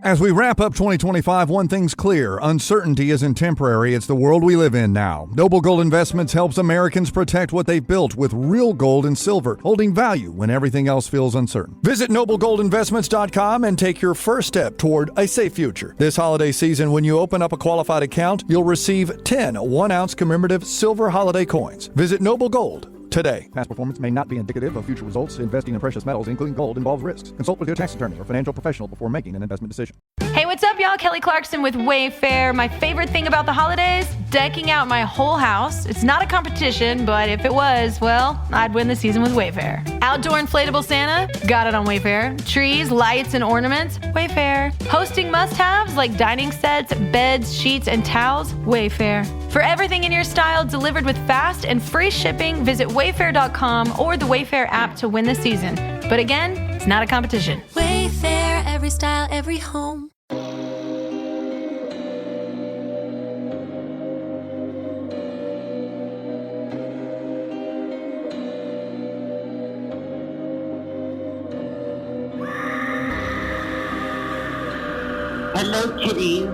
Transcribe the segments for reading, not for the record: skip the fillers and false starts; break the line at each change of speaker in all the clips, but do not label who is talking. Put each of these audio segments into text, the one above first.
As we wrap up 2025, one thing's clear. Uncertainty isn't temporary. It's the world we live in now. Noble Gold Investments helps Americans protect what they've built with real gold and silver, holding value when everything else feels uncertain. Visit noblegoldinvestments.com and take your first step toward a safe future. This holiday season, when you open up a qualified account, you'll receive 10 1-ounce commemorative silver holiday coins. Visit Noble Gold today. Past performance may not be indicative of future results. Investing in precious metals, including gold, involves risks. Consult with your tax attorney or financial professional before making an investment decision.
Hey, what's up, y'all? Kelly Clarkson with Wayfair. My favorite thing about the holidays? Decking out my whole house. It's not a competition, but if it was, well, I'd win the season with Wayfair. Outdoor inflatable Santa? Got it on Wayfair. Trees, lights, and ornaments? Wayfair. Hosting must-haves like dining sets, beds, sheets, and towels? Wayfair. For everything in your style delivered with fast and free shipping, visit wayfair.com or the Wayfair app to win the season. But again, it's not a competition.
Wayfair, every style, every home.
Hello, kitties.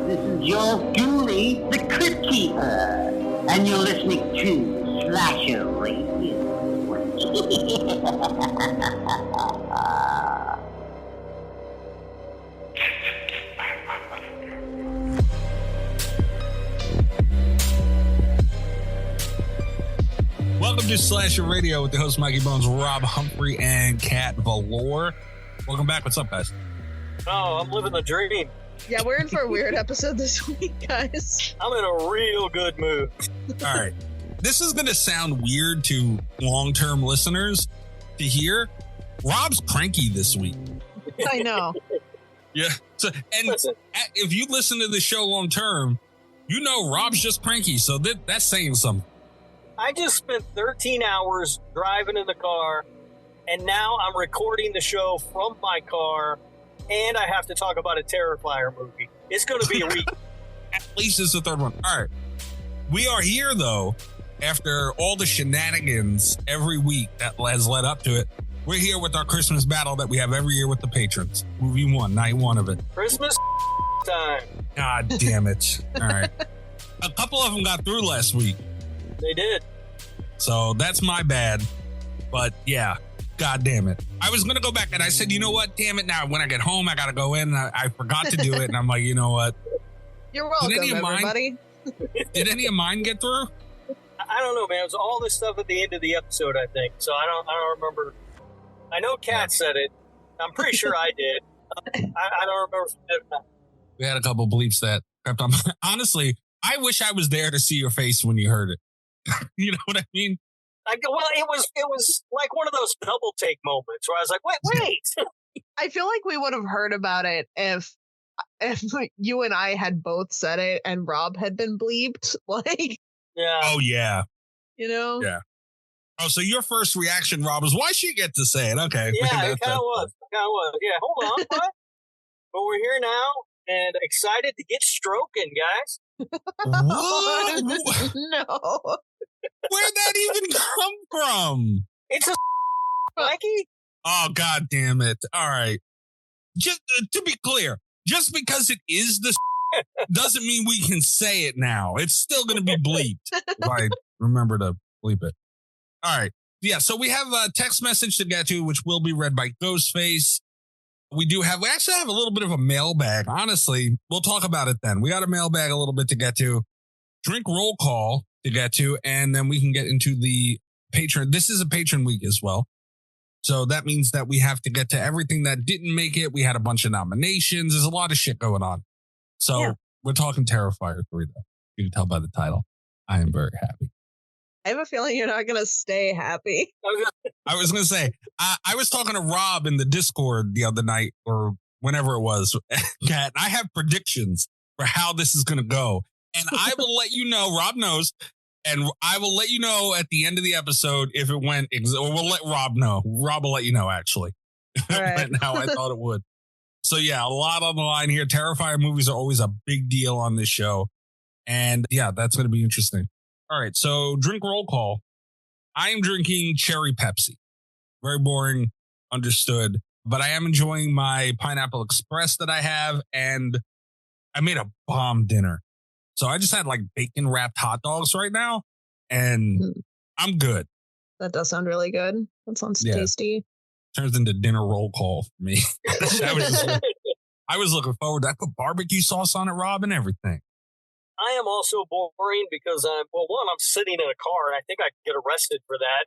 This is yours truly, the Crypt Keeper, and you're listening to Slasher Radio.
Welcome to Slasher Radio with the host Mikey Bonez, Rob Humphrey, and Cat Voleur. Welcome back. What's up, guys?
Oh, I'm living the dream.
Yeah, we're in for a weird episode this week, guys.
I'm in a real good mood.
All right. This is going to sound weird to long-term listeners to hear. Rob's cranky this week.
I know.
Yeah. So, and
Listen.
if you listen to the show long-term, you know Rob's just cranky. So that's saying something.
I just spent 13 hours driving in the car, and now I'm recording the show from my car, and I have to talk about a Terrifier movie. It's going to be a week.
At least it's the third one. All right. We are here, though, after all the shenanigans every week that has led up to it. We're here with our Christmas battle that we have every year with the patrons. Movie 1, night 1 of it.
Christmas time.
God damn it. All right. A couple of them got through last week.
They did.
So that's my bad. But yeah, God damn it. I was going to go back and I said, you know what? Damn it. Now, when I get home, I got to go in. I forgot to do it. And I'm like, you know what?
You're welcome, everybody.
Did any of mine get through?
I don't know, man. It was all this stuff at the end of the episode, I think. So I don't remember. I know Kat said it. I'm pretty sure I did. I don't remember.
We had a couple bleeps that crept on. Honestly, I wish I was there to see your face when you heard it. You know what I mean?
Well, it was like one of those double take moments where I was like, wait.
I feel like we would have heard about it if you and I had both said it and Rob had been bleeped. Like,
Yeah.
Oh, yeah.
you know?
Yeah. Oh, so your first reaction, Rob, was why she get to say it? Okay.
Yeah, it kind of was. Yeah, hold on. What? But we're here now and excited to get stroking, guys.
What?
No.
Where'd that even come from?
It's a Mikey.
Oh, God damn it. All right. Just to be clear, just because it is the doesn't mean we can say it now. It's still going to be bleeped. If I remember to bleep it. All right. Yeah, so we have a text message to get to, which will be read by Ghostface. We actually have a little bit of a mailbag. Honestly, we'll talk about it then. We got a mailbag a little bit to get to. Drink roll call to get to, and then we can get into the patron. This is a patron week as well. So that means that we have to get to everything that didn't make it. We had a bunch of nominations. There's a lot of shit going on. So We're talking Terrifier 3, though. You can tell by the title. I am very happy.
I have a feeling you're not going to stay happy.
I was going to say, I was talking to Rob in the Discord the other night or whenever it was. Kat, I have predictions for how this is going to go. And I will let you know, Rob knows, and I will let you know at the end of the episode if it went, or we'll let Rob know. Rob will let you know, actually. If it went how I thought it would. So yeah, a lot on the line here. Terrifier movies are always a big deal on this show. And yeah, that's going to be interesting. All right, so drink roll call. I am drinking cherry Pepsi. Very boring, understood. but I am enjoying my Pineapple Express that I have, and I made a bomb dinner. So I just had like bacon wrapped hot dogs right now, and I'm good.
That does sound really good. That sounds tasty.
Turns into dinner roll call for me. I was looking forward to that. I put barbecue sauce on it, Rob, and everything.
I am also boring because I'm sitting in a car and I think I could get arrested for that.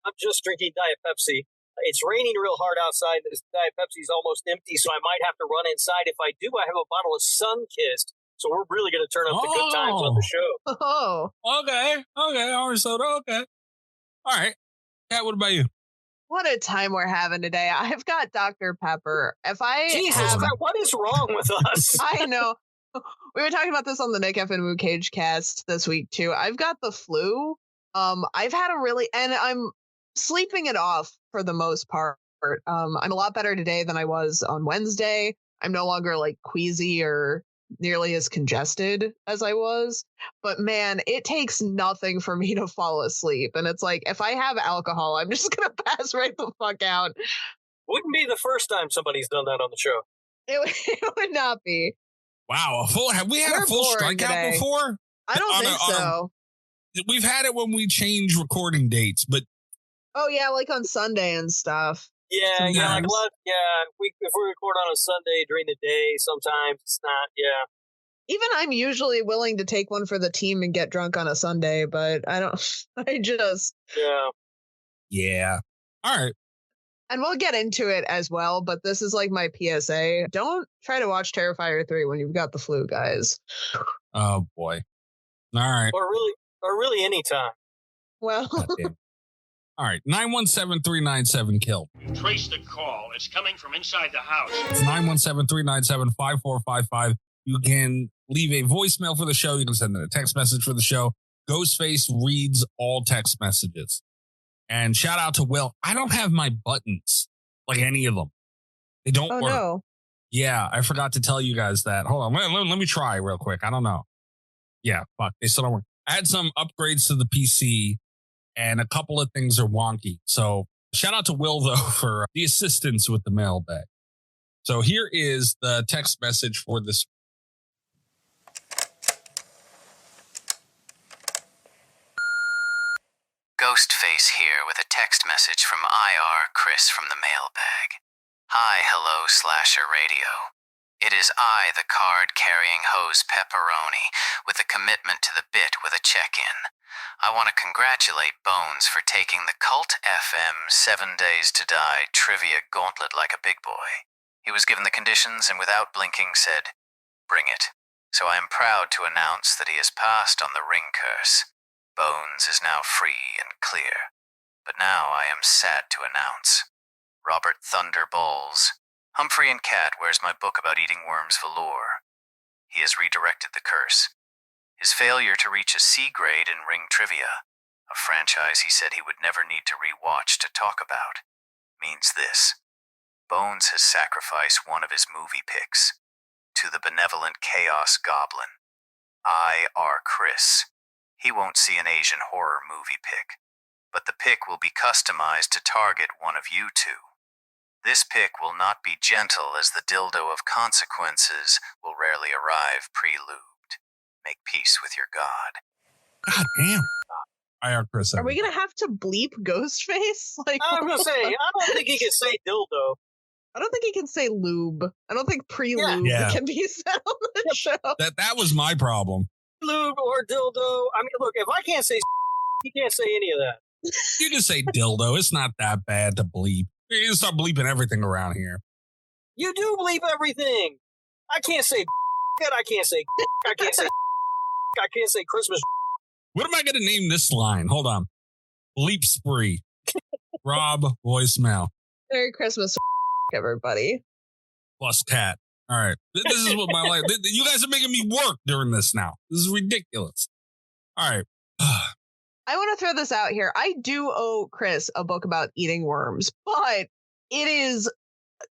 I'm just drinking Diet Pepsi. It's raining real hard outside. This Diet Pepsi's almost empty, so I might have to run inside. If I do, I have a bottle of Sunkist. So we're really going to turn up the good times on the show.
Oh.
Okay. Orange soda. Okay. All right. Kat, what about you?
What a time we're having today. I've got Dr. Pepper.
Jesus Christ, what is wrong with us?
I know. We were talking about this on the Nick F. and Moo Cage cast this week, too. I've got the flu. I've had and I'm sleeping it off for the most part. I'm a lot better today than I was on Wednesday. I'm no longer like queasy or nearly as congested as I was. But man, it takes nothing for me to fall asleep. And it's like, if I have alcohol, I'm just going to pass right the fuck out.
Wouldn't be the first time somebody's done that on the show.
It would not be.
Wow. Have we had a full strikeout before?
I don't think so.
We've had it when we change recording dates, but.
Oh, yeah, like on Sunday and stuff.
Yeah, if we record on a Sunday during the day, sometimes it's not,
Even I'm usually willing to take one for the team and get drunk on a Sunday, but
Yeah. All right.
And we'll get into it as well, but this is like my PSA. Don't try to watch Terrifier 3 when you've got the flu, guys.
Oh, boy. All right.
Or really anytime.
Well.
All right, 917-397-KILL.
Trace the call. It's coming from inside the house.
It's 917-397-5455. You can leave a voicemail for the show. You can send in a text message for the show. Ghostface reads all text messages. And shout out to Will. I don't have my buttons, like any of them. They don't work. No. Yeah, I forgot to tell you guys that. Hold on, let me try real quick. I don't know. Yeah, fuck, they still don't work. I had some upgrades to the PC. And a couple of things are wonky. So shout out to Will, though, for the assistance with the mailbag. So here is the text message for this.
Ghostface here with a text message from IR Chris from the mailbag. Hi, hello, Slasher Radio. It is I, the card-carrying hose Pepperoni, with a commitment to the bit with a check-in. I want to congratulate Bones for taking the Cult FM 7 Days to Die trivia gauntlet like a big boy. He was given the conditions and without blinking said, "Bring it." So I am proud to announce that he has passed on the ring curse. Bones is now free and clear. But now I am sad to announce. Robert Thunderballs, Humphrey and Cat wears my book about eating worms velour. He has redirected the curse. His failure to reach a C grade in Ring Trivia, a franchise he said he would never need to re-watch to talk about, means this. Bones has sacrificed one of his movie picks to the benevolent Chaos Goblin. I.R. Chris. He won't see an Asian horror movie pick, but the pick will be customized to target one of you two. This pick will not be gentle, as the dildo of consequences will rarely arrive pre-lubed. Make peace with your God.
God damn. IR Chris.
Are we going to have to bleep Ghostface?
I was going to say, I don't think he can say dildo.
I don't think he can say lube. I don't think pre-lube can be said on the show.
That was my problem.
Lube or dildo. I mean, look, if I can't say he can't say any of that.
You can say dildo. It's not that bad to bleep. You can start bleeping everything around here.
You do bleep everything. I can't say I can't say I can't say I can't say Christmas.
What am I going to name this line? Hold on. Bleep spree. Rob voicemail.
Merry Christmas, everybody.
Plus Cat. All right. This is what my life. You guys are making me work during this now. This is ridiculous. All right.
I want to throw this out here. I do owe Chris a book about eating worms, but it is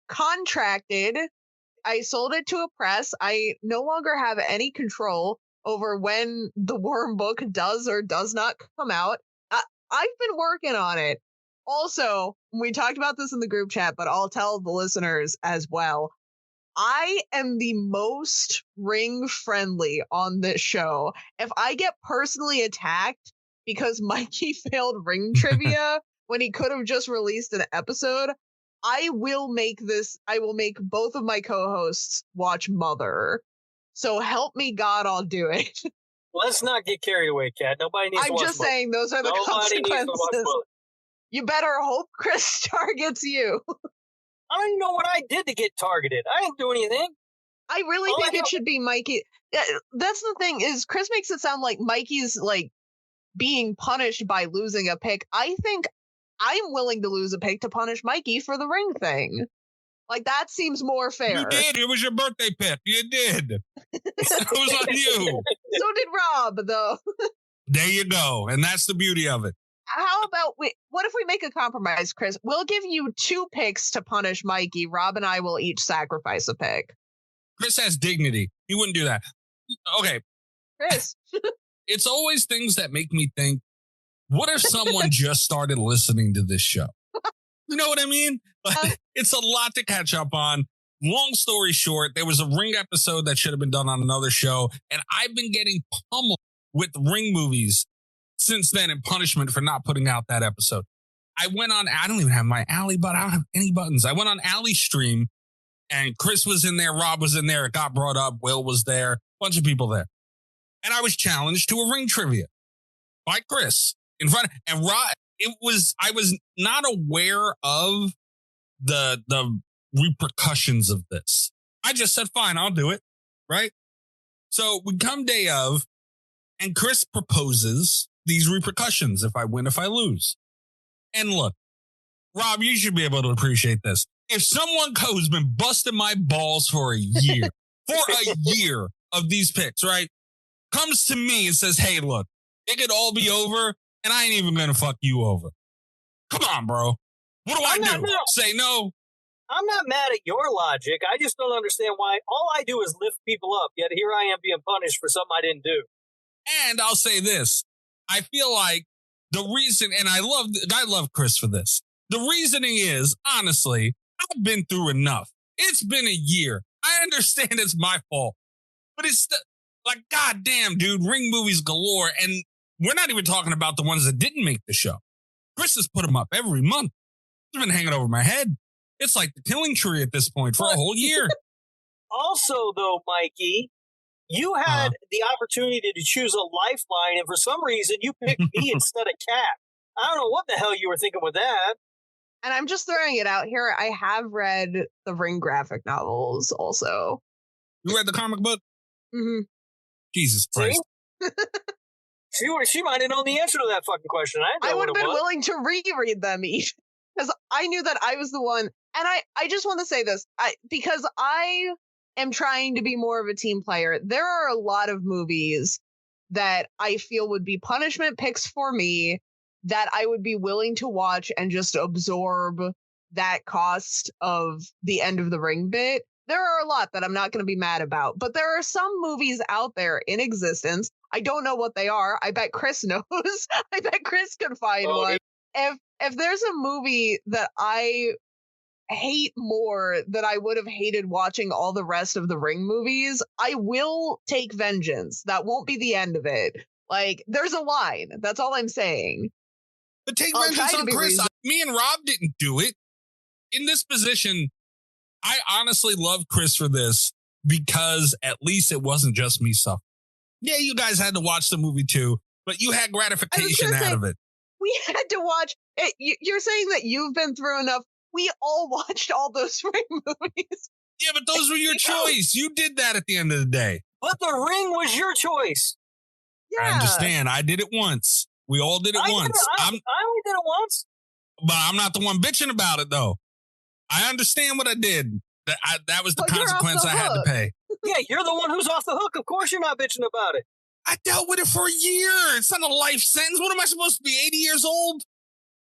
contracted. I sold it to a press. I no longer have any control over when the worm book does or does not come out. I've been working on it Also, we talked about this in the group chat, but I'll tell the listeners as well. I am the most ring friendly on this show. If I get personally attacked because Mikey failed ring trivia when he could have just released an episode, I will make both of my co-hosts watch Mother. So help me God, I'll do it.
Let's not get carried away, Cat. Nobody needs to watch
I'm just saying those are the
Nobody needs to watch
consequences.
Mother.
You better hope Chris targets you.
I don't even know what I did to get targeted. I didn't do anything.
I really think it should be Mikey. That's the thing is Chris makes it sound like Mikey's like being punished by losing a pick. I think I'm willing to lose a pick to punish Mikey for the ring thing. Like that seems more fair.
You did. It was your birthday pick. You did. It was on you.
So did Rob, though.
There you go. And that's the beauty of it.
How about what if we make a compromise, Chris? We'll give you 2 picks to punish Mikey. Rob and I will each sacrifice a pick.
Chris has dignity. He wouldn't do that. Okay.
Chris.
It's always things that make me think, what if someone just started listening to this show? You know what I mean? It's a lot to catch up on. Long story short, there was a Ring episode that should have been done on another show, and I've been getting pummeled with Ring movies since then in punishment for not putting out that episode. I don't even have my Alley button. I don't have any buttons. I went on Alley's stream and Chris was in there. Rob was in there. It got brought up. Will was there. Bunch of people there. And I was challenged to a Ring trivia by Chris in front of, and Rob, I was not aware of the repercussions of this. I just said, fine, I'll do it. Right. So we come day of and Chris proposes these repercussions if I win, if I lose. And look, Rob, you should be able to appreciate this. If someone who's been busting my balls for a year, of these picks, right, comes to me and says, hey, look, it could all be over and I ain't even going to fuck you over. Come on, bro. What do I do? Say no?
I'm not mad at your logic. I just don't understand why. All I do is lift people up, yet here I am being punished for something I didn't do.
And I'll say this. I feel like the reason, and I love Chris for this. The reasoning is, honestly, I've been through enough. It's been a year. I understand it's my fault. But it's like, goddamn, dude, Ring movies galore. And we're not even talking about the ones that didn't make the show. Chris has put them up every month. It's been hanging over my head. It's like the killing tree at this point for a whole year.
Also, though, Mikey, you had the opportunity to choose a lifeline, and for some reason, you picked me instead of Cat. I don't know what the hell you were thinking with that.
And I'm just throwing it out here. I have read the Ring graphic novels also.
You read the comic book?
Mm-hmm.
Jesus Christ.
She might have known the answer to that fucking question.
I would have been willing to reread them each because I knew that I was the one. And I just want to say this because I am trying to be more of a team player. There are a lot of movies that I feel would be punishment picks for me that I would be willing to watch and just absorb that cost of the end of the Ring bit. There are a lot that I'm not going to be mad about, but there are some movies out there in existence. I don't know what they are. I bet Chris knows. I bet Chris could find one. If there's a movie that I hate more than I would have hated watching all the rest of the Ring movies, I will take vengeance. That won't be the end of it. Like, there's a line. That's all I'm saying.
But take vengeance on Chris. Me and Rob didn't do it. In this position, I honestly love Chris for this because at least it wasn't just me suffering. Yeah, you guys had to watch the movie too, but you had gratification out of it.
We had to watch it. You're saying that you've been through enough. We all watched all those Ring movies.
Yeah, but those were your choice. You did that at the end of the day.
But the Ring was your choice.
Yeah.
I understand. I did it once. We all did it once.
I only did it once.
But I'm not the one bitching about it, though. I understand what I did. That was the consequence I had to pay.
Yeah, you're the one who's off the hook. Of course you're not bitching about it.
I dealt with it for a year. It's not a life sentence. What am I supposed to be, 80 years old?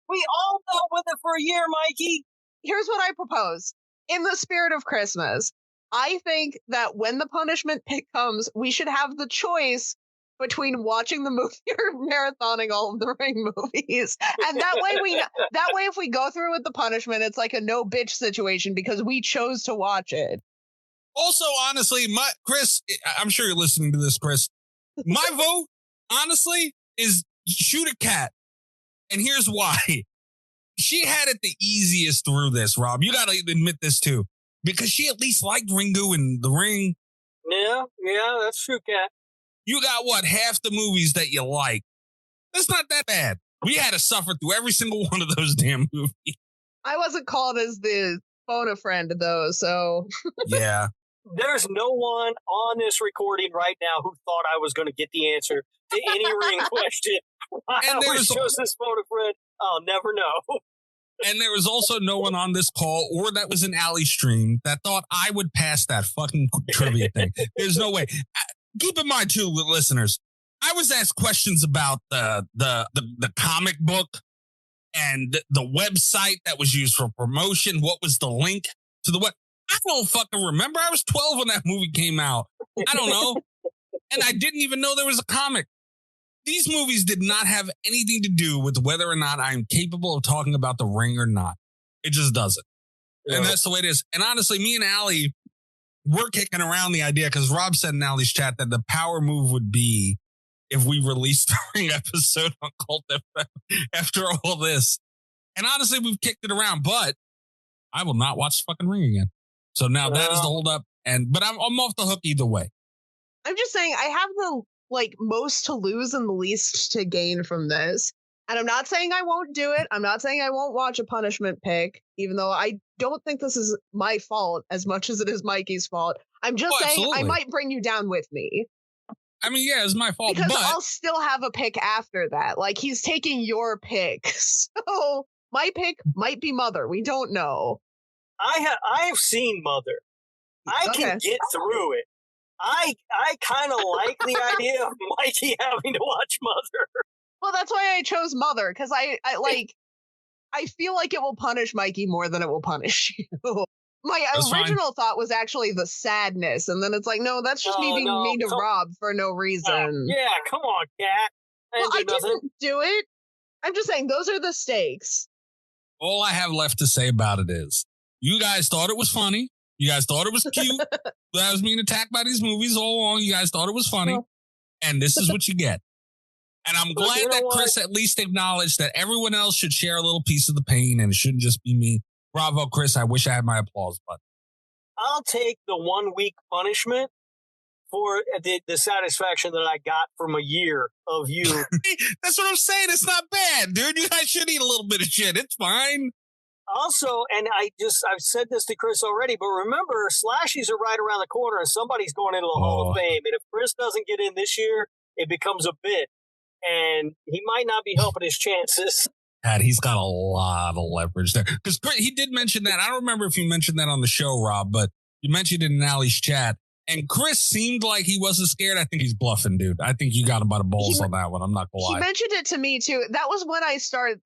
We all dealt with it for a year, Mikey.
Here's what I propose. In the spirit of Christmas, I think that when the punishment pick comes, we should have the choice between watching the movie or marathoning all of the Ring movies. And that way if we go through with the punishment, it's like a no bitch situation because we chose to watch it.
Also, honestly, Chris, I'm sure you're listening to this, Chris. My vote, honestly, is shoot a cat. And here's why. She had it the easiest through this, Rob. You got to admit this, too. Because she at least liked Ringu and The Ring.
Yeah, that's true, Cat.
You got, what, half the movies that you like. That's not that bad. We had to suffer through every single one of those damn movies.
I wasn't called as the phone a friend, though, so...
Yeah.
There's no one on this recording right now who thought I was going to get the answer to any Ring question. I always chose this phone a friend. I'll never know.
And there was also no one on this call or that was an alley stream that thought I would pass that fucking trivia thing. There's no way. Keep in mind, too, listeners, I was asked questions about the comic book and the website that was used for promotion. What was the link to the web? I don't fucking remember. I was 12 when that movie came out. I don't know. And I didn't even know there was a comic. These movies did not have anything to do with whether or not I'm capable of talking about The Ring or not. It just doesn't. Yeah. And that's the way it is. And honestly, me and Allie, we're kicking around the idea because Rob said in Allie's chat that the power move would be if we released the Ring episode on Cult FM after all this. And honestly, we've kicked it around, but I will not watch the fucking Ring again. So now that is the holdup. But I'm off the hook either way.
I'm just saying I have the most to lose and the least to gain from this. And I'm not saying I won't do it. I'm not saying I won't watch a punishment pick, even though I don't think this is my fault as much as it is Mikey's fault. I'm just saying absolutely. I might bring you down with me.
I mean, yeah, it's my fault.
Because
but
I'll still have a pick after that. He's taking your pick. So my pick might be Mother. We don't know.
I have seen Mother. I can get through it. I kind of like the idea of Mikey having to watch Mother.
Well, that's why I chose Mother, because I feel like it will punish Mikey more than it will punish you. My original thought was actually the sadness, and then it's like, no, that's just me being mean to Rob for no reason.
Yeah, come on, Cat.
I didn't do it. I'm just saying, those are the stakes.
All I have left to say about it is, you guys thought it was funny. You guys thought it was cute. That I was being attacked by these movies all along. You guys thought it was funny. And this is what you get. And I'm glad that Chris at least acknowledged that everyone else should share a little piece of the pain and it shouldn't just be me. Bravo, Chris. I wish I had my applause button.
I'll take the 1 week punishment for the satisfaction that I got from a year of you.
That's what I'm saying. It's not bad, dude. You guys should eat a little bit of shit. It's fine.
Also, and I've said this to Chris already, but remember, slashies are right around the corner and somebody's going into the Hall of Fame. And if Chris doesn't get in this year, it becomes a bit. And he might not be helping his chances.
God, he's got a lot of leverage there. Because he did mention that. I don't remember if you mentioned that on the show, Rob, but you mentioned it in Allie's chat. And Chris seemed like he wasn't scared. I think he's bluffing, dude. I think you got him by the balls on that one. I'm not going to lie.
He mentioned it to me, too. That was when I started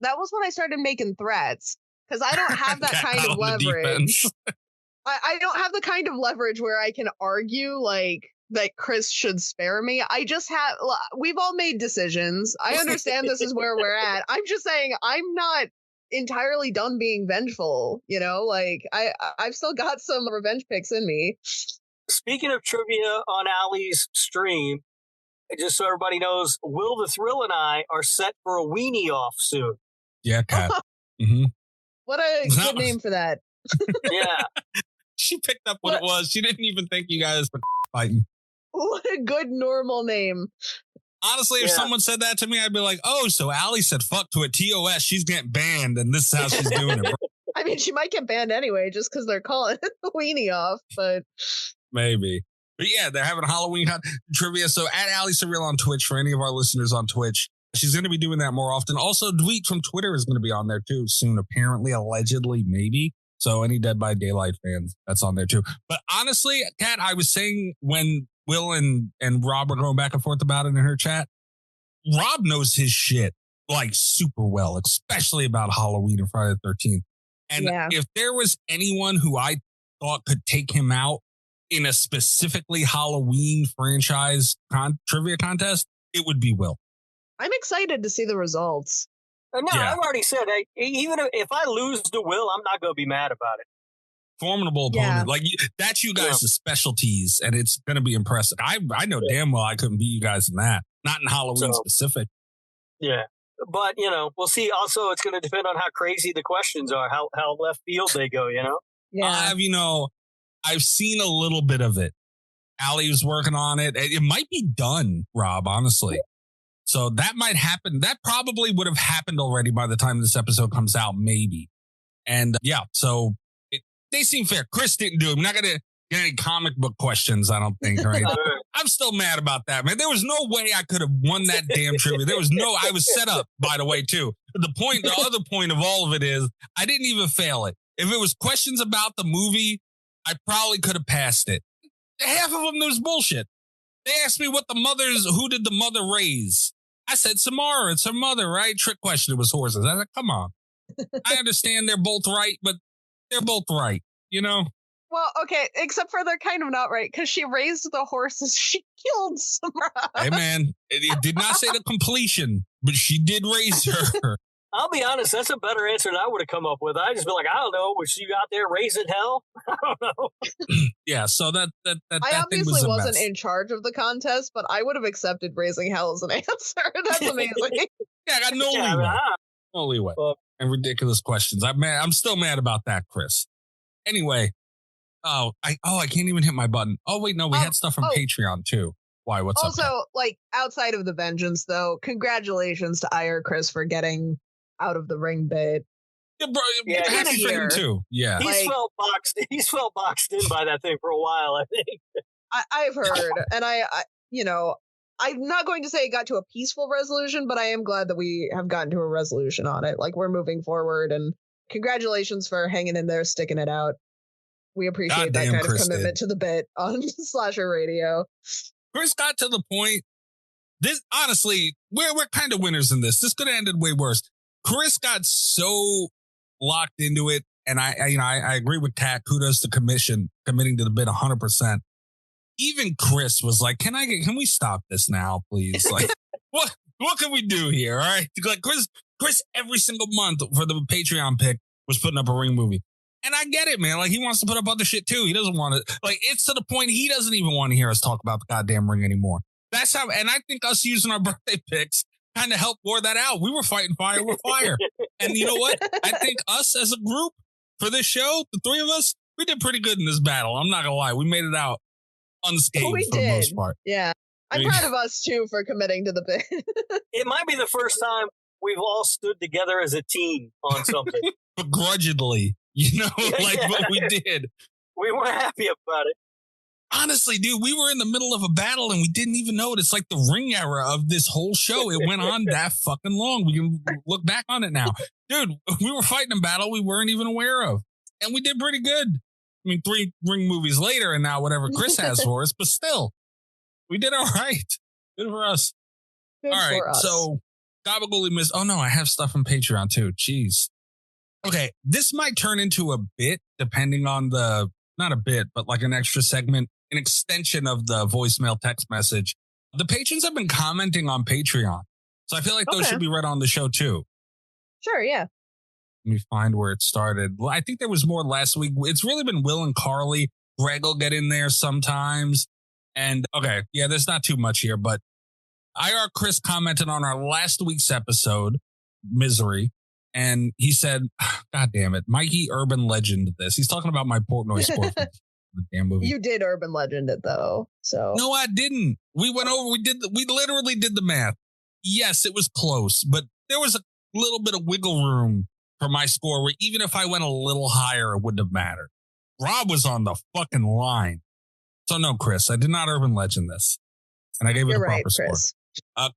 making threats. Because I don't have that kind of leverage. I don't have the kind of leverage where I can argue that Chris should spare me. I just have. We've all made decisions. I understand this is where we're at. I'm just saying I'm not entirely done being vengeful. I've still got some revenge picks in me.
Speaking of trivia on Allie's stream, just so everybody knows, Will the Thrill and I are set for a weenie off soon.
Yeah, Cat. Mm-hmm.
What a good name for that.
Yeah.
She picked up what it was. She didn't even think you guys were fighting.
What a good normal name.
Honestly, if someone said that to me, I'd be like, oh, so Allie said fuck to a TOS. She's getting banned, and this is how she's doing it. Bro.
I mean, she might get banned anyway just because they're calling it the weenie off, but...
Maybe. But yeah, they're having Halloween trivia. So at Allie Surreal on Twitch, for any of our listeners on Twitch, she's going to be doing that more often. Also, Dweet from Twitter is going to be on there too soon, apparently, allegedly, maybe. So any Dead by Daylight fans, that's on there too. But honestly, Kat, I was saying when Will and Rob were going back and forth about it in her chat, Rob knows his shit super well, especially about Halloween and Friday the 13th. And if there was anyone who I thought could take him out in a specifically Halloween franchise trivia contest, it would be Will.
I'm excited to see the results.
No, I've already said, even if I lose to Will, I'm not going to be mad about it.
Formidable opponent. Like, that's you guys' specialties, and it's going to be impressive. I know damn well I couldn't beat you guys in that. Not in Halloween specific.
Yeah. But, we'll see. Also, it's going to depend on how crazy the questions are, how left field they go,
Yeah.
I've seen a little bit of it. Allie was working on it. It might be done, Rob, honestly. So that might happen. That probably would have happened already by the time this episode comes out, maybe. And so they seem fair. Chris didn't do it. I'm not going to get any comic book questions, I don't think. Right? I'm still mad about that, man. There was no way I could have won that damn trivia. I was set up, by the way, too. The other point of all of it is I didn't even fail it. If it was questions about the movie, I probably could have passed it. Half of them, there was bullshit. They asked me who did the mother raise? I said Samara, it's her mother, right? Trick question, it was horses. I said, come on. I understand they're both right, but they're both right,
Well, okay, except for they're kind of not right, because she raised the horses. She killed Samara.
Hey, man, it did not say the completion, but she did raise her.
I'll be honest, that's a better answer than I would have come up with. I'd just be like, I don't know, was she out there raising hell? I don't know.
Yeah, so that
I obviously wasn't in charge of the contest, but I would have accepted raising hell as an answer. That's amazing.
Yeah, I got no leeway. No leeway. And ridiculous questions. I'm still mad about that, Chris. Anyway, I can't even hit my button. Oh, wait, no, we had stuff from Patreon, too. Why, what's
also,
up?
Also, outside of the vengeance, though, congratulations to IR Chris for getting out of the ring bit.
Yeah, bro, happy for him, too. Yeah.
He's felt boxed in by that thing for a while, I think.
I've heard, and I'm not going to say it got to a peaceful resolution, but I am glad that we have gotten to a resolution on it. Like, we're moving forward, and congratulations for hanging in there, sticking it out. We appreciate that kind of commitment to the bit on Slasher Radio.
Chris got to the point. This, honestly, we're kind of winners in this. This could have ended way worse. Chris got so locked into it, and I agree with Kat. Kudos to committing to the bit 100%. Even Chris was like, "Can we stop this now, please? Like, what can we do here? All right." Like Chris every single month for the Patreon pick was putting up a Ring movie. And I get it, man. Like, he wants to put up other shit too. He doesn't want to, like, it's to the point he doesn't even want to hear us talk about the goddamn Ring anymore. That's how, and I think us using our birthday picks kind of helped wore that out. We were fighting fire with fire. And you know what? I think us as a group for this show, the three of us, we did pretty good in this battle. I'm not going to lie. We made it out unscathed for the most part.
Yeah. I'm proud of us too for committing to the bit.
It might be the first time we've all stood together as a team on something.
Begrudgingly, what we did.
We were happy about it.
Honestly, dude, we were in the middle of a battle and we didn't even know it. It's like the Ring era of this whole show. It went on that fucking long. We can look back on it now. Dude, we were fighting a battle we weren't even aware of. And we did pretty good. I mean, 3 Ring movies later and now whatever Chris has for us, but still, we did all right. Good for us.
Good
all right,
for us.
So Gabagooli missed. Oh, no, I have stuff from Patreon too. Jeez. Okay, this might turn into a bit depending on not a bit, but like an extra segment, an extension of the voicemail text message. The patrons have been commenting on Patreon. So I feel like those should be read on the show too.
Sure, yeah.
Let me find where it started. Well, I think there was more last week. It's really been Will and Carly. Greg will get in there sometimes. And okay, yeah, there's not too much here, but IR Chris commented on our last week's episode, Misery. And he said, God damn it, Mikey urban legend this. He's talking about my Portnoy sport from the damn movie.
You did urban legend it though. So
no, I didn't. We went over, we literally did the math. Yes, it was close, but there was a little bit of wiggle room for my score where even if I went a little higher, it wouldn't have mattered. Rob was on the fucking line. So no, Chris, I did not urban legend this. And I gave it a proper score.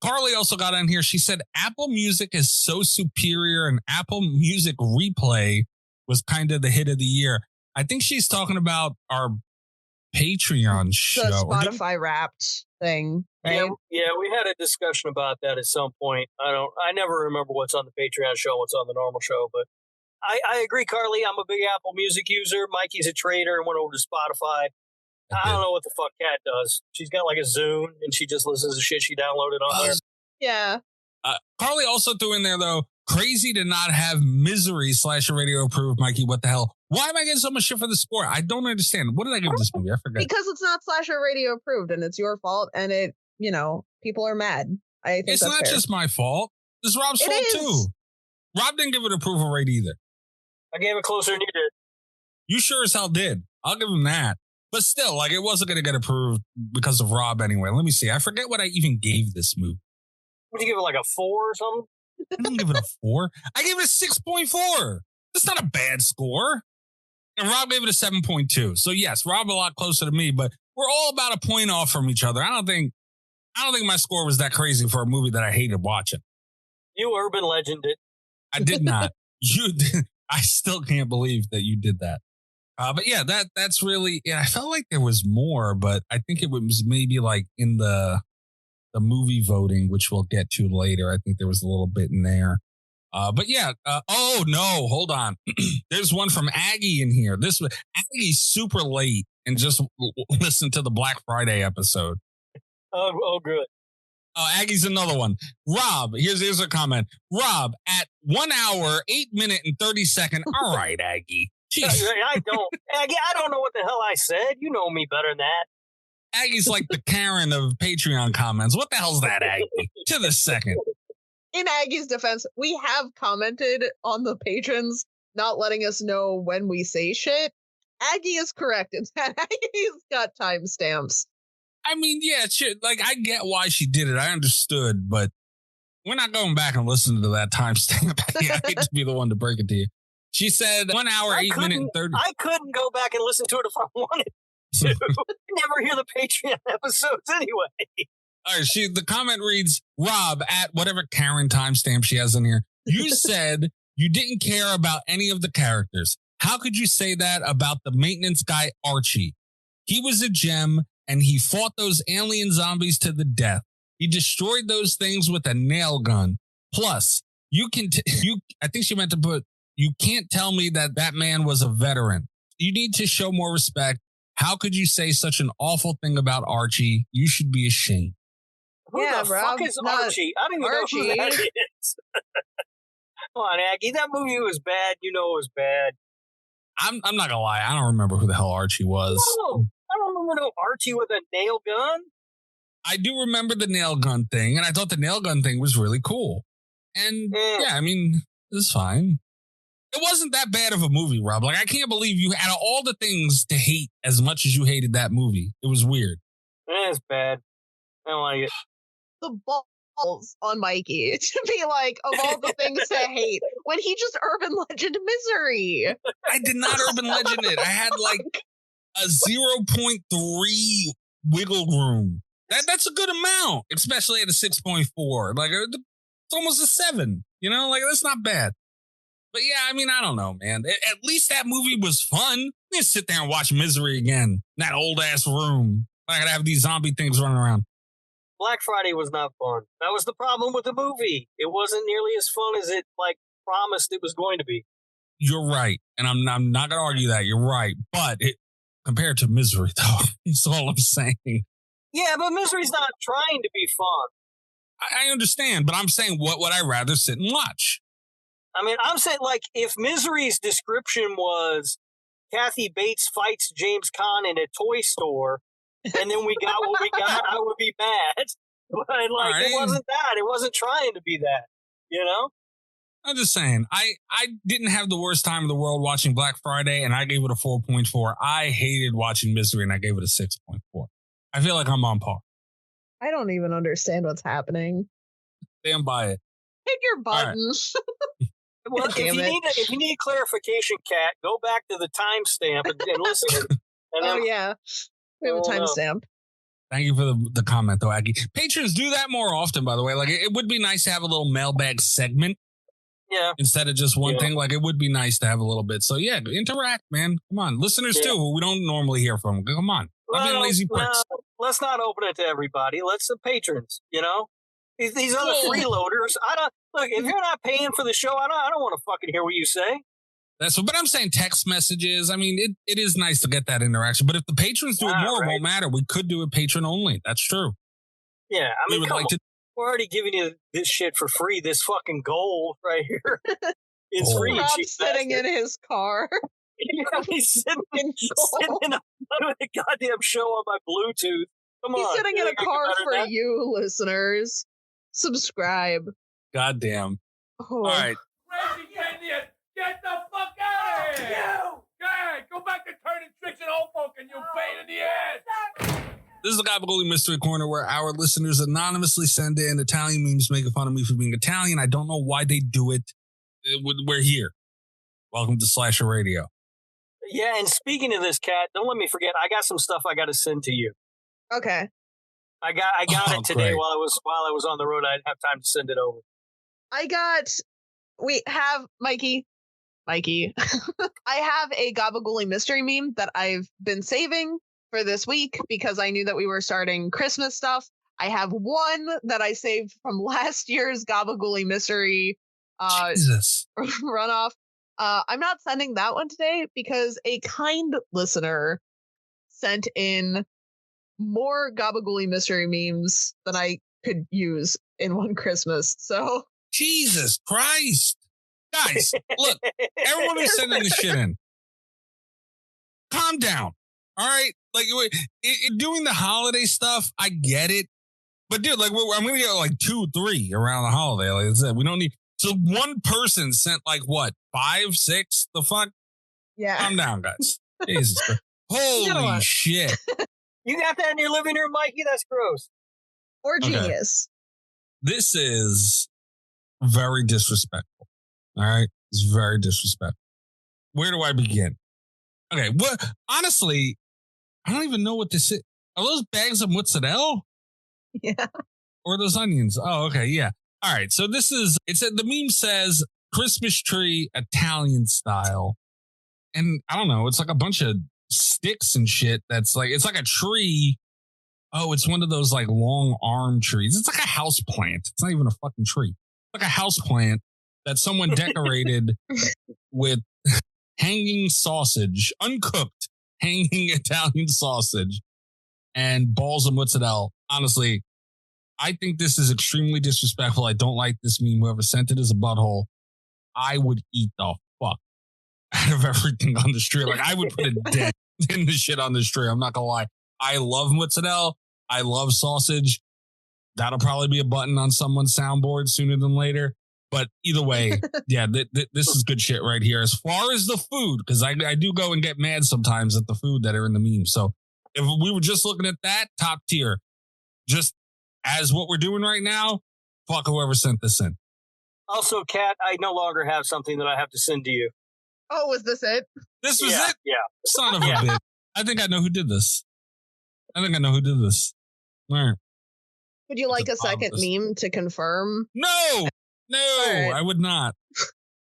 Carly also got on here. She said Apple Music is so superior and Apple Music Replay was kind of the hit of the year. I think she's talking about our Patreon show.
The Spotify Wrapped thing, right?
Yeah, we had a discussion about that at some point. I never remember what's on the Patreon show, what's on the normal show, but I agree, Carly. I'm a big Apple Music user. Mikey's a trader and went over to Spotify. I don't know what the fuck Cat does. She's got like a Zune, and she just listens to shit she downloaded on there.
Yeah.
Carly also threw in there, though, crazy to not have Misery / radio approved. Mikey, what the hell? Why am I getting so much shit for the score? I don't understand. What did I give this movie? I forgot.
Because it's not / radio approved, and it's your fault, and people are mad. I think
it's
that's
not
fair.
just my fault. It's Rob's fault, too. Rob didn't give it approval rate either.
I gave it closer than you did.
You sure as hell did. I'll give him that. But still, like, it wasn't going to get approved because of Rob anyway. Let me see. I forget what I even gave this movie.
Would you give it like a 4 or something?
I didn't give it a 4. I gave it a 6.4. That's not a bad score. And Rob gave it a 7.2. So yes, Rob a lot closer to me, but we're all about a point off from each other. I don't think my score was that crazy for a movie that I hated watching.
You urban legended it.
I did not. You did. I still can't believe that you did that. But yeah, that's really. Yeah, I felt like there was more, but I think it was maybe like in the movie voting, which we'll get to later. I think there was a little bit in there. But yeah. Oh no, hold on. There's one from Aggie in here. Aggie's super late and just listened to the Black Friday episode.
Oh, good.
Oh, Aggie's another one. Rob, here's a comment. Rob, at 1 hour, 8 minute, and 30 second. All right, Aggie. Jeez.
Aggie, I don't know what the hell I said. You know me better than that.
Aggie's like the Karen of Patreon comments. What the hell's that, Aggie? To the second.
In Aggie's defense, we have commented on the patrons not letting us know when we say shit. Aggie is correct in that Aggie's got timestamps.
I mean, yeah, shit. Like, I get why she did it. I understood, but we're not going back and listening to that timestamp. I hate to be the one to break it to you. She said 1 hour, 8 minute, and 30.
I couldn't go back and listen to it if I wanted to. Never hear the Patreon episodes anyway.
All right, the comment reads, Rob, at whatever Karen timestamp she has in here, you said you didn't care about any of the characters. How could you say that about the maintenance guy, Archie? He was a gem, and he fought those alien zombies to the death. He destroyed those things with a nail gun. Plus, I think she meant to put, you can't tell me that man was a veteran. You need to show more respect. How could you say such an awful thing about Archie? You should be ashamed.
Who the fuck is Archie? I don't even know who that is. Come on, Aggie. That movie was bad. You know it was bad.
I'm not gonna lie. I don't remember who the hell Archie was.
No, I don't remember no Archie with a nail gun.
I do remember the nail gun thing, and I thought the nail gun thing was really cool. And yeah, I mean, it's fine. It wasn't that bad of a movie, Rob. Like, I can't believe you, out of all the things to hate as much as you hated that movie, it was weird.
It's bad. I don't like it.
The balls on Mikey to be like, of all the things to hate, when he just urban legend Misery.
I did not urban legend it. I had like a 0.3 wiggle room. That's a good amount, especially at a 6.4. Like, it's almost a 7. You know, like, that's not bad. But yeah, I mean, I don't know, man. At least that movie was fun. Just sit there and watch Misery again. In that old ass room. I gotta have these zombie things running around.
Black Friday was not fun. That was the problem with the movie. It wasn't nearly as fun as it promised it was going to be.
You're right, and I'm not gonna argue that. You're right, but compared to Misery, though, that's all I'm saying.
Yeah, but Misery's not trying to be fun.
I understand, but I'm saying, what would I rather sit and watch?
I mean, I'm saying, if Misery's description was Kathy Bates fights James Caan in a toy store, and then we got what we got, I would be mad. But, It wasn't that. It wasn't trying to be that, you know?
I'm just saying, I didn't have the worst time in the world watching Black Friday, and I gave it a 4.4. I hated watching Misery, and I gave it a 6.4. I feel like I'm on par.
I don't even understand what's happening.
Stand by it.
Hit your buttons. Right.
Well, if you need clarification, Kat, go back to the timestamp and listen.
Yeah. We have a timestamp.
Thank you for the comment, though, Aggie. Patrons do that more often, by the way. Like, it would be nice to have a little mailbag segment.
Yeah.
Instead of just one thing. Like, it would be nice to have a little bit. So, yeah, interact, man. Come on. Listeners, too, who we don't normally hear from. Come on. I'm being lazy pricks.
Let's not open it to everybody. Let's the patrons, you know? These other freeloaders, look, if you're not paying for the show, I don't want to fucking hear what you say.
That's what, but I'm saying text messages. I mean, it is nice to get that interaction. But if the patrons do it more, it won't matter. We could do it patron only. That's true.
Yeah, I mean, we're already giving you this shit for free. This fucking gold right here is free.
Rob's sitting in his car.
He's sitting in a goddamn show on my Bluetooth. Come on.
He's sitting in a car for you, listeners. Subscribe.
Goddamn.
Oh.
All right.
Crazy Indian, get the fuck out of here! You! Go back to turning tricks and old folk and you pain in the ass!
This is the Gabagool Mystery Corner where our listeners anonymously send in Italian memes making fun of me for being Italian. I don't know why they do it. We're here. Welcome to Slasher Radio.
Yeah, and speaking of this, Cat, don't let me forget, I got some stuff I got to send to you.
Okay.
I got it today while I was on the road. I didn't have time to send it over.
We have Mikey. I have a Gabagool mystery meme that I've been saving for this week because I knew that we were starting Christmas stuff. I have one that I saved from last year's Gabagool mystery runoff. I'm not sending that one today because a kind listener sent in more Gabagool mystery memes than I could use in one Christmas. So
Jesus Christ. Guys, look, everyone who's sending this shit in, calm down. All right? Like, doing the holiday stuff, I get it. But, dude, like, I'm going to get like 2, 3 around the holiday. Like I said, we don't need. So one person sent like what, 5, 6? The fuck?
Yeah.
Calm down, guys. Jesus Christ. Holy shit.
You got that in your living room, Mikey? That's gross.
Or genius.
Okay. This is very disrespectful. All right? It's very disrespectful. Where do I begin? Okay, honestly, I don't even know what this is. Are those bags of mozzarella?
Yeah.
Or those onions? Oh, okay, yeah. All right, so the meme says Christmas tree Italian style. And I don't know, it's like a bunch of sticks and shit that's like, it's like a tree. Oh, it's one of those like long arm trees. It's like a house plant. It's not even a fucking tree. It's like a house plant that someone decorated with hanging sausage, uncooked hanging Italian sausage and balls of mozzarella. Honestly, I think this is extremely disrespectful. I don't like this meme. Whoever sent it is a butthole. I would eat the fuck out of everything on this tree. Like, I would put a dent in the shit on this tree. I'm not gonna lie. I love mozzarella. I love sausage. That'll probably be a button on someone's soundboard sooner than later. But either way, yeah, this is good shit right here. As far as the food, because I do go and get mad sometimes at the food that are in the meme. So if we were just looking at that, top tier. Just as what we're doing right now, fuck whoever sent this in.
Also, Kat, I no longer have something that I have to send to you.
Oh, was this it?
This was it?
Yeah.
Son of a bitch. I think I know who did this. All right.
Would you like a second meme to confirm?
No, right. I would not.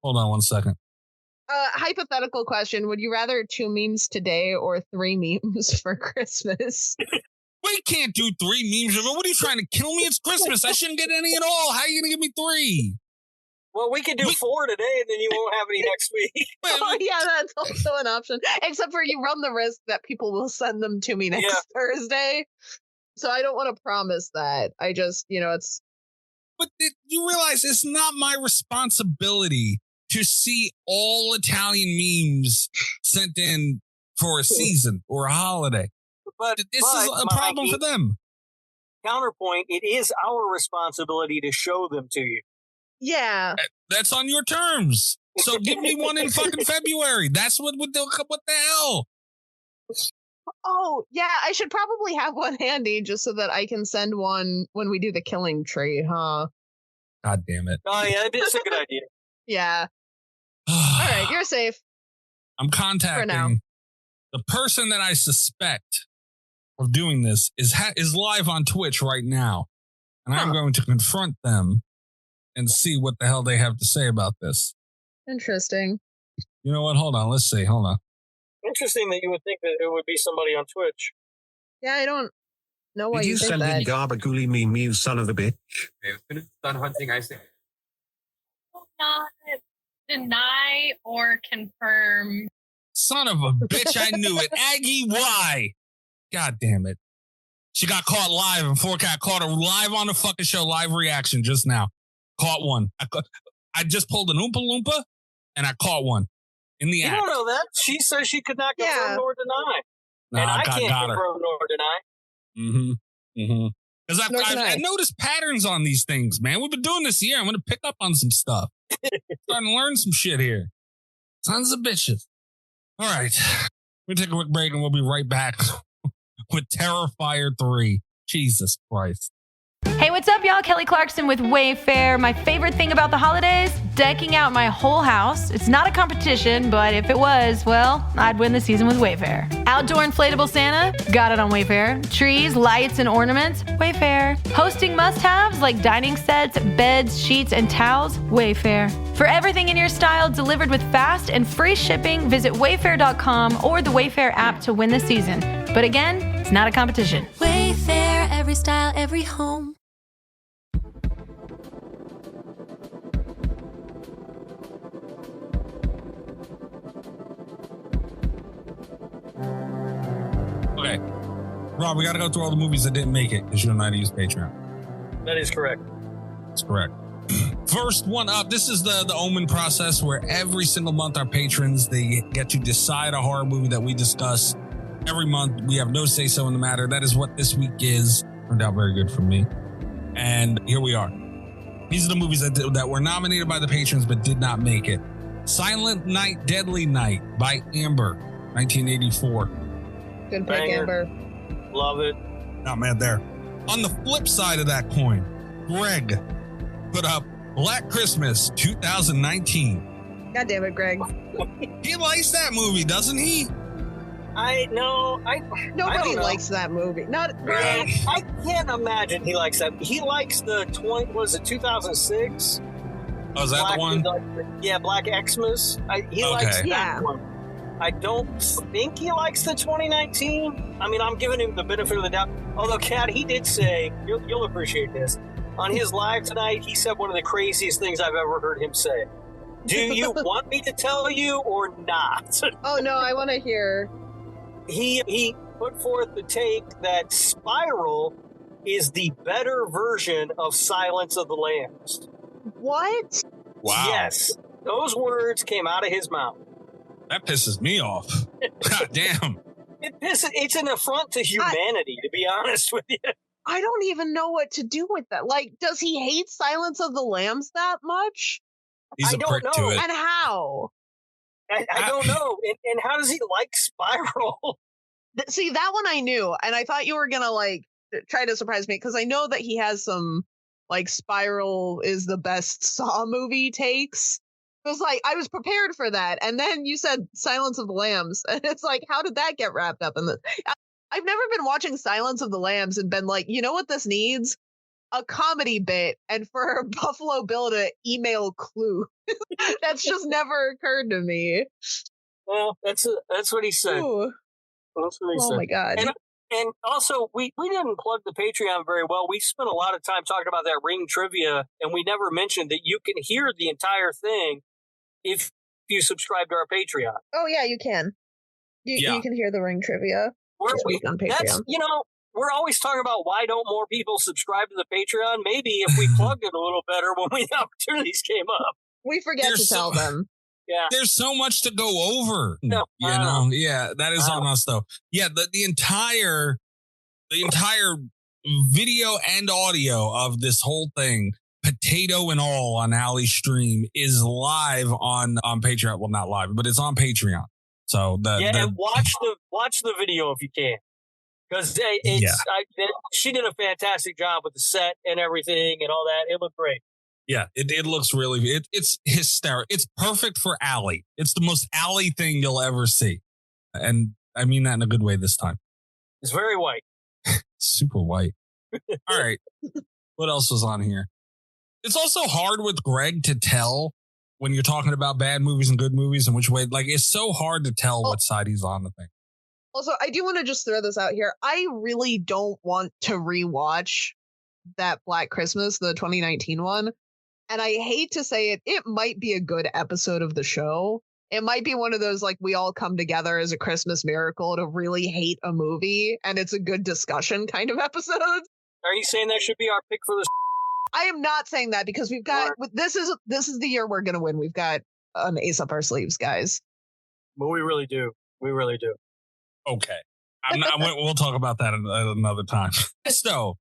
Hold on one second.
Hypothetical question. Would you rather 2 memes today or 3 memes for Christmas?
We can't do 3 memes. What are you trying to kill me? It's Christmas. I shouldn't get any at all. How are you going to give me 3?
Well, we could do 4 today, and then you won't have any next week.
Oh, yeah, that's also an option. Except for you run the risk that people will send them to me next Thursday. So I don't want to promise that. I just, it's...
But you realize it's not my responsibility to see all Italian memes sent in for a season or a holiday. But this is a problem for them.
Counterpoint, it is our responsibility to show them to you.
Yeah.
That's on your terms. So give me one in fucking February. That's what the hell?
Oh, yeah, I should probably have one handy just so that I can send one when we do the killing tree, huh?
God damn it.
Oh, yeah, that's a good idea.
Yeah. All right, you're safe.
I'm contacting the person that I suspect of doing this is live on Twitch right now. And I'm going to confront them and see what the hell they have to say about this.
Interesting.
You know what? Hold on. Let's see. Hold on.
Interesting that you would think that it would be somebody on Twitch.
Yeah, I don't know why
Did
you think
send
that.
in Gabagool meme, you son of a bitch?
Done hunting, I say.
deny or confirm.
Son of a bitch, I knew it. Aggie, why? God damn it. She got caught live, and 4Cat caught her live on the fucking show, live reaction just now. Caught one. I just pulled an Oompa Loompa, and I caught one in the act.
You don't know that. She says she could not confirm nor deny. And I can't confirm nor deny.
Because I noticed patterns on these things, man. We've been doing this year. I'm going to pick up on some stuff. Starting to learn some shit here. Sons of bitches. All right. We'll take a quick break, and we'll be right back with Terrifier 3. Jesus Christ.
Hey, what's up, y'all? Kelly Clarkson with Wayfair. My favorite thing about the holidays? Decking out my whole house. It's not a competition, but if it was, well, I'd win the season with Wayfair. Outdoor inflatable Santa? Got it on Wayfair. Trees, lights, and ornaments? Wayfair. Hosting must-haves like dining sets, beds, sheets, and towels? Wayfair. For everything in your style delivered with fast and free shipping, visit wayfair.com or the Wayfair app to win the season. But again, it's not a competition.
Wayfair, every style, every home.
Okay. Rob, we got to go through all the movies that didn't make it because you and I use Patreon.
That is correct.
That's correct. First one up, this is the Omen process where every single month our patrons, they get to decide a horror movie that we discuss. Every month, we have no say-so in the matter. That is what this week is. Turned out very good for me. And here we are. These are the movies that were nominated by the patrons but did not make it. Silent Night, Deadly Night by Amber, 1984.
Good pick, Amber.
Love it.
Not mad there. On the flip side of that coin, Greg put up Black Christmas 2019.
God damn it, Greg.
He likes that movie, doesn't he?
Nobody likes that movie. Not Greg.
I can't imagine he likes that. He likes the 2006?
Oh, is that the one?
Black Xmas. He likes that one. I don't think he likes the 2019. I mean, I'm giving him the benefit of the doubt. Although, Cat, he did say, you'll appreciate this. On his live tonight, he said one of the craziest things I've ever heard him say. Do you want me to tell you or not?
Oh, no, I want to hear.
He put forth the take that Spiral is the better version of Silence of the Lambs.
What?
Wow.
Yes. Those words came out of his mouth.
That pisses me off. God damn.
It's an affront to humanity, to be honest with you.
I don't even know what to do with that. Like, does he hate Silence of the Lambs that much?
He's a prick to it.
And how?
I don't know. And how does he like Spiral?
See, that one I knew, and I thought you were gonna try to surprise me because I know that he has some Spiral is the best Saw movie takes. It was I was prepared for that, and then you said Silence of the Lambs, and it's how did that get wrapped up in this? I've never been watching Silence of the Lambs and been you know what this needs? A comedy bit, and for Buffalo Bill to email Clue. That's just never occurred to me.
Well, that's what he said.
Ooh.
That's what he said.
Oh my God.
And also, we didn't plug the Patreon very well. We spent a lot of time talking about that Ring trivia, and we never mentioned that you can hear the entire thing if you subscribe to our Patreon.
Oh, yeah, you can. You can hear the Ring trivia this week on Patreon.
We're always talking about why don't more people subscribe to the Patreon. Maybe if we plugged it a little better when the opportunities came up.
We forget to tell them.
Yeah.
There's so much to go over.
No,
Yeah, that is on us though. Yeah, the entire video and audio of this whole thing, potato and all, on Allie's stream is live on Patreon. Well, not live, but it's on Patreon. So
and watch the video if you can. Because she did a fantastic job with the set and everything and all that. It looked great.
Yeah, it looks really. It's hysterical. It's perfect for Allie. It's the most Allie thing you'll ever see, and I mean that in a good way this time.
It's very white.
Super white. All right. What else was on here? It's also hard with Greg to tell when you're talking about bad movies and good movies and which way. It's so hard to tell what side he's on the thing.
Also, I do want to just throw this out here. I really don't want to rewatch that Black Christmas, the 2019 one, And I hate to say it, it might be a good episode of the show. It might be one of those, like, we all come together as a Christmas miracle to really hate a movie, and it's a good discussion kind of episode.
Are you saying that should be our pick for this?
I am not saying that, because we've got, this is the year we're going to win. We've got an ace up our sleeves, guys.
But we really do. We really do.
Okay. We'll talk about that another time. So,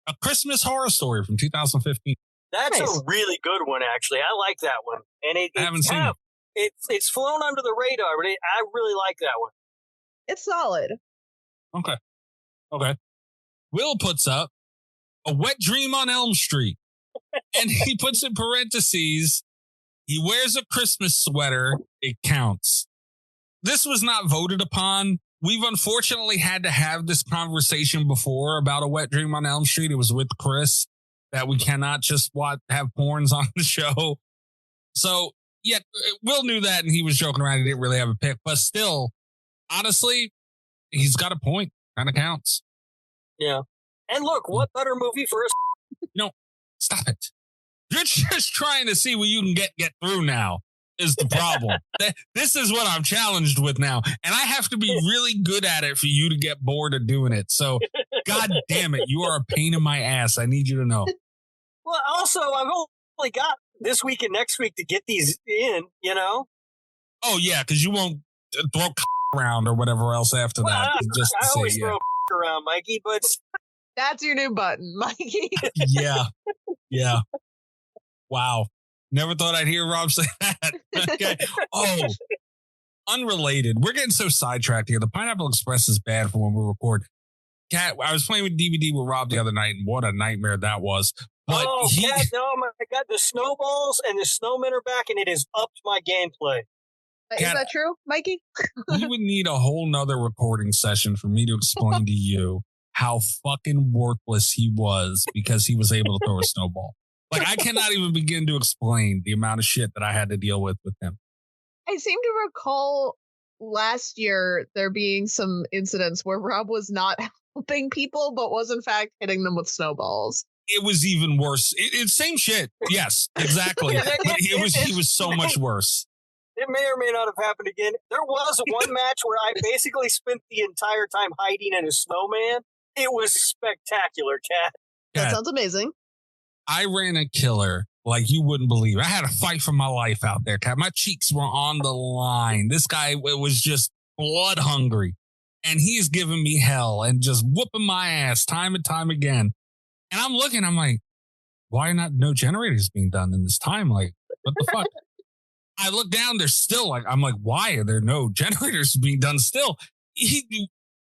A Christmas Horror Story from 2015.
That's nice. A really good one, actually. I like that one. And
I haven't seen it.
It's flown under the radar, but I really like that one.
It's solid.
Okay. Will puts up A Wet Dream on Elm Street. And he puts in parentheses, he wears a Christmas sweater. It counts. This was not voted upon. We've unfortunately had to have this conversation before about A Wet Dream on Elm Street. It was with Chris that we cannot just have porns on the show. So, yeah, Will knew that and he was joking around. He didn't really have a pick. But still, honestly, he's got a point. Kind of counts.
Yeah. And look, what better movie for us?
Stop it. You're just trying to see what you can get through now is the problem. This is what I'm challenged with now. And I have to be really good at it for you to get bored of doing it. So, God damn it. You are a pain in my ass. I need you to know.
Well, also, I've only got this week and next week to get these in, you know?
Oh, yeah, because you won't throw around or whatever else after that.
I always throw around, Mikey, but...
That's your new button, Mikey.
Yeah. Wow. Never thought I'd hear Rob say that. Okay. Oh, unrelated. We're getting so sidetracked here. The Pineapple Express is bad for when we record. Cat, I was playing with DVD with Rob the other night, and what a nightmare that was. But
Cat, no, my God, the snowballs and the snowmen are back, and it has upped my gameplay.
Cat, is that true, Mikey?
You would need a whole nother recording session for me to explain to you how fucking worthless he was because he was able to throw a snowball. Like, I cannot even begin to explain the amount of shit that I had to deal with him.
I seem to recall last year there being some incidents where Rob was not helping people, but was in fact hitting them with snowballs.
It was even worse. It's same shit. Yes, exactly. But he was so much worse.
It may or may not have happened again. There was one match where I basically spent the entire time hiding in a snowman. It was spectacular, Cat.
That sounds amazing.
I ran a killer like you wouldn't believe. I had to fight for my life out there, Cat. My cheeks were on the line. This guy was just blood hungry. And he's giving me hell and just whooping my ass time and time again. And I'm looking, I'm like, why not no generators being done in this time? Like, what the fuck? I look down, there's still like, I'm like, why are there no generators being done still? He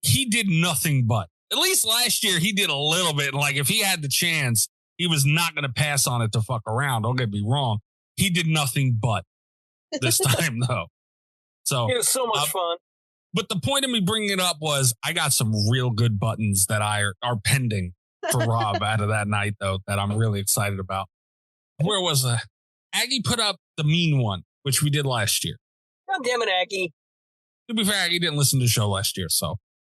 did nothing but. At least last year, he did a little bit. Like, if he had the chance, he was not going to pass on it to fuck around. Don't get me wrong. He did nothing but this time, though. So
it was so much fun.
But the point of me bringing it up was I got some real good buttons that are pending for Rob out of that night, though, that I'm really excited about. Where was Aggie put up the mean one, which we did last year.
God damn it, Aggie.
To be fair, Aggie didn't listen to the show last year, so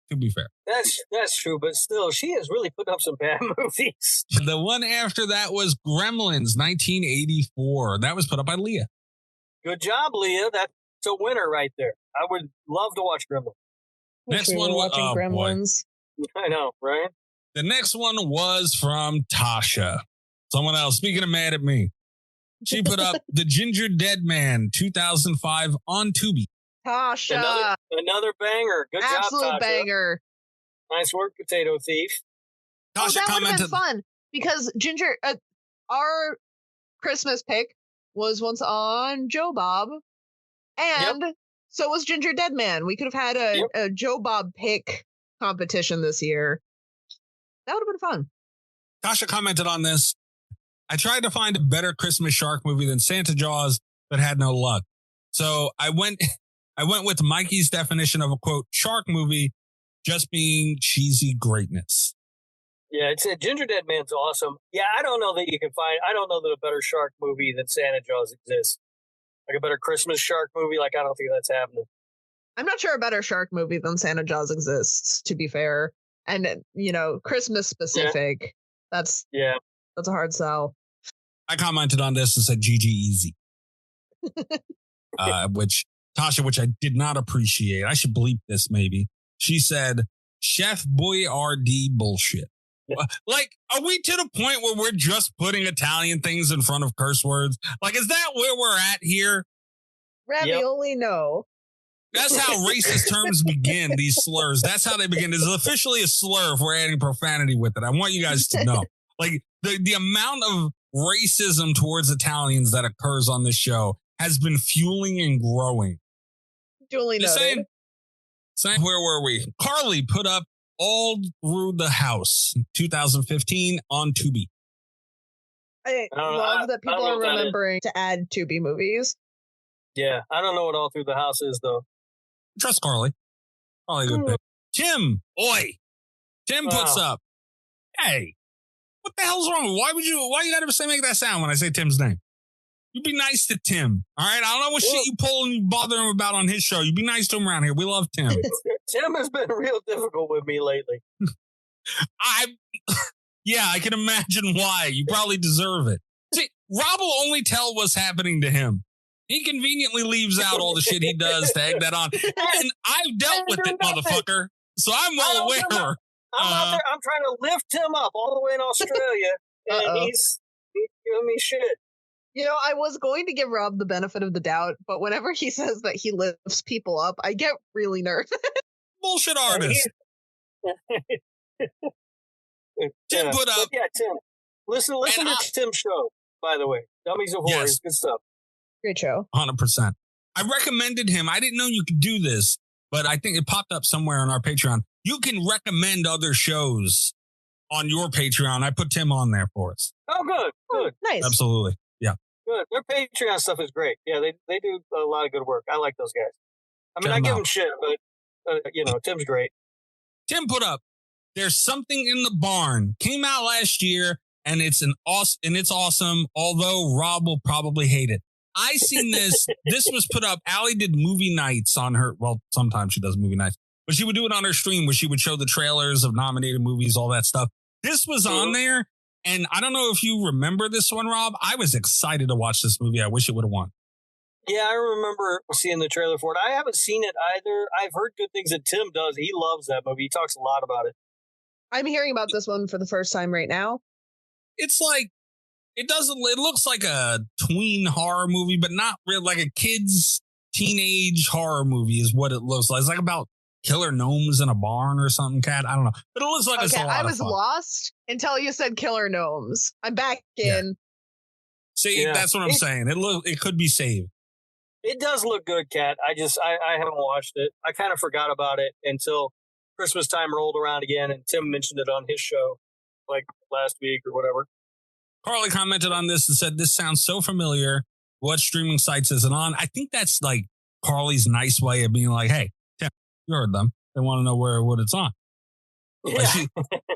to be fair.
That's true, but still, she has really put up some bad movies.
The one after that was Gremlins, 1984. That was put up by Leah.
Good job, Leah. That's a winner right there. I would love to watch Gremlins.
Next one was
Gremlins.
I know, right?
The next one was from Tasha. Someone else. Speaking of mad at me. She put up The Ginger Dead Man, 2005 on Tubi.
Tasha.
Another banger. Good
Absolute
job, Tasha.
banger.
Nice work, Potato Thief.
Tasha
that would have
commented.
been fun because Ginger, our Christmas pick was once on Joe Bob, and so was Ginger Dead Man. We could have had a Joe Bob pick competition this year. That would have been fun.
Tasha commented on this. I tried to find a better Christmas shark movie than Santa Jaws, but had no luck. So I went with Mikey's definition of a quote shark movie just being cheesy greatness.
Yeah, it's Ginger Dead Man's awesome. Yeah, I don't know that a better shark movie than Santa Jaws exists. Like a better Christmas shark movie, like I don't think that's happening.
I'm not sure a better shark movie than Santa Jaws exists, to be fair. And, Christmas specific, that's a hard sell.
I commented on this and said GG easy. Which I did not appreciate. I should bleep this maybe. She said, Chef Boyardee bullshit. Like, are we to the point where we're just putting Italian things in front of curse words? Like, is that where we're at here?
Ravioli, no.
That's how racist terms begin, these slurs. That's how they begin. It's officially a slur if we're adding profanity with it. I want you guys to know. Like, the amount of racism towards Italians that occurs on this show has been fueling and growing.
Duly noted.
Saying, where were we? Carly put up All Through the House, 2015 on Tubi.
I love that people are remembering to add Tubi movies.
Yeah, I don't know what All Through the House is, though.
Trust Carly. Probably a good pick. Tim, Tim puts up, hey, what the hell's wrong? Why you gotta say make that sound when I say Tim's name? You be nice to Tim, all right? I don't know what shit you pull and you bother him about on his show. You be nice to him around here. We love Tim.
Tim has been real difficult with me lately.
I can imagine why. You probably deserve it. See, Rob will only tell what's happening to him. He conveniently leaves out all the shit he does to egg that on. And I've dealt with it, motherfucker. So I'm well aware.
I'm out there. I'm trying to lift him up all the way in Australia. And he's giving me shit.
You know, I was going to give Rob the benefit of the doubt, but whenever he says that he lifts people up, I get really nervous.
Bullshit artist. Tim put up.
Yeah, Tim. Listen to Tim's show, by the way. Dummies of Horror is good stuff.
Great show.
100%. I recommended him. I didn't know you could do this, but I think it popped up somewhere on our Patreon. You can recommend other shows on your Patreon. I put Tim on there for us.
Oh, good. Good.
Nice.
Absolutely. Yeah.
Good. Their Patreon stuff is great. Yeah, they do a lot of good work. I like those guys. I mean, I give them shit, but, Tim's great.
Tim put up, There's Something in the Barn. Came out last year, and it's awesome, although Rob will probably hate it. I seen this. This was put up. Allie did movie nights on her. Well, sometimes she does movie nights, but she would do it on her stream where she would show the trailers of nominated movies, all that stuff. This was on there. And I don't know if you remember this one, Rob. I was excited to watch this movie. I wish it would have won.
Yeah, I remember seeing the trailer for it. I haven't seen it either. I've heard good things that Tim does. He loves that movie. He talks a lot about it.
I'm hearing about this one for the first time right now.
It's like, it looks like a tween horror movie, but not real, like a kid's teenage horror movie is what it looks like. It's like about killer gnomes in a barn or something, Cat. I don't know. But it looks like it's a lot of fun.
I was lost until you said killer gnomes. I'm back in.
See, that's what I'm saying. It could be saved.
It does look good, Cat. I haven't watched it. I kind of forgot about it until Christmas time rolled around again, and Tim mentioned it on his show like last week or whatever.
Carly commented on this and said, this sounds so familiar. What streaming sites is it on? I think that's like Carly's nice way of being like, hey, Tim, you heard them. They want to know what it's on. Yeah.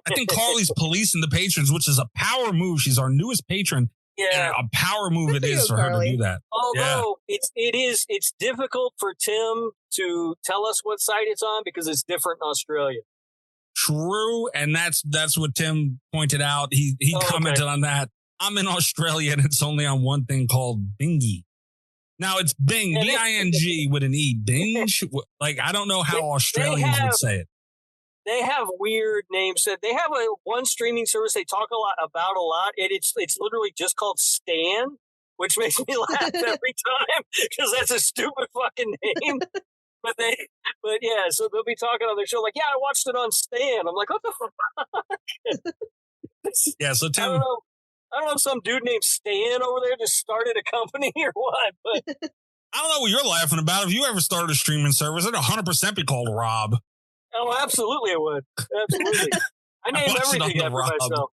I think Carly's policing the patrons, which is a power move. She's our newest patron. Yeah. And a power move it is for her to do that.
Although it's difficult for Tim to tell us what site it's on because it's different in Australia.
True. And that's what Tim pointed out. He commented on that. I'm in Australia and it's only on one thing called Bingy. Now it's Bing, B-I-N-G with an E. Binge? Like, I don't know how Australians would say it.
They have weird names. They have one streaming service they talk about a lot. It's literally just called Stan, which makes me laugh every time because that's a stupid fucking name. But yeah, so they'll be talking on their show like, yeah, I watched it on Stan. I'm like, what the fuck?
Yeah, so Tim,
I don't know if some dude named Stan over there just started a company or what, but
I don't know what you're laughing about. If you ever started a streaming service, it'd 100% be called Rob.
Oh, absolutely it would. Absolutely. I name everything after myself.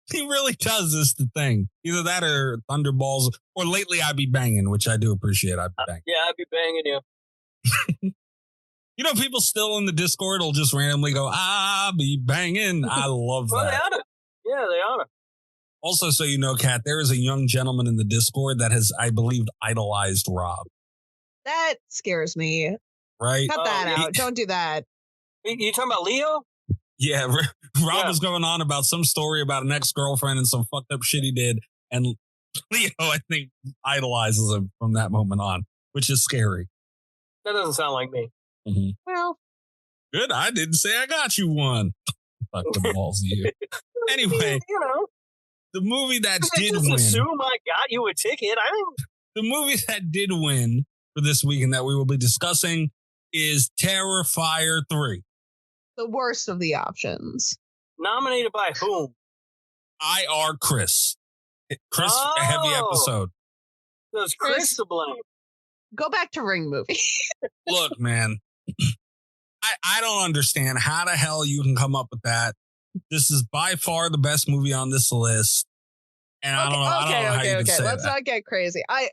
He really does this the thing. Either that or Thunderballs, or lately I'd be banging, which I do appreciate. I'd be banging.
Yeah, I'd be banging you.
You know, people still in the Discord will just randomly go, I'll be banging. I love that.
Well, they ought to. Yeah, they ought to.
Also, so you know, Kat, there is a young gentleman in the Discord that has, I believe, idolized Rob.
That scares me.
Right?
Cut that out. Don't do that.
You talking about Leo?
Yeah, Rob was going on about some story about an ex-girlfriend and some fucked up shit he did. And Leo, I think, idolizes him from that moment on, which is scary.
That doesn't sound like me.
Mm-hmm.
Well,
good. I didn't say I got you one. Fuck the balls of you. Anyway,
you know,
the movie that did
just
win.
assume I got you a ticket.
The movie that did win for this week and that we will be discussing is Terrifier 3.
the worst of the options.
Nominated by whom?
IR Chris. Chris, a heavy episode.
So it's Chris to blame.
Go back to Ring movie.
Look, man, I don't understand how the hell you can come up with that. This is by far the best movie on this list. And I don't know how you can say
Let's
that.
not get crazy. I'm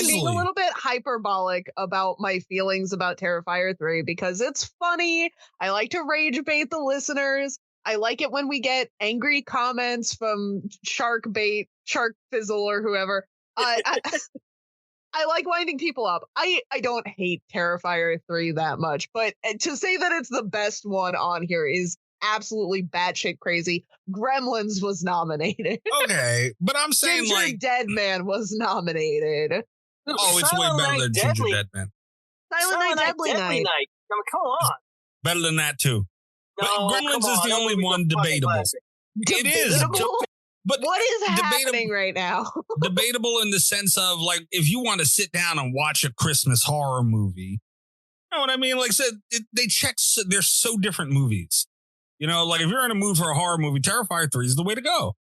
being a little bit hyperbolic about my feelings about Terrifier 3 because it's funny. I like to rage bait the listeners. I like it when we get angry comments from Shark Fizzle or whoever. I like winding people up. I don't hate Terrifier 3 that much, but to say that it's the best one on here is absolutely batshit crazy. Gremlins was nominated.
Okay, but I'm saying
Ginger Dead Man was nominated.
Oh, it's way better than Ginger Dead Man.
Silent Night, Deadly Night.
I mean, come on.
Better than that too. But
No,
Gremlins
come
is
on,
the
that
only
movie's a
one
fucking
debatable.
classic.
It is. But
what is happening right now?
Debatable in the sense of, like, if you want to sit down and watch a Christmas horror movie, you know what I mean? Like I said, they check. They're so different movies. You know, like if you're in a mood for a horror movie, Terrifier 3 is the way to go.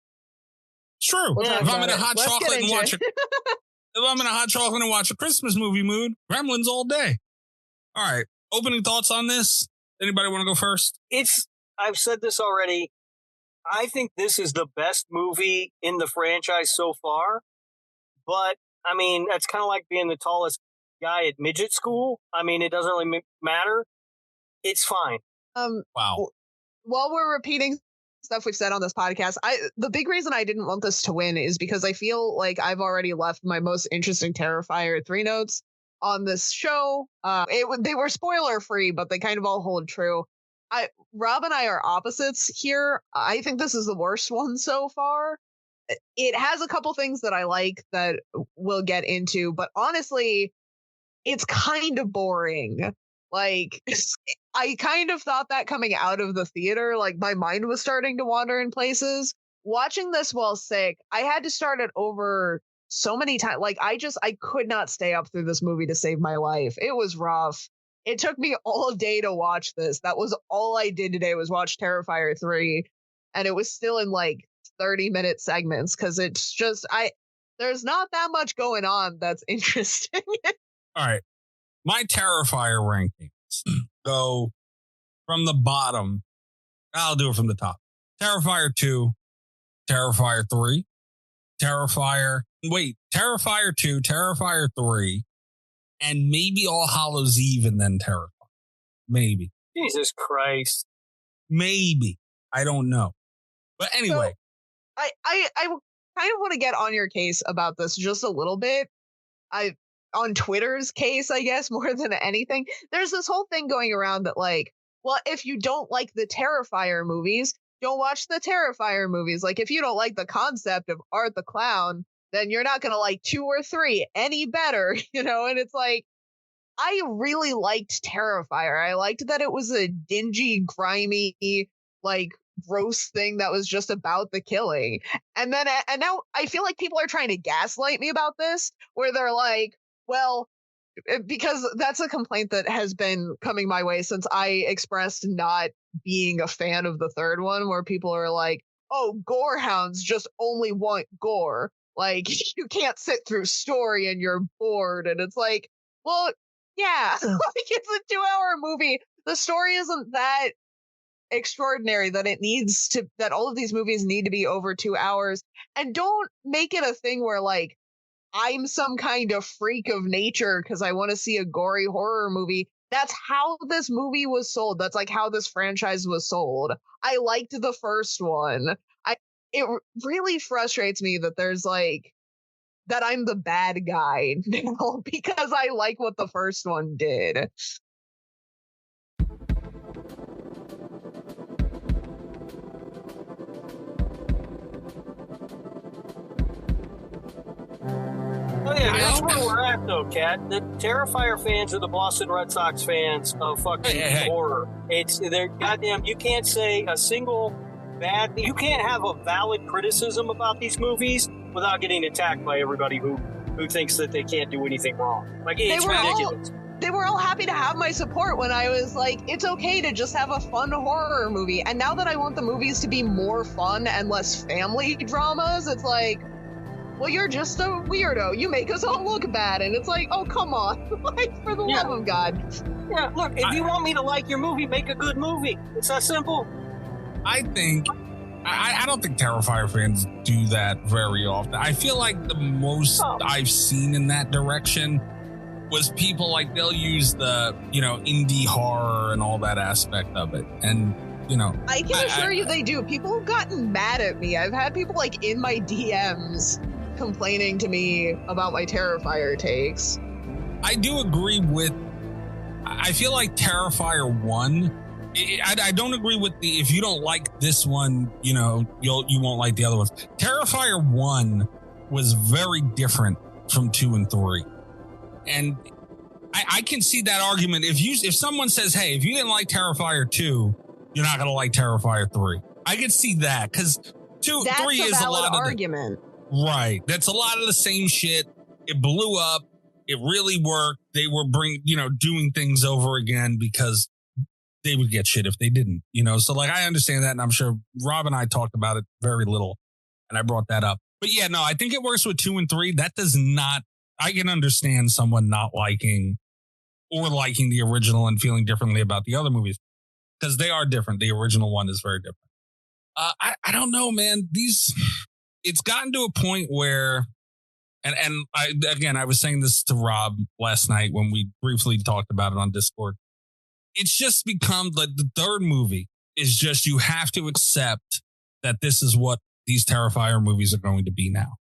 It's true.
Yeah,
if I'm in a hot chocolate and watch a Christmas movie mood, Gremlins all day. All right. Opening thoughts on this? Anybody want to go first?
I've said this already. I think this is the best movie in the franchise so far. But, I mean, that's kind of like being the tallest guy at midget school. I mean, it doesn't really matter. It's fine.
Wow.
While we're repeating stuff we've said on this podcast, the big reason I didn't want this to win is because I feel like I've already left my most interesting Terrifier 3 notes on this show. They were spoiler free, but they kind of all hold true. Rob and I are opposites here. I think this is the worst one so far. It has a couple things that I like that we'll get into, but honestly, it's kind of boring. Like, I kind of thought that coming out of the theater, like my mind was starting to wander in places. Watching this while sick, I had to start it over so many times. Like, I could not stay up through this movie to save my life. It was rough. It took me all day to watch this. That was all I did today was watch Terrifier 3. And it was still in like 30-minute segments because it's just, there's not that much going on that's interesting.
All right. My Terrifier rankings go from the bottom. I'll do it from the top. Terrifier 2, Terrifier 3, Terrifier 2, Terrifier 3, and maybe All Hallows Eve and then Terrifier. Maybe.
Jesus Christ.
Maybe. I don't know. But anyway.
So, I kind of want to get on your case about this just a little bit. On Twitter's case, I guess, more than anything. There's this whole thing going around that, like, well, if you don't like the Terrifier movies, don't watch the Terrifier movies. Like, if you don't like the concept of Art the Clown, then you're not going to like 2 or 3 any better, you know? And it's like, I really liked Terrifier. I liked that it was a dingy, grimy, like, gross thing that was just about the killing. And now I feel like people are trying to gaslight me about this, where they're like, well, because that's a complaint that has been coming my way since I expressed not being a fan of the third one, where people are like, oh, gore hounds just only want gore. Like, you can't sit through story and you're bored. And it's like, well, yeah, like, it's a 2-hour movie. The story isn't that extraordinary that all of these movies need to be over 2 hours. And don't make it a thing where, like, I'm some kind of freak of nature because I want to see a gory horror movie. That's how this movie was sold. That's like how this franchise was sold. I liked the first one. It really frustrates me that there's like that I'm the bad guy now because I like what the first one did.
where we're at, though, Cat. The Terrifier fans are the Boston Red Sox fans of fucking horror. They're goddamn. You can't say a single bad. You can't have a valid criticism about these movies without getting attacked by everybody who thinks that they can't do anything wrong. Like, it's ridiculous.
They were all happy to have my support when I was like, it's okay to just have a fun horror movie. And now that I want the movies to be more fun and less family dramas, it's like, well, you're just a weirdo. You make us all look bad. And it's like, oh, come on. Like, for the love of God.
Yeah, look, if you want me to like your movie, make a good movie. It's that simple.
I don't think Terrifier fans do that very often. I feel like the most I've seen in that direction was people like they'll use the, indie horror and all that aspect of it. And,
I can assure you they do. People have gotten mad at me. I've had people like in my DMs complaining to me about my Terrifier takes.
I do agree with, I feel like Terrifier 1, I don't agree with if you don't like this one, you won't like the other ones. Terrifier 1 was very different from 2 and 3. And I can see that argument. If someone says, hey, if you didn't like Terrifier 2, you're not going to like Terrifier 3. I can see that because 3 is a lot of
argument.
Right. That's a lot of the same shit. It blew up. It really worked. They were doing things over again because they would get shit if they didn't, So like, I understand that. And I'm sure Rob and I talked about it very little and I brought that up. But yeah, no, I think it works with 2 and 3. That does not, I can understand someone not liking or liking the original and feeling differently about the other movies because they are different. The original one is very different. I don't know, man. It's gotten to a point where, and I was saying this to Rob last night when we briefly talked about it on Discord. It's just become like the third movie is just, you have to accept that this is what these Terrifier movies are going to be now.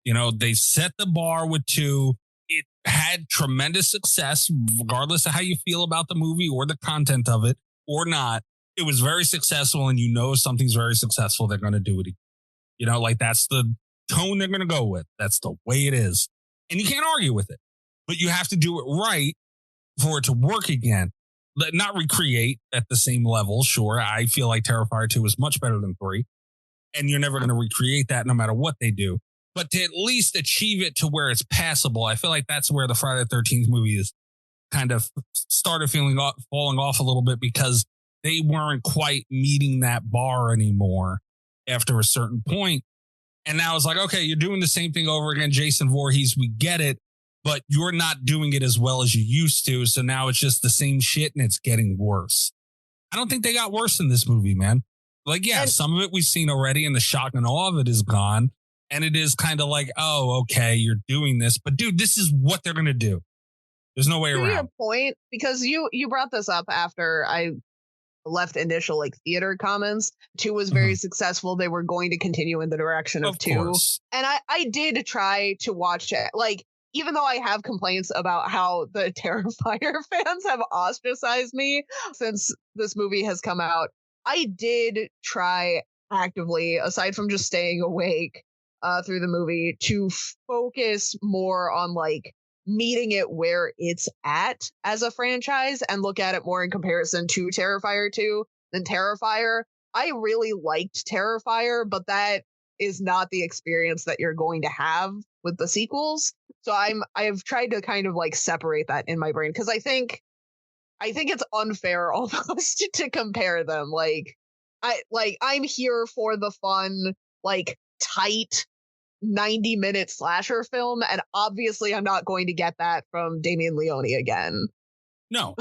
They set the bar with 2. It had tremendous success, regardless of how you feel about the movie or the content of it or not. It was very successful, and something's very successful, they're going to do it again. Like that's the tone they're going to go with. That's the way it is. And you can't argue with it, but you have to do it right for it to work again. Not recreate at the same level. Sure, I feel like Terrifier 2 is much better than 3, and you're never going to recreate that no matter what they do. But to at least achieve it to where it's passable, I feel like that's where the Friday the 13th movies kind of started falling off a little bit because they weren't quite meeting that bar anymore after a certain point. And now it's like, okay, you're doing the same thing over again. Jason Voorhees, we get it, but you're not doing it as well as you used to. So now it's just the same shit and it's getting worse. I don't think they got worse in this movie, man. Like, yeah, some of it we've seen already and the shock and awe of it is gone. And it is kind of like, oh, okay, you're doing this. But dude, this is what they're going to do. There's no way around.
To your point, because you brought this up after I left initial theater comments. 2 was very successful. They were going to continue in the direction of 2.
Course.
And I did try to watch it. Like, even though I have complaints about how the Terrifier fans have ostracized me since this movie has come out, I did try actively, aside from just staying awake through the movie, to focus more on meeting it where it's at as a franchise and look at it more in comparison to Terrifier 2 than Terrifier. I really liked Terrifier, but that is not the experience that you're going to have with the sequels. So I've tried to kind of separate that in my brain because I think it's unfair almost to compare them. I'm here for the fun, tight 90-minute slasher film, and obviously I'm not going to get that from Damien Leone again.
No.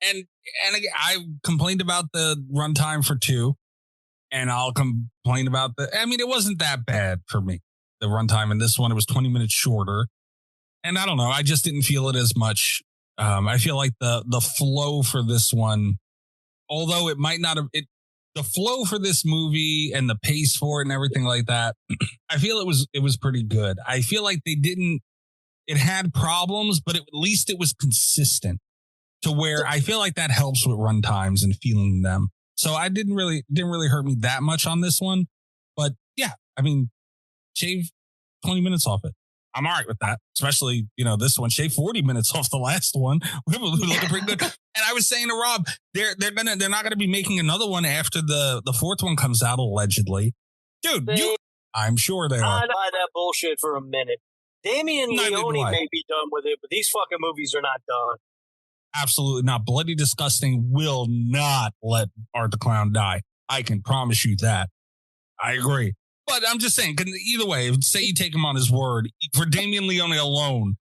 And again, I complained about the runtime for 2, and I'll complain about it wasn't that bad for me, the runtime in this one. It was 20 minutes shorter, and I don't know, I just didn't feel it as much. I feel like the flow for this one, although it might not have, the flow for this movie and the pace for it and everything like that, I feel it was pretty good. I feel like it had problems, but at least it was consistent to where I feel like that helps with run times and feeling them. So I didn't really hurt me that much on this one, but yeah, shave 20 minutes off it. I'm all right with that. Especially, this one, shave 40 minutes off the last one. We're looking pretty good. And I was saying to Rob, they're not gonna be making another one after the fourth one comes out, allegedly. Dude, I'm sure they are.
I buy that bullshit for a minute. Damien Leone may be done with it, but these fucking movies are not done.
Absolutely not. Bloody Disgusting will not let Art the Clown die. I can promise you that. I agree. But I'm just saying, either way, say you take him on his word, for Damien Leone alone,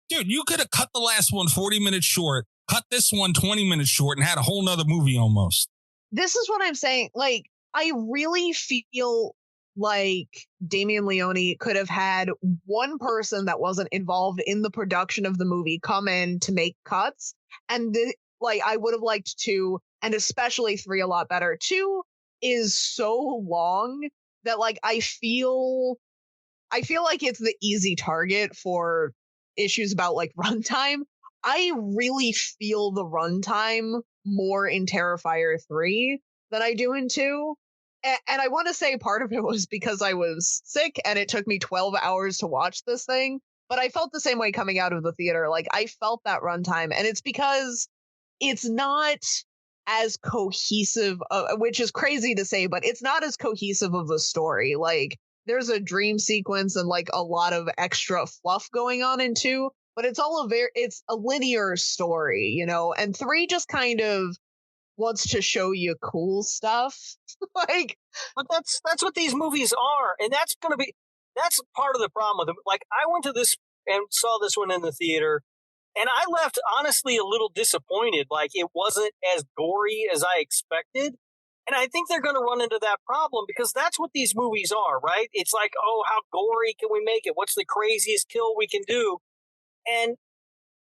dude, you could have cut the last one 40 minutes short, cut this one 20 minutes short, and had a whole nother movie almost.
This is what I'm saying. Like, I really feel like Damien Leone could have had one person that wasn't involved in the production of the movie come in to make cuts. And I would have liked 2, and especially 3 a lot better. 2 is so long that I feel like it's the easy target for issues about runtime. I really feel the runtime more in Terrifier 3 than I do in 2. And I want to say part of it was because I was sick and it took me 12 hours to watch this thing. But I felt the same way coming out of the theater. I felt that runtime. And it's because it's not as cohesive, which is crazy to say, but it's not as cohesive of a story. There's a dream sequence and a lot of extra fluff going on in 2, but it's it's a linear story, and 3 just kind of wants to show you cool stuff.
But that's what these movies are, and that's part of the problem with them. I went to this and saw this one in the theater, and I left honestly a little disappointed. It wasn't as gory as I expected. And I think they're going to run into that problem because that's what these movies are, right? It's oh, how gory can we make it? What's the craziest kill we can do? And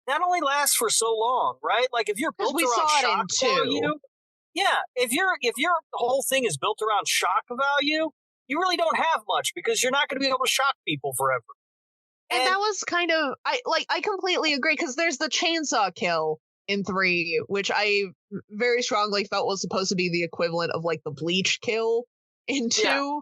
that only lasts for so long, right? If you're built around shock value, if your whole thing is built around shock value, you really don't have much because you're not going to be able to shock people forever.
And that was kind of I completely agree because there's the chainsaw kill in 3, which I very strongly felt was supposed to be the equivalent of the bleach kill in 2. Yeah.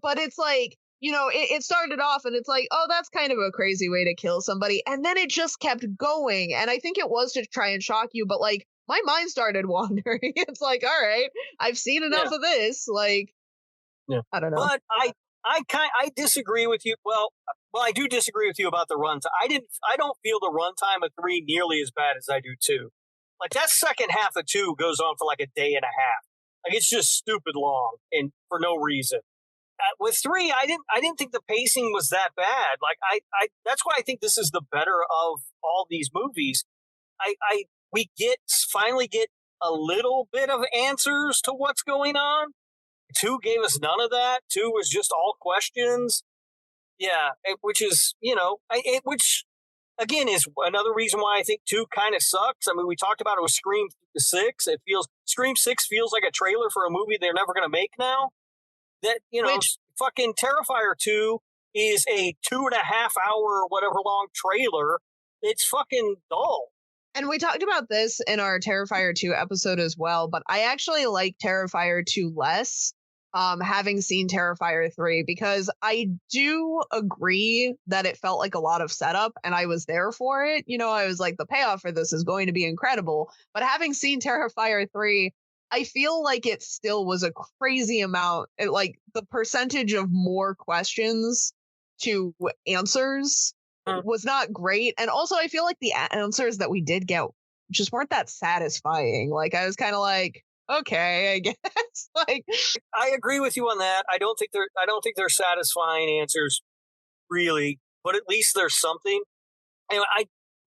But it's it started off and it's oh, that's kind of a crazy way to kill somebody. And then it just kept going. And I think it was to try and shock you. But my mind started wandering. It's all right, I've seen enough of this. I don't know.
But I disagree with you. Well, I do disagree with you about the runtime. I don't feel the runtime of 3 nearly as bad as I do 2. That second half of 2 goes on for a day and a half. It's just stupid long and for no reason. With 3, I didn't think the pacing was that bad. That's why I think this is the better of all these movies. We finally get a little bit of answers to what's going on. 2 gave us none of that. 2 was just all questions. Yeah, which is, which again is another reason why I think 2 kind of sucks. I mean, we talked about it with Scream 6. Scream 6 feels like a trailer for a movie they're never going to make now. That, fucking Terrifier 2 is a 2.5 hour, whatever long trailer. It's fucking dull.
And we talked about this in our Terrifier 2 episode as well, but I actually like Terrifier 2 less, having seen Terrifier 3, because I do agree that it felt like a lot of setup and I was there for it. I was the payoff for this is going to be incredible. But having seen Terrifier 3, I feel like it still was a crazy amount. The percentage of more questions to answers was not great. And also, I feel like the answers that we did get just weren't that satisfying. I was kind of okay, I guess.
I agree with you on that. I don't think they're satisfying answers, really. But at least there's something. And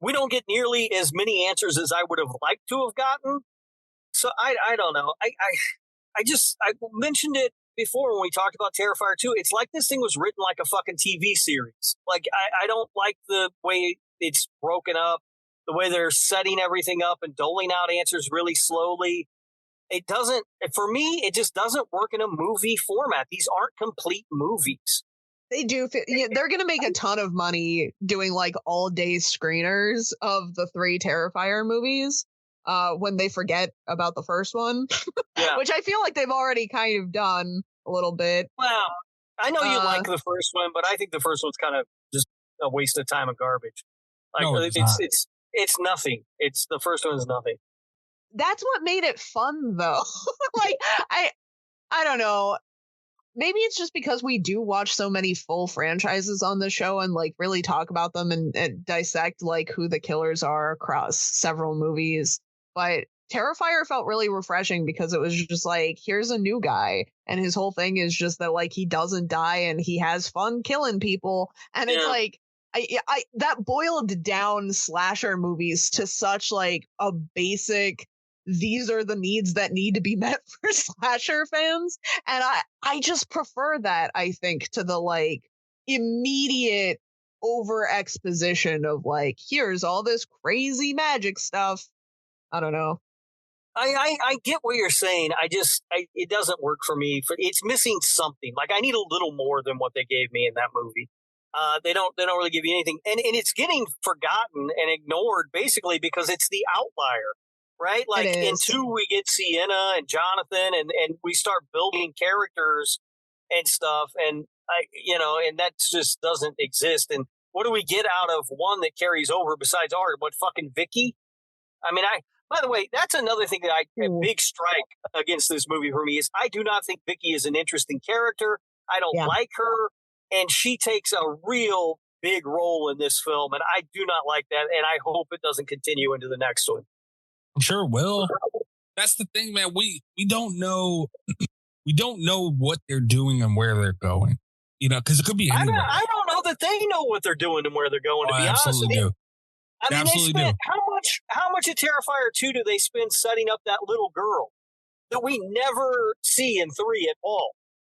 we don't get nearly as many answers as I would have liked to have gotten. So I don't know. I mentioned it before when we talked about Terrifier 2. It's like this thing was written like a fucking TV series. I don't like the way it's broken up, the way they're setting everything up and doling out answers really slowly. It doesn't, for me, it just doesn't work in a movie format. These aren't complete movies.
They do. They're going to make a ton of money doing all day screeners of the 3 Terrifier movies. When they forget about the first one, yeah. Which I feel like they've already kind of done a little bit.
Well, I know you like the first one, but I think the first one's kind of just a waste of time and garbage. Like
No,
it's nothing. It's the first one is nothing.
That's what made it fun, though. Like I don't know. Maybe it's just because we do watch so many full franchises on the show and like really talk about them and dissect like who the killers are across several movies. But Terrifier felt really refreshing because it was just like, here's a new guy, and his whole thing is just that like he doesn't die and he has fun killing people, and it's like I that boiled down slasher movies to such like a basic. These are the needs that need to be met for slasher fans, and I just prefer that, I think, to the like immediate over exposition of like, here's all this crazy magic stuff. I don't know.
I get what you're saying. It doesn't work for me. It's missing something. Like I need a little more than what they gave me in that movie. They don't really give you anything, and it's getting forgotten and ignored basically because it's the outlier, right? Like in 2 we get Sienna and Jonathan, and we start building characters and stuff, and and that just doesn't exist. And what do we get out of 1 that carries over besides art? What, fucking Vicky? I mean, by the way, that's another thing that a big strike against this movie for me is I do not think Vicky is an interesting character. I don't like her, and she takes a real big role in this film, and I do not like that, and I hope it doesn't continue into the next one.
I'm sure it will. That's the thing, man. We don't know what they're doing and where they're going. Because it could be anywhere.
I don't know that they know what they're doing and where they're going, to be honest with you. I mean, they spent how much of Terrifier 2 do they spend setting up that little girl that we never see in 3 at all?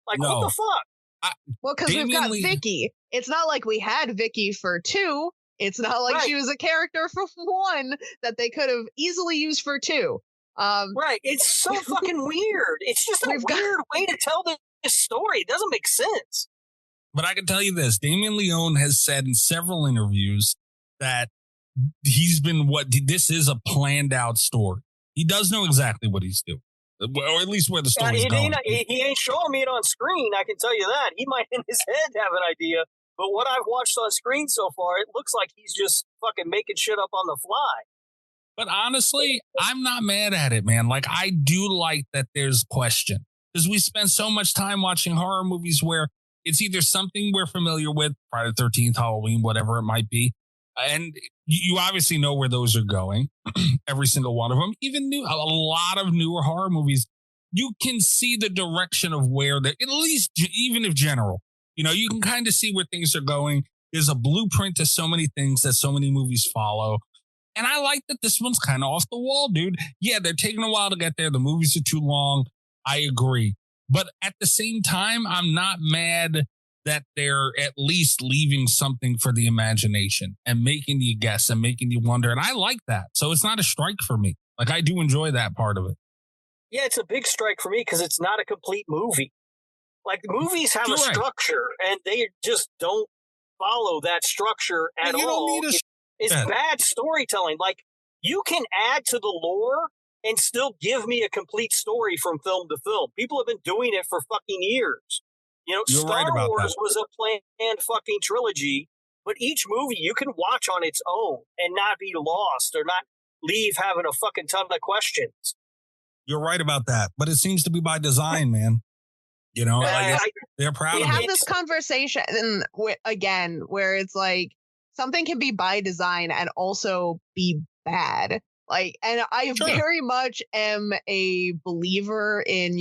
Like, what the fuck?
Well, because we've got Vicky. It's not like we had Vicky for 2. It's not like she was a character for 1 that they could have easily used for 2.
Right. It's so fucking weird. It's just a weird way to tell this story. It doesn't make sense.
But I can tell you this. Damien Leone has said in several interviews that this is a planned out story. He does know exactly what he's doing, or at least where the story's going.
He ain't showing me it on screen, I can tell you that. He might in his head have an idea, but what I've watched on screen so far, it looks like he's just fucking making shit up on the fly.
But honestly, I'm not mad at it, man. Like, I do like that there's question, because we spend so much time watching horror movies where it's either something we're familiar with, Friday the 13th, Halloween, whatever it might be, and you obviously know where those are going, every single one of them. Even a lot of newer horror movies, you can see the direction of where they're, at least even if general, you can kind of see where things are going. There's a blueprint to so many things that so many movies follow. And I like that this one's kind of off the wall, dude. Yeah, they're taking a while to get there. The movies are too long. I agree. But at the same time, I'm not mad that they're at least leaving something for the imagination and making you guess and making you wonder. And I like that. So it's not a strike for me. Like, I do enjoy that part of it.
Yeah, it's a big strike for me because it's not a complete movie. Like, movies have a structure, and they just don't follow that structure at all. It's bad storytelling. Like, you can add to the lore and still give me a complete story from film to film. People have been doing it for fucking years. Star Wars was a planned fucking trilogy, but each movie you can watch on its own and not be lost or not leave having a fucking ton of questions.
You're right about that, but it seems to be by design, man. They're proud of it.
We have this conversation again where it's like something can be by design and also be bad. Like, and I very much am a believer in,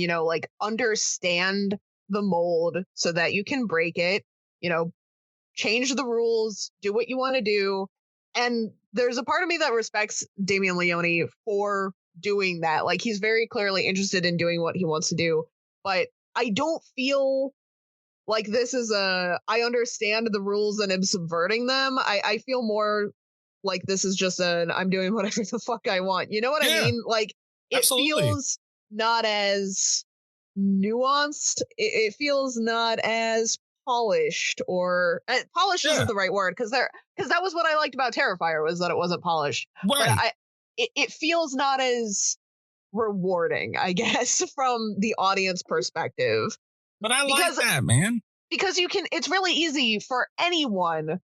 understand the mold so that you can break it, change the rules, do what you want to do. And there's a part of me that respects Damien Leone for doing that. Like, he's very clearly interested in doing what he wants to do, but I don't feel like this is I understand the rules and am subverting them. I feel more like this is just I'm doing whatever the fuck I want. You know what I mean? Like, it feels not as nuanced. It feels not as polished, or polished isn't the right word, because that was what I liked about Terrifier, was that it wasn't polished.
Right.
But it feels not as rewarding, I guess, from the audience perspective.
But I like that, man.
Because it's really easy for anyone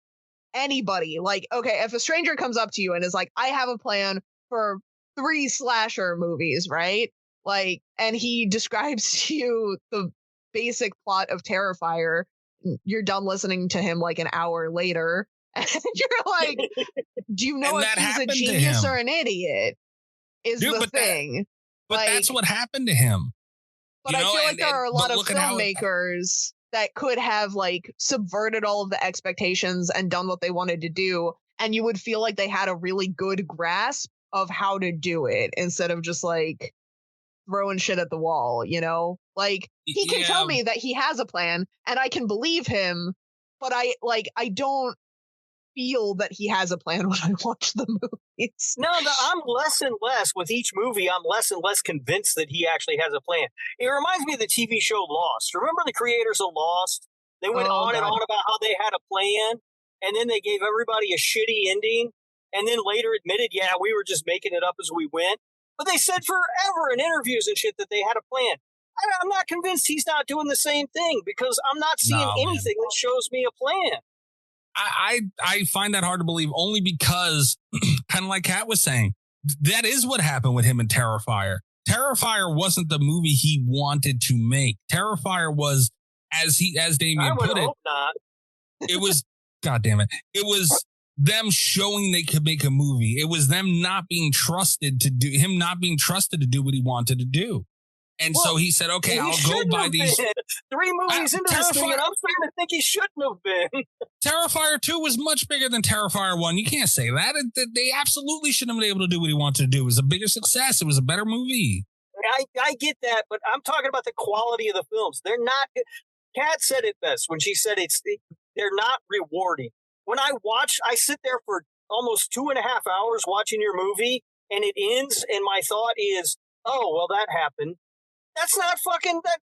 anybody, like, okay, if a stranger comes up to you and is like, I have a plan for 3 slasher movies, right? Like, and he describes to you the basic plot of Terrifier, you're done listening to him like an hour later, and you're like, do you know if he's a genius or an idiot? Is the thing.
But that's what happened to him.
But I feel like there are a lot of filmmakers that could have like subverted all of the expectations and done what they wanted to do, and you would feel like they had a really good grasp of how to do it instead of just like throwing shit at the wall, you know? Like, he can tell me that he has a plan and I can believe him, but I don't feel that he has a plan when I watch the movies.
No, I'm less and less with each movie. I'm less and less convinced that he actually has a plan. It reminds me of the TV show Lost. Remember the creators of Lost? They went on and on about how they had a plan, and then they gave everybody a shitty ending, and then later admitted, yeah, we were just making it up as we went. But they said forever in interviews and shit that they had a plan. I'm not convinced he's not doing the same thing, because I'm not seeing anything that shows me a plan.
I find that hard to believe, only because, kind of like Kat was saying, that is what happened with him in Terrifier. Terrifier wasn't the movie he wanted to make. Terrifier was, as Damien put it, it was, God damn it, it was them showing they could make a movie. It was them not being trusted to do what he wanted to do. And so he said, okay, I'll go by these
3 movies into this thing, and I'm starting to think he shouldn't have been.
Terrifier 2 was much bigger than Terrifier 1. You can't say that. They absolutely shouldn't have been able to do what he wanted to do. It was a bigger success. It was a better movie.
I get that, but I'm talking about the quality of the films. They're not. Kat said it best when she said they're not rewarding. When I sit there for almost 2.5 hours watching your movie, and it ends, and my thought is, oh, well, that happened. That's not fucking that.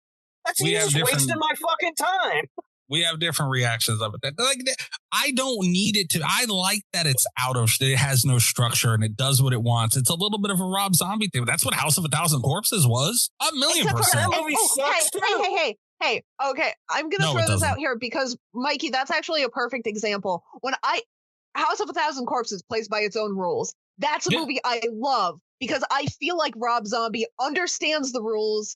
That's just wasting my fucking time.
We have different reactions of it. I don't need it to. I like that it's it has no structure and it does what it wants. It's a little bit of a Rob Zombie thing. That's what House of a Thousand Corpses was. 1,000,000%.
That movie sucks too.
Hey. Okay, I'm gonna throw this out here because Mikey, that's actually a perfect example. House of a Thousand Corpses plays by its own rules. That's a movie I love because I feel like Rob Zombie understands the rules,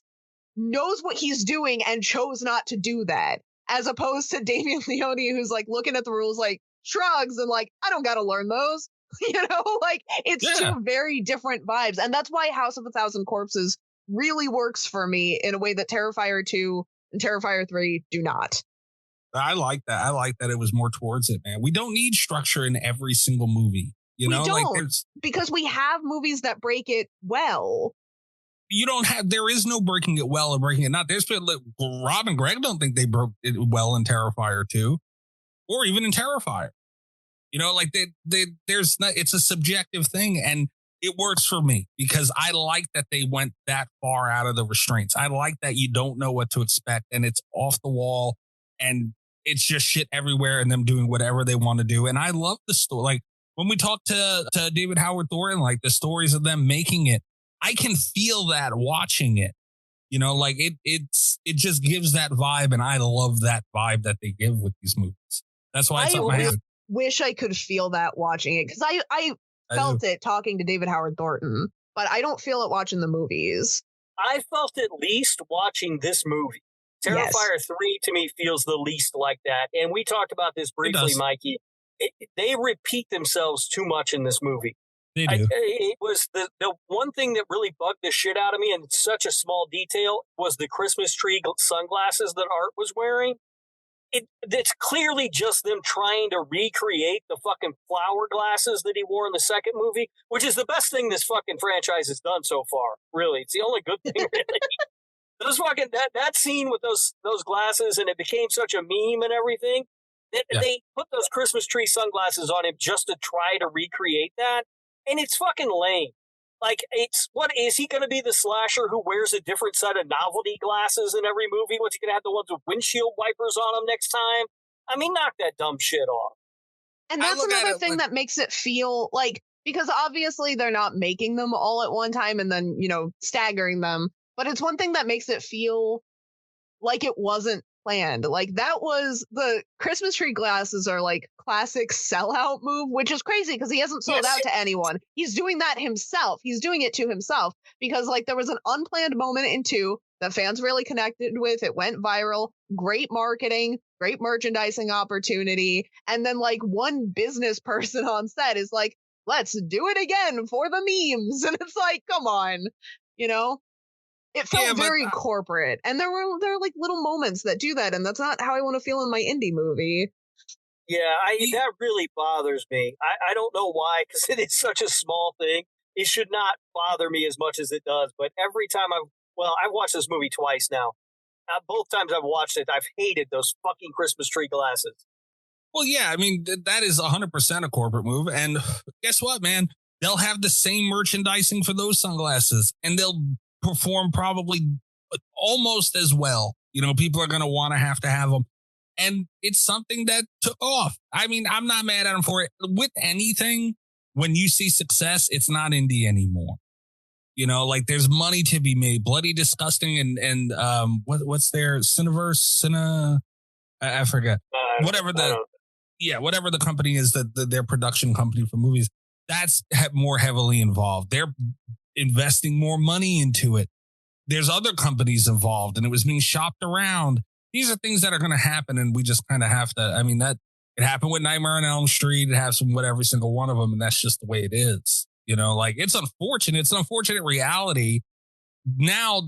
knows what he's doing, and chose not to do that. As opposed to Damien Leone, who's like looking at the rules, like shrugs and like, I don't got to learn those. You know, like it's 2 very different vibes. And that's why House of a Thousand Corpses really works for me in a way that Terrifier 2 and Terrifier 3 do not.
I like that. I like that it was more towards it, man. We don't need structure in every single movie. You know,
because we have movies that break it well.
There is no breaking it well and breaking it not. There's people Rob and Greg don't think they broke it well in Terrifier 2 or even in Terrifier. You know, like it's a subjective thing, and it works for me because I like that they went that far out of the restraints. I like that you don't know what to expect and it's off the wall and it's just shit everywhere and them doing whatever they want to do. And I love the story. Like when we talk to David Howard Thornton, like the stories of them making it, I can feel that watching it, you know, like it just gives that vibe. And I love that vibe that they give with these movies. That's why I
wish I could feel that watching it. Cause I felt it talking to David Howard Thornton, but I don't feel it watching the movies.
I felt at least watching this movie. Terrifier 3 to me feels the least like that. And we talked about this briefly, Mikey. They repeat themselves too much in this movie.
They do.
It was the one thing that really bugged the shit out of me, and it's such a small detail, was the Christmas tree sunglasses that Art was wearing. It's clearly just them trying to recreate the fucking flower glasses that he wore in the second movie, which is the best thing this fucking franchise has done so far. Really, it's the only good thing. Really. Those fucking that scene with those glasses, and it became such a meme and everything. They put those Christmas tree sunglasses on him just to try to recreate that. And it's fucking lame. Like, what is he going to be, the slasher who wears a different set of novelty glasses in every movie? What's he going to have, the ones with windshield wipers on them next time? I mean, knock that dumb shit off.
And that's another thing that makes it feel like, because obviously they're not making them all at one time and then, you know, staggering them. But it's one thing that makes it feel like it wasn't planned. Like that was the Christmas tree glasses are like classic sellout move, which is crazy because he hasn't sold out to anyone. He's doing that himself. He's doing it to himself because like there was an unplanned moment in 2 that fans really connected with. It went viral, great marketing, great merchandising opportunity. And then like one business person on set is like, let's do it again for the memes. And it's like, come on, you know? It felt very corporate, and there are like little moments that do that, and that's not how I want to feel in my indie movie.
Yeah, that really bothers me. I don't know why, because it is such a small thing. It should not bother me as much as it does. But every time I've watched this movie twice now. Both times I've watched it, I've hated those fucking Christmas tree glasses.
Well, yeah, I mean, that is 100% a corporate move. And guess what, man? They'll have the same merchandising for those sunglasses, and they'll perform probably almost as well. You know, people are going to want to have them. And it's something that took off. I mean, I'm not mad at them for it. With anything, when you see success, it's not indie anymore. You know, like there's money to be made. Bloody Disgusting and what's their Cineverse? I forget. Whatever the company is, that their production company for movies, that's more heavily involved. They're investing more money into it. There's other companies involved, and it was being shopped around. These are things that are going to happen, and we just kind of have to. I mean, that it happened with Nightmare on Elm Street. It happens with every single one of them, and that's just the way it is. You know, like it's unfortunate. It's an unfortunate reality. Now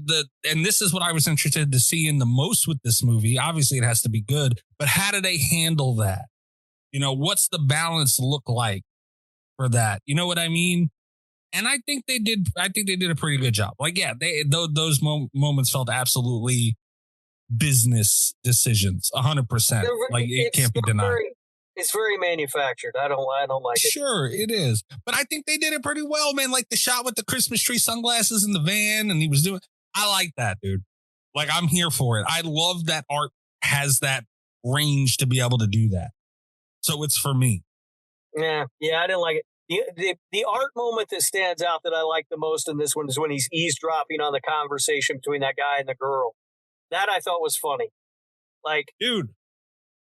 and this is what I was interested to see in the most with this movie. Obviously, it has to be good, but how do they handle that? You know, what's the balance look like for that? You know what I mean? And I think they did a pretty good job. Like, yeah, those moments felt absolutely business decisions, 100%. Like it can't be denied.
It's very manufactured. I don't like it.
Sure, it is. But I think they did it pretty well, man. Like the shot with the Christmas tree sunglasses in the van, and he was doing. I like that, dude. Like I'm here for it. I love that art has that range to be able to do that. So it's for me.
Yeah, I didn't like it. The art moment that stands out that I like the most in this one is when he's eavesdropping on the conversation between that guy and the girl. That I thought was funny. Like,
dude,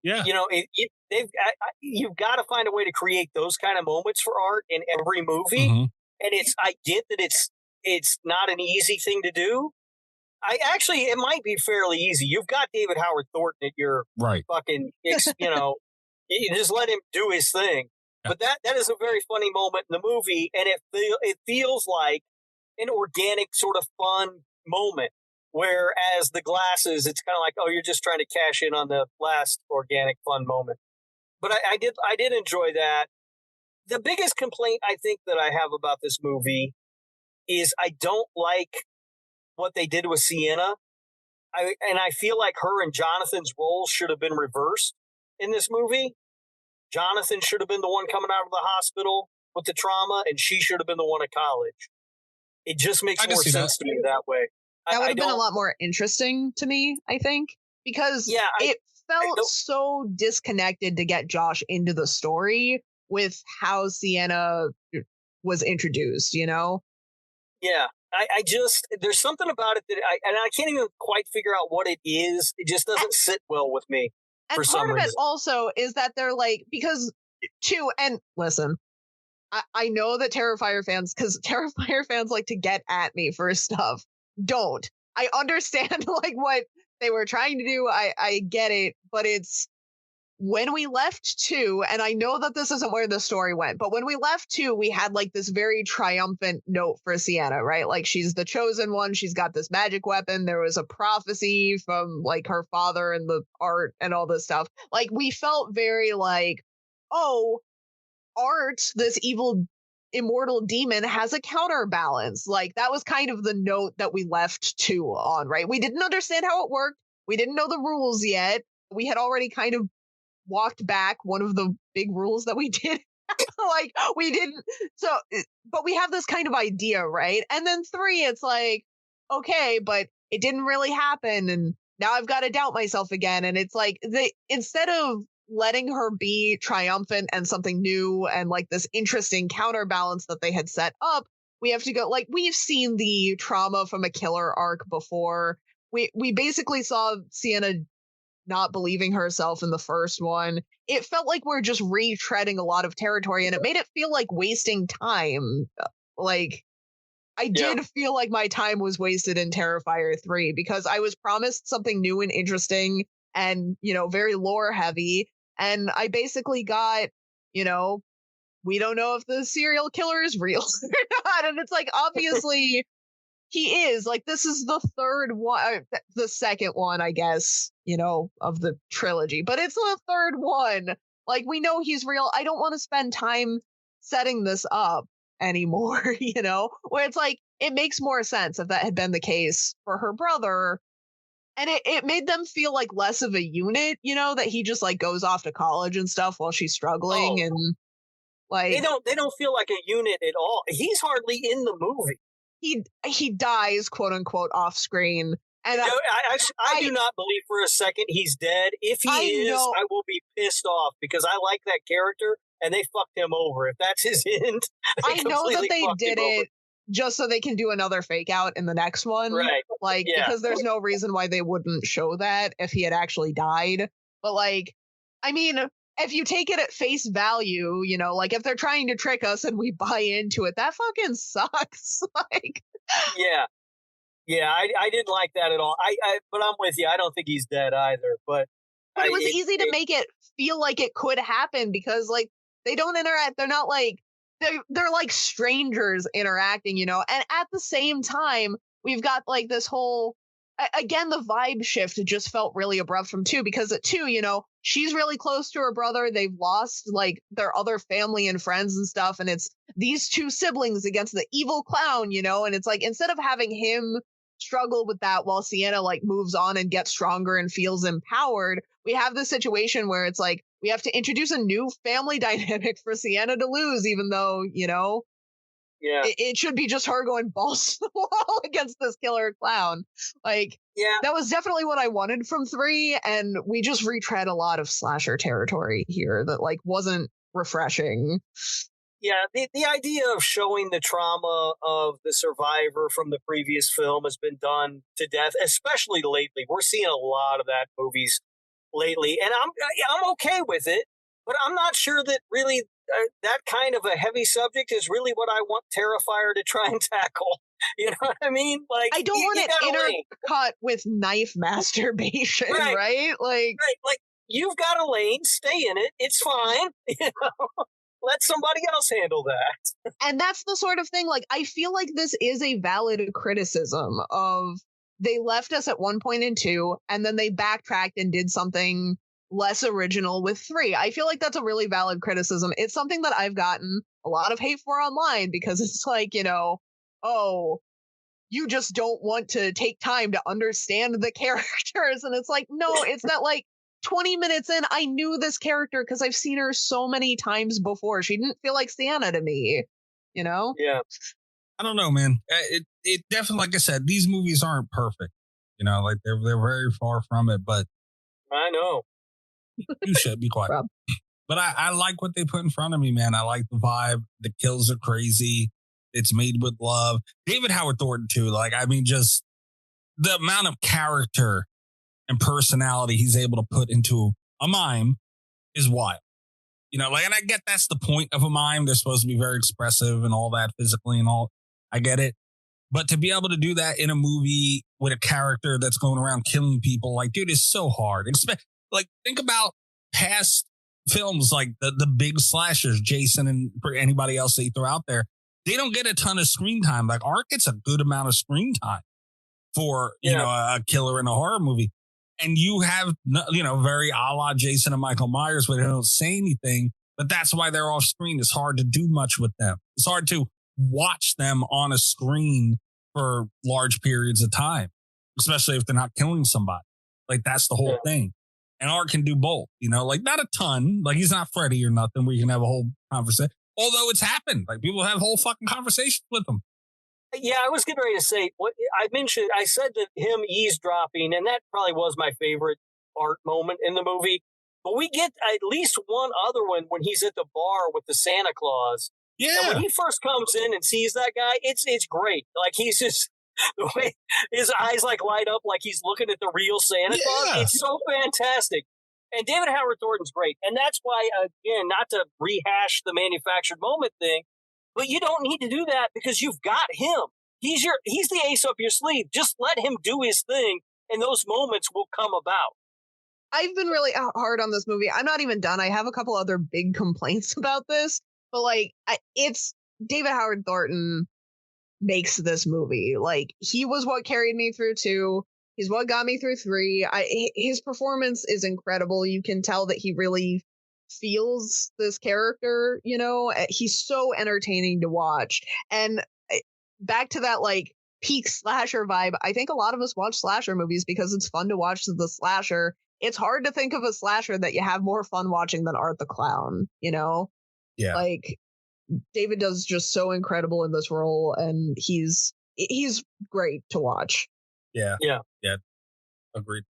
yeah,
you know, you've got to find a way to create those kind of moments for art in every movie.
Mm-hmm.
And I get that it's not an easy thing to do. It might be fairly easy. You've got David Howard Thornton at your fucking, you just let him do his thing. But that is a very funny moment in the movie, and it feels like an organic sort of fun moment. Whereas the glasses, it's kind of like, oh, you're just trying to cash in on the last organic fun moment. But I did enjoy that. The biggest complaint I think that I have about this movie is I don't like what they did with Sienna. I feel like her and Jonathan's roles should have been reversed in this movie. Jonathan should have been the one coming out of the hospital with the trauma, and she should have been the one at college. It just makes more sense to me that way.
That would have been a lot more interesting to me, I think, because it felt so disconnected to get Josh into the story with how Sienna was introduced, you know?
Yeah, I just, there's something about it that I can't even quite figure out what it is. It just doesn't sit well with me.
And part of it also is that they're like, because and listen, I know that Terrifier fans, because Terrifier fans like to get at me for stuff. Don't. I understand like what they were trying to do. I get it, but it's when we left 2, and I know that this isn't where the story went, but when we left 2, we had like this very triumphant note for Sienna, right? Like she's the chosen one. She's got this magic weapon. There was a prophecy from like her father and the art and all this stuff. Like we felt very like, oh, art, this evil immortal demon has a counterbalance. Like that was kind of the note that we left 2 on, right? We didn't understand how it worked. We didn't know the rules yet. We had already kind of walked back one of the big rules that we did. Like we didn't. So, but we have this kind of idea, right? And then 3, it's like, okay, but it didn't really happen. And now I've got to doubt myself again. And it's like instead of letting her be triumphant and something new and like this interesting counterbalance that they had set up, we have to go like, we've seen the trauma from a killer arc before. we basically saw Sienna not believing herself in the first one. It felt like we're just retreading a lot of territory, and it made it feel like wasting time. Like, I did feel like my time was wasted in Terrifier 3 because I was promised something new and interesting and, very lore heavy. And I basically got, we don't know if the serial killer is real or not. And it's like, obviously, he is. Like, this is the third one, the second one, I guess, of the trilogy. But it's the third one. Like, we know he's real. I don't want to spend time setting this up anymore, where it's like, it makes more sense if that had been the case for her brother. And it made them feel like less of a unit, that he just like goes off to college and stuff while she's struggling. And like,
they don't feel like a unit at all. He's hardly in the movie.
He dies, quote unquote, off screen. And
I do not believe for a second he's dead. If he is, I will be pissed off because I like that character and they fucked him over. If that's his end,
I know that they did it just so they can do another fake out in the next one.
Right.
Like, because there's no reason why they wouldn't show that if he had actually died. But like, I mean, if you take it at face value, like if they're trying to trick us and we buy into it, that fucking sucks. Like,
yeah, I didn't like that at all. But I'm with you. I don't think he's dead either. But
it was easy to make it feel like it could happen because like they don't interact. They're not like they're like strangers interacting, and at the same time we've got like this whole. Again, the vibe shift just felt really abrupt from 2 because at 2, she's really close to her brother. They've lost like their other family and friends and stuff. And it's these 2 siblings against the evil clown, and it's like instead of having him struggle with that while Sienna like moves on and gets stronger and feels empowered, we have this situation where it's like we have to introduce a new family dynamic for Sienna to lose, even though, it should be just her going balls to the wall against this killer clown. Like, that was definitely what I wanted from 3, and we just retread a lot of slasher territory here that, like, wasn't refreshing.
Yeah, the idea of showing the trauma of the survivor from the previous film has been done to death, especially lately. We're seeing a lot of that movies lately, and I'm okay with it, but I'm not sure that really that kind of a heavy subject is really what I want Terrifier to try and tackle. You know what I mean? Like,
I don't want it intercut with knife masturbation, right? Like,
you've got a lane, stay in it. It's fine. Let somebody else handle that.
And that's the sort of thing, like, I feel like this is a valid criticism of they left us at one point in 2, and then they backtracked and did something less original with 3. I feel like that's a really valid criticism. It's something that I've gotten a lot of hate for online because it's like, oh, you just don't want to take time to understand the characters. And it's like, no, it's that like 20 minutes in, I knew this character because I've seen her so many times before. She didn't feel like Sienna to me,
Yeah.
I don't know, man. It definitely, like I said, these movies aren't perfect. Like they're very far from it, but
I know.
You should be quiet. But I like what they put in front of me, man. I like the vibe. The kills are crazy. It's made with love. David Howard Thornton, too. Like, I mean, just the amount of character and personality he's able to put into a mime is wild. And I get that's the point of a mime. They're supposed to be very expressive and all that physically and all. I get it. But to be able to do that in a movie with a character that's going around killing people, like, dude, it's so hard. Like, think about past films like the big slashers, Jason and anybody else that you throw out there. They don't get a ton of screen time. Like, Art gets a good amount of screen time for, a killer in a horror movie. And you have, very a la Jason and Michael Myers where they don't say anything, but that's why they're off screen. It's hard to do much with them. It's hard to watch them on a screen for large periods of time, especially if they're not killing somebody. Like, that's the whole thing. And Art can do both, like not a ton. Like, he's not Freddy or nothing where you can have a whole conversation. Although it's happened. Like, people have whole fucking conversations with him.
Yeah, I was getting ready to say, what I said that him eavesdropping, and that probably was my favorite Art moment in the movie. But we get at least one other one when he's at the bar with the Santa Claus.
Yeah.
And when he first comes in and sees that guy, it's great. Like, he's just, The way his eyes like light up like he's looking at the real Santa Claus.
Yeah.
It's so fantastic. And David Howard Thornton's great. And that's why, again, not to rehash the manufactured moment thing, but you don't need to do that because you've got him. He's the ace up your sleeve. Just let him do his thing, and those moments will come about.
I've been really hard on this movie. I'm not even done. I have a couple other big complaints about this, but like, it's David Howard Thornton makes this movie. Like, he was what carried me through 2. He's what got me through 3. His performance is incredible. You can tell that he really feels this character, you know. He's so entertaining to watch. And back to that like peak slasher vibe, I think a lot of us watch slasher movies because it's fun to watch the slasher. It's hard to think of a slasher that you have more fun watching than Art the Clown, you know?
Yeah.
Like, David does just so incredible in this role, and he's great to watch.
Yeah. Agreed.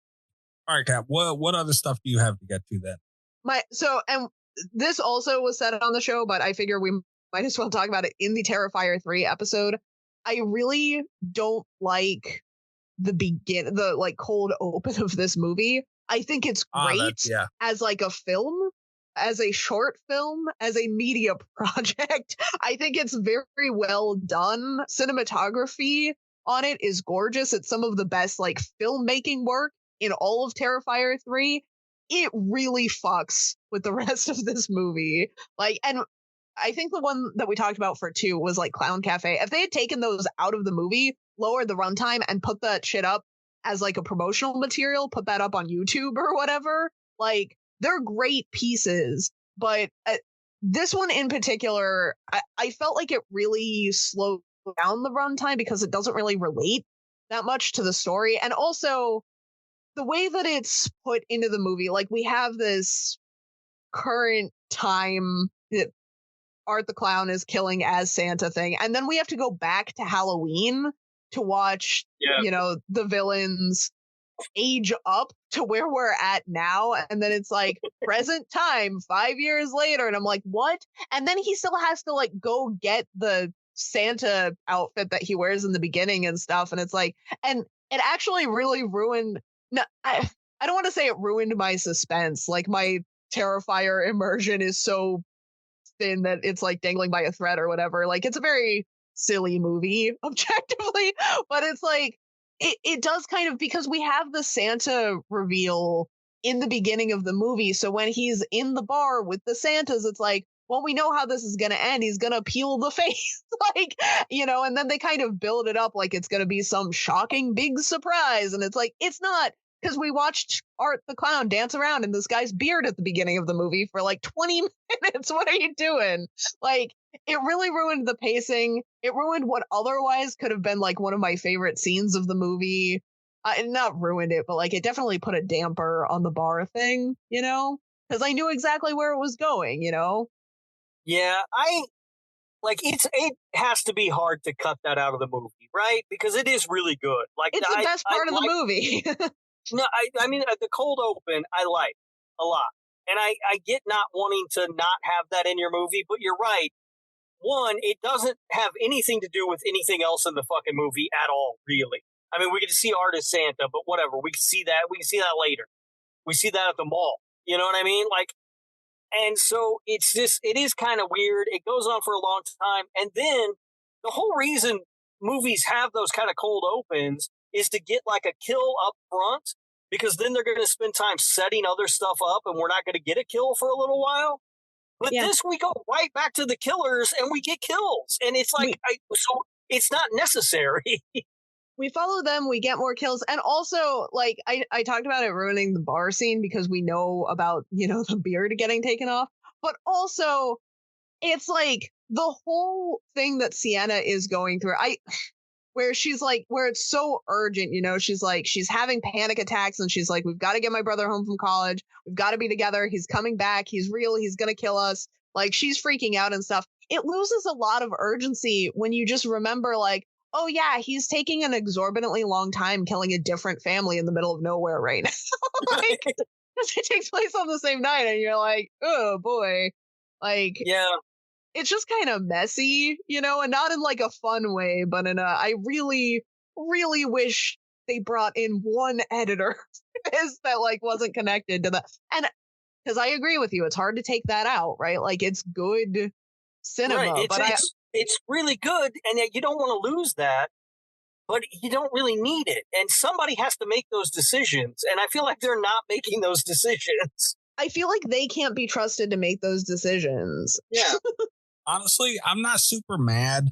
All right, Kat, what other stuff do you have to get to then?
And this also was said on the show, but I figure we might as well talk about it in the Terrifier 3 episode. I really don't like the like cold open of this movie. I think it's great as like a film, as a short film, as a media project. I think it's very well done. Cinematography on it is gorgeous. It's some of the best like filmmaking work in all of Terrifier 3. It really fucks with the rest of this movie. Like, and I think the one that we talked about for 2 was like Clown Cafe. If they had taken those out of the movie, lowered the runtime, and put that shit up as like a promotional material, put that up on YouTube or whatever, like, they're great pieces. But this one in particular, I felt like it really slowed down the runtime because it doesn't really relate that much to the story. And also the way that it's put into the movie, like, we have this current time that Art the Clown is killing as Santa thing, and then we have to go back to Halloween to watch, you know, the villains age up to where we're at now, and then it's like present time 5 years later, and I'm like, what? And then he still has to like go get the Santa outfit that he wears in the beginning and stuff, and it's like, and it actually really ruined, no, I don't want to say it ruined my suspense. Like, my Terrifier immersion is so thin that it's like dangling by a thread or whatever. Like, it's a very silly movie objectively, but it's like, it does kind of, because we have the Santa reveal in the beginning of the movie. So when he's in the bar with the Santas, it's like, well, we know how this is going to end. He's going to peel the face, like, you know, and then they kind of build it up like it's going to be some shocking big surprise. And it's like, it's not, because we watched Art the Clown dance around in this guy's beard at the beginning of the movie for like 20 minutes. What are you doing? Like, it really ruined the pacing. It ruined what otherwise could have been like one of my favorite scenes of the movie. Not ruined it, but like, it definitely put a damper on the bar thing, you know, because I knew exactly where it was going, you know?
Yeah, it has to be hard to cut that out of the movie, right? Because it is really good. Like,
it's the best part of the movie.
No, I mean, the cold open, I like a lot. And I get not wanting to not have that in your movie, but you're right. One, it doesn't have anything to do with anything else in the fucking movie at all, really. I mean, we get to see Art as Santa, but whatever. We can see that later. We see that at the mall. You know what I mean? Like, and so it is kind of weird. It goes on for a long time. And then the whole reason movies have those kind of cold opens is to get like a kill up front, because then they're going to spend time setting other stuff up and we're not going to get a kill for a little while. But this, we go right back to the killers and we get kills. And it's like, so it's not necessary.
We follow them, we get more kills. And also, like, I talked about it ruining the bar scene because we know about, you know, the beard getting taken off. But also, it's like the whole thing that Sienna is going through, where she's like, where it's so urgent, you know, she's like, she's having panic attacks and she's like, we've got to get my brother home from college. We've got to be together. He's coming back. He's real. He's going to kill us. Like, she's freaking out and stuff. It loses a lot of urgency when you just remember, like, oh yeah, he's taking an exorbitantly long time killing a different family in the middle of nowhere right now. Like, it takes place on the same night and you're like, oh boy. Like, yeah. It's just kind of messy, you know, and not in like a fun way, but in a, I really really wish they brought in one editor that like wasn't connected to that. And because I agree with you, it's hard to take that out, right? Like it's good cinema,
Right.
but
It's really good, and yet you don't want to lose that, but you don't really need it. And somebody has to make those decisions, and I feel like they're not making those decisions.
I feel like they can't be trusted to make those decisions.
Yeah.
Honestly, I'm not super mad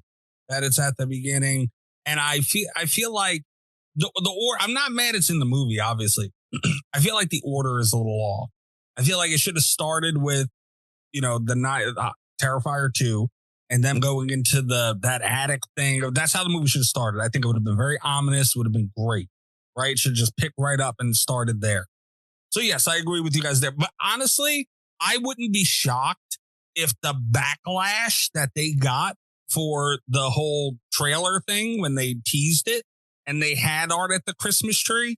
that it's at the beginning, and I feel like the order. I'm not mad it's in the movie. Obviously, I feel like the order is a little off. I feel like it should have started with, the night Terrifier 2, and then going into that attic thing. That's how the movie should have started. I think it would have been very ominous. Would have been great, right? Should have just picked right up and started there. So yes, I agree with you guys there. But honestly, I wouldn't be shocked if the backlash that they got for the whole trailer thing when they teased it and they had art at the Christmas tree,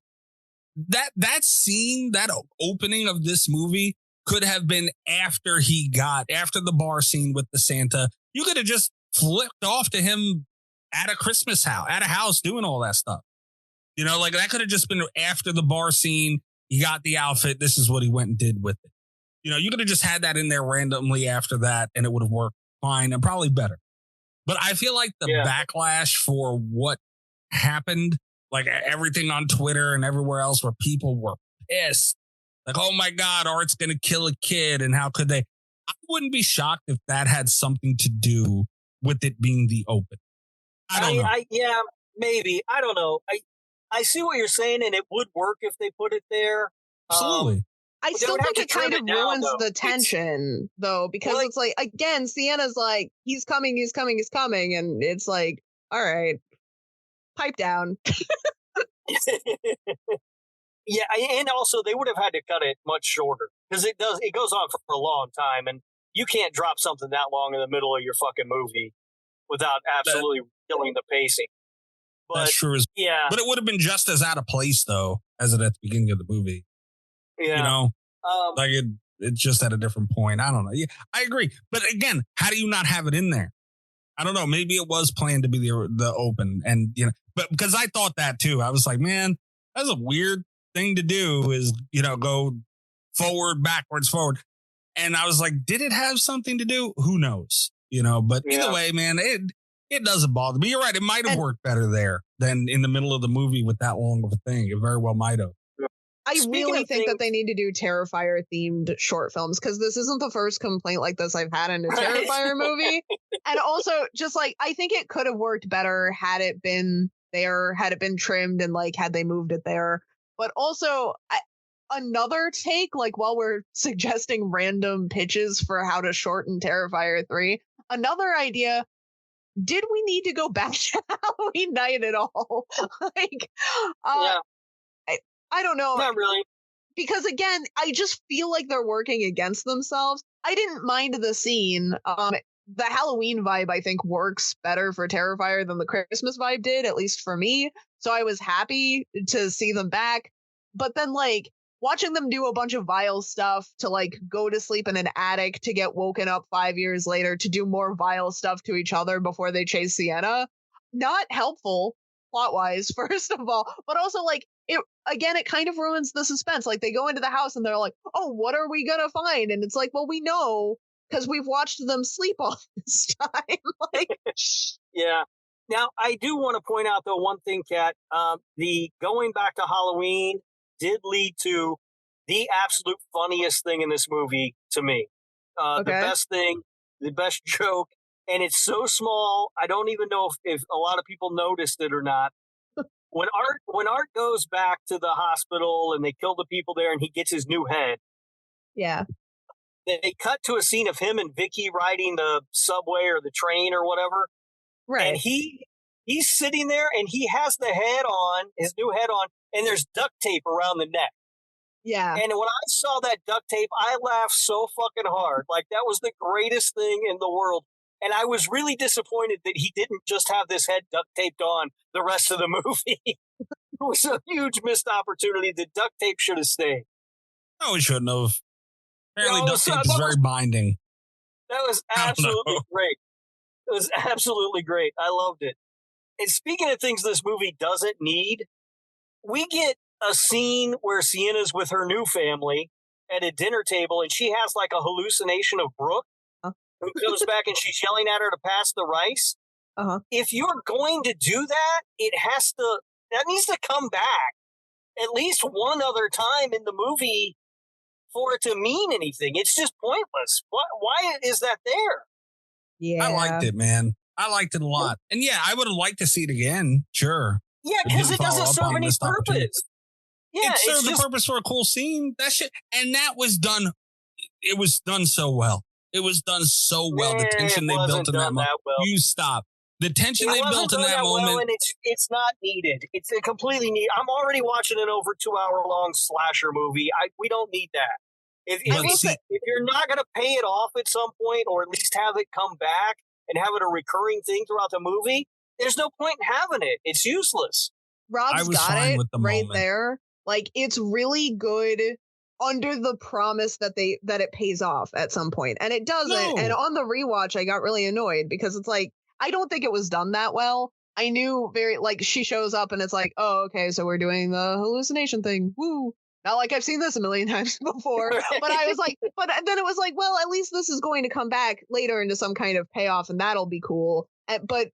that scene, that opening of this movie could have been after the bar scene with the Santa. You could have just flipped off to him at a Christmas house, at a house doing all that stuff. Like that could have just been after the bar scene. He got the outfit. This is what he went and did with it. You could have just had that in there randomly after that, and it would have worked fine and probably better. But I feel like the backlash for what happened, like everything on Twitter and everywhere else where people were pissed. Like, oh my God, Art's going to kill a kid. And how could they? I wouldn't be shocked if that had something to do with it being the open. I don't know.
Yeah, maybe. I don't know. I see what you're saying, and it would work if they put it there.
Absolutely.
I still think it kind of ruins the tension, though, because it's like, again, Sienna's like, he's coming, and it's like, all right, pipe down.
Yeah, and also they would have had to cut it much shorter because it goes on for a long time, and you can't drop something that long in the middle of your fucking movie without absolutely killing the pacing. But,
that's true.
Yeah,
but it would have been just as out of place though as it at the beginning of the movie.
Yeah,
like it's just at a different point. I don't know. Yeah, I agree. But again, how do you not have it in there? I don't know. Maybe it was planned to be the open, and but because I thought that too. I was like, man, that's a weird thing to do. Is go forward, backwards, forward, and I was like, did it have something to do? Who knows? But either way, man, it doesn't bother me. You're right. It might have worked better there than in the middle of the movie with that long of a thing. It very well might have.
I really think that they need to do Terrifier themed short films because this isn't the first complaint like this I've had in a Terrifier movie. And also just like, I think it could have worked better had it been there, had it been trimmed and like, had they moved it there. But also another take, like while we're suggesting random pitches for how to shorten Terrifier 3, another idea, did we need to go back to Halloween night at all? I don't know.
Not really.
Because again, I just feel like they're working against themselves. I didn't mind the scene. The Halloween vibe, I think, works better for Terrifier than the Christmas vibe did, at least for me. So I was happy to see them back. But then, like, watching them do a bunch of vile stuff to, like, go to sleep in an attic to get woken up 5 years later to do more vile stuff to each other before they chase Sienna, not helpful plot-wise, first of all. But also, like, it kind of ruins the suspense. Like they go into the house and they're like, oh, what are we gonna find? And it's like, well, we know because we've watched them sleep all this time.
Yeah. Now I do want to point out though one thing, Kat. The going back to Halloween did lead to the absolute funniest thing in this movie to me. The best thing, the best joke, and it's so small. I don't even know if a lot of people noticed it or not. When Art goes back to the hospital and they kill the people there and he gets his new head.
Yeah.
They cut to a scene of him and Vicky riding the subway or the train or whatever.
Right.
And he's sitting there and he has the head on, his new head on, and there's duct tape around the neck.
Yeah.
And when I saw that duct tape, I laughed so fucking hard. Like that was the greatest thing in the world. And I was really disappointed that he didn't just have this head duct taped on the rest of the movie. It was a huge missed opportunity. The duct tape should have stayed.
No, it shouldn't have. Apparently, duct tape is very binding.
That was absolutely great. It was absolutely great. I loved it. And speaking of things this movie doesn't need, we get a scene where Sienna's with her new family at a dinner table, and she has like a hallucination of Brooke, who comes back and she's yelling at her to pass the rice. If you're going to do that, that needs to come back at least one other time in the movie for it to mean anything. It's just pointless. Why is that there?
Yeah.
I liked it, man. I liked it a lot. And yeah, I would have liked to see it again. Sure.
Yeah, because it doesn't serve any purpose. Yeah,
it served the purpose for a cool scene. That shit, and that was done. It was done so well. It was done so well. The tension they built in that moment. You stop. The tension they built in that moment.
And it's not needed. It's a completely need. I'm already watching an over 2 hour long slasher movie. We don't need that. If you're not going to pay it off at some point, or at least have it come back and have it a recurring thing throughout the movie, there's no point in having it. It's useless.
Rob's got it right there. Like, it's really good under the promise that it pays off at some point, and it doesn't. No. And on the rewatch, I got really annoyed because it's like, I don't think it was done that well. I knew she shows up and it's like, oh, okay, so we're doing the hallucination thing. Woo. Not like I've seen this a million times before, but I was like, but then it was like, well, at least this is going to come back later into some kind of payoff, and that'll be cool. But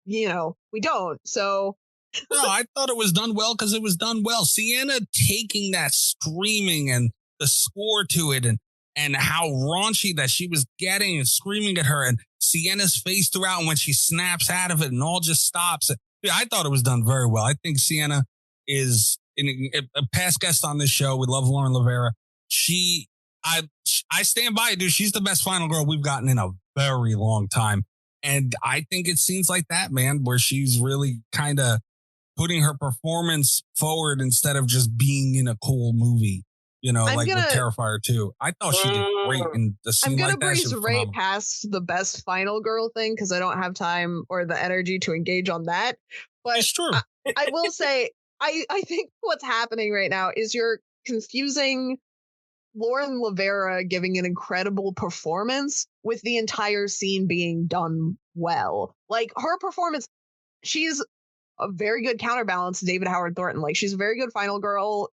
we don't. So
no, I thought it was done well because it was done well. Sienna taking that screaming and the score to it, and how raunchy that she was getting and screaming at her, and Sienna's face throughout, and when she snaps out of it and all just stops. Yeah, I thought it was done very well. I think Sienna is a past guest on this show. We love Lauren Rivera. I stand by it, dude. She's the best final girl we've gotten in a very long time. And I think it's scenes like that, man, where she's really kind of putting her performance forward instead of just being in a cool movie, with Terrifier 2. I thought she did great in the scene like that.
I'm going to breeze right past the best final girl thing because I don't have time or the energy to engage on that. But
it's true.
I will say, I think what's happening right now is you're confusing Lauren Rivera giving an incredible performance with the entire scene being done well. Like, her performance, she's a very good counterbalance to David Howard Thornton. Like, she's a very good final girl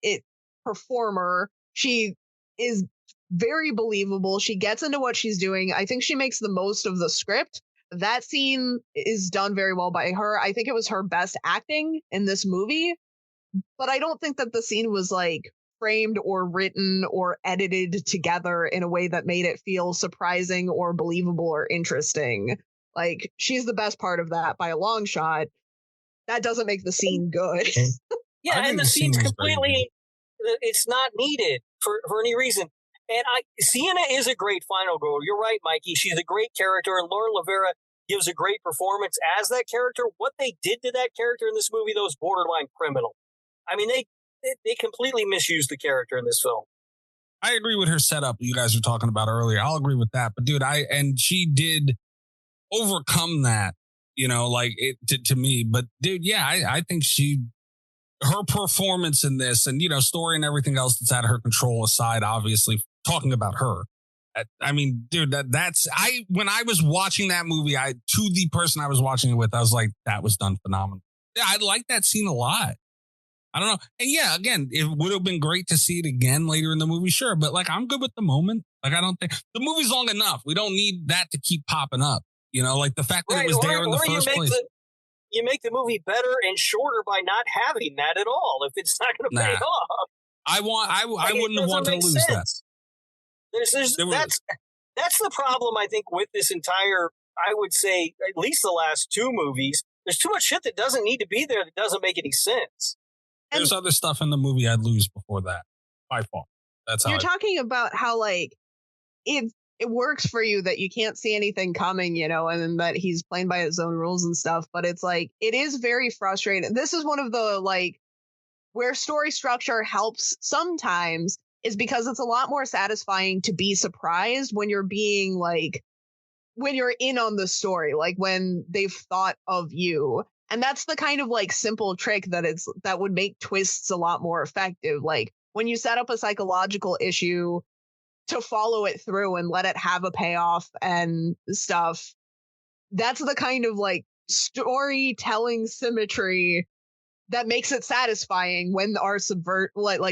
performer. She is very believable. She gets into what she's doing. I think she makes the most of the script. That scene is done very well by her. I think it was her best acting in this movie, but I don't think that the scene was like framed or written or edited together in a way that made it feel surprising or believable or interesting. Like, she's the best part of that by a long shot. That doesn't make the scene good.
Yeah, and the scene's completely, it's not needed for any reason. And Sienna is a great final girl. You're right, Mikey. She's a great character, and Lauren Rivera gives a great performance as that character. What they did to that character in this movie, though, is borderline criminal. I mean, they completely misused the character in this film.
I agree with her setup you guys were talking about earlier. I'll agree with that. But dude, she did overcome that, to me. But dude, yeah, I think her performance in this and, story and everything else that's out of her control aside, obviously talking about her. I mean, dude, when I was watching that movie, to the person I was watching it with, I was like, that was done phenomenal. Yeah, I like that scene a lot. I don't know. And yeah, again, it would have been great to see it again later in the movie. Sure. But I'm good with the moment. I don't think the movie's long enough. We don't need that to keep popping up. The fact that it was there in the first place.
You make the movie better and shorter by not having that at all. If it's not going to pay off. I
wouldn't have wanted to lose
sense. That. That's the problem, I think, with this entire, I would say, at least the last two movies. There's too much shit that doesn't need to be there that doesn't make any sense.
There's other stuff in the movie I'd lose before that, by far. That's how
you're talking about how it works for you that you can't see anything coming, and that he's playing by his own rules and stuff. But it's it is very frustrating. This is one of the where story structure helps sometimes is because it's a lot more satisfying to be surprised when you're being when you're in on the story, when they've thought of you. And that's the kind of simple trick that would make twists a lot more effective. When you set up a psychological issue to follow it through and let it have a payoff and stuff, that's the kind of storytelling symmetry that makes it satisfying when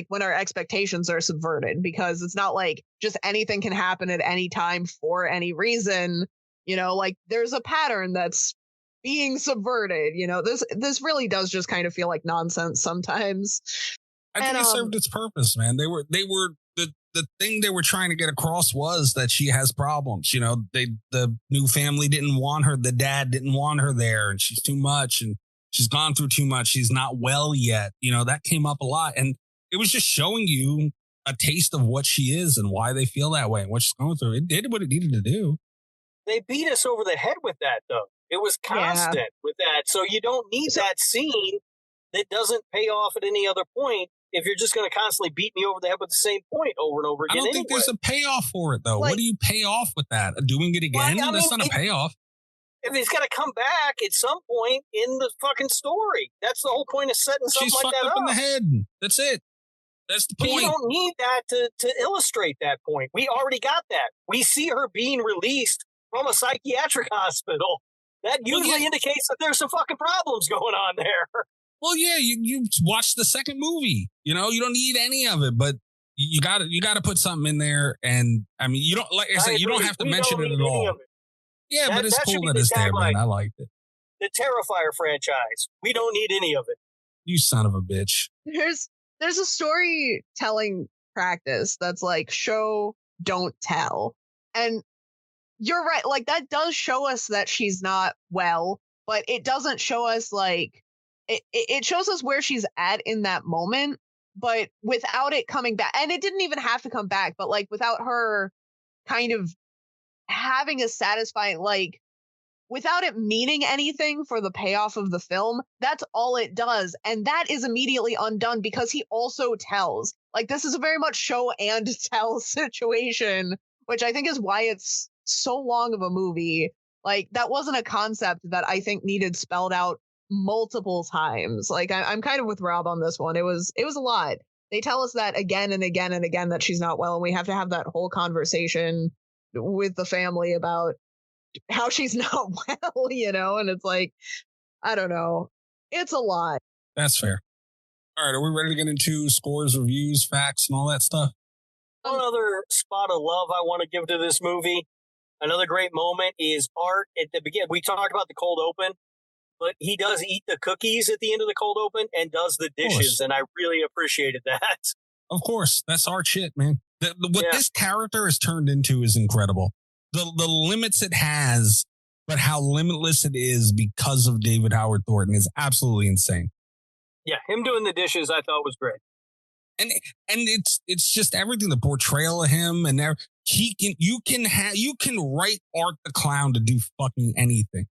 when our expectations are subverted, because it's not like just anything can happen at any time for any reason. Like there's a pattern that's being subverted. This really does just kind of feel like nonsense sometimes.
I think it served its purpose, man. They were the thing they were trying to get across was that she has problems. The new family didn't want her. The dad didn't want her there, and she's too much, and she's gone through too much. She's not well yet. That came up a lot, and it was just showing you a taste of what she is and why they feel that way and what she's going through. It did what it needed to do.
They beat us over the head with that, though. It was constant with that. So you don't need that scene that doesn't pay off at any other point if you're just going to constantly beat me over the head with the same point over and over again.
I don't think there's a payoff for it, though. What do you pay off with that? Doing it again? That's not a payoff.
If he's got to come back at some point in the fucking story. That's the whole point of setting something like that up.
She's fucked up in the head. That's it. That's the point.
But you don't need that to illustrate that point. We already got that. We see her being released from a psychiatric hospital. That usually indicates that there's some fucking problems going on there.
Well, yeah, you watched the second movie. You don't need any of it, but you got to put something in there. And I mean, you don't, like I said, you don't have to mention it at all. Yeah, but it's cool that it's there, man. I liked it.
The Terrifier franchise. We don't need any of it.
You son of a bitch.
There's a storytelling practice that's like show, don't tell. And you're right. Like that does show us that she's not well, but it doesn't show us like it shows us where she's at in that moment, but without it coming back. And it didn't even have to come back, but like without her kind of having a satisfying, like without it meaning anything for the payoff of the film, that's all it does. And that is immediately undone because he also tells. Like this is a very much show and tell situation, which I think is why it's so long of a movie. Like that wasn't a concept that I think needed spelled out multiple times. Like I'm kind of with Rob on this one. It was a lot. They tell us that again and again and again that she's not well, and we have to have that whole conversation with the family about how she's not well, and it's like, I don't know. It's a lot.
That's fair. All right, are we ready to get into scores, reviews, facts, and all that stuff?
One other spot of love I want to give to this movie, another great moment, is Art at the beginning. We talked about the cold open, but he does eat the cookies at the end of the cold open and does the dishes, and I really appreciated that.
Of course, that's our shit, man. What this character has turned into is incredible. The limits it has, but how limitless it is because of David Howard Thornton is absolutely insane.
Yeah, him doing the dishes I thought was great.
And it's just everything, the portrayal of him, and you can write Art the Clown to do fucking anything.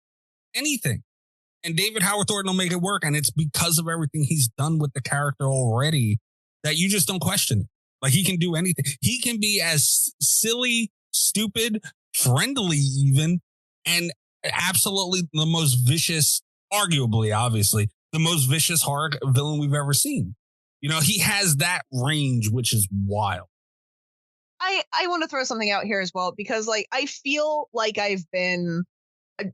And David Howard Thornton will make it work, and it's because of everything he's done with the character already that you just don't question it. Like he can do anything. He can be as silly, stupid, friendly even, and absolutely the most vicious, arguably, obviously, the most vicious horror villain we've ever seen. He has that range, which is wild.
I want to throw something out here as well, because like I feel like I've been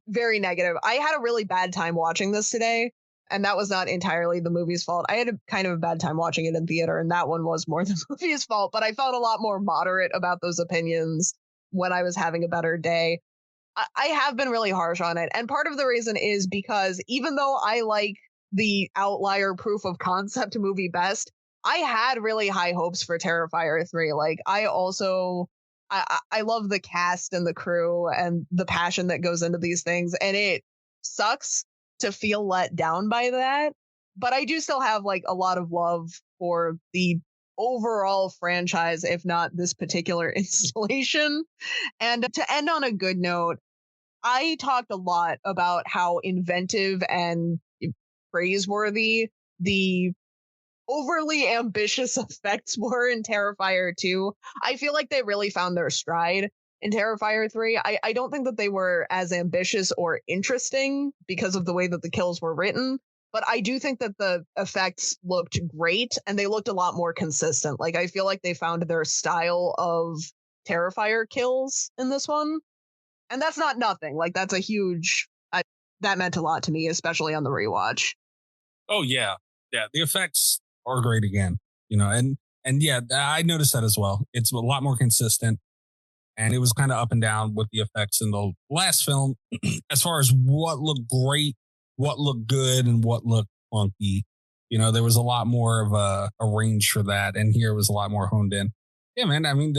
very negative. I had a really bad time watching this today, and that was not entirely the movie's fault. I had a kind of a bad time watching it in theater, and that one was more the movie's fault, but I felt a lot more moderate about those opinions when I was having a better day. I have been really harsh on it, and part of the reason is because even though I like the outlier proof of concept movie best, I had really high hopes for Terrifier 3. Like I love the cast and the crew and the passion that goes into these things, and it sucks to feel let down by that. But I do still have like a lot of love for the overall franchise, if not this particular installation. And to end on a good note, I talked a lot about how inventive and praiseworthy the overly ambitious effects were in Terrifier 2. I feel like they really found their stride in Terrifier 3. I don't think that they were as ambitious or interesting because of the way that the kills were written, but I do think that the effects looked great and they looked a lot more consistent. Like I feel like they found their style of Terrifier kills in this one. And that's not nothing. Like that's a huge that meant a lot to me, especially on the rewatch.
Oh yeah. Yeah. The effects are great again, and yeah, I noticed that as well. It's a lot more consistent, and it was kind of up and down with the effects in the last film as far as what looked great, what looked good, and what looked funky. There was a lot more of a range for that, and here it was a lot more honed in. Yeah, man. I mean,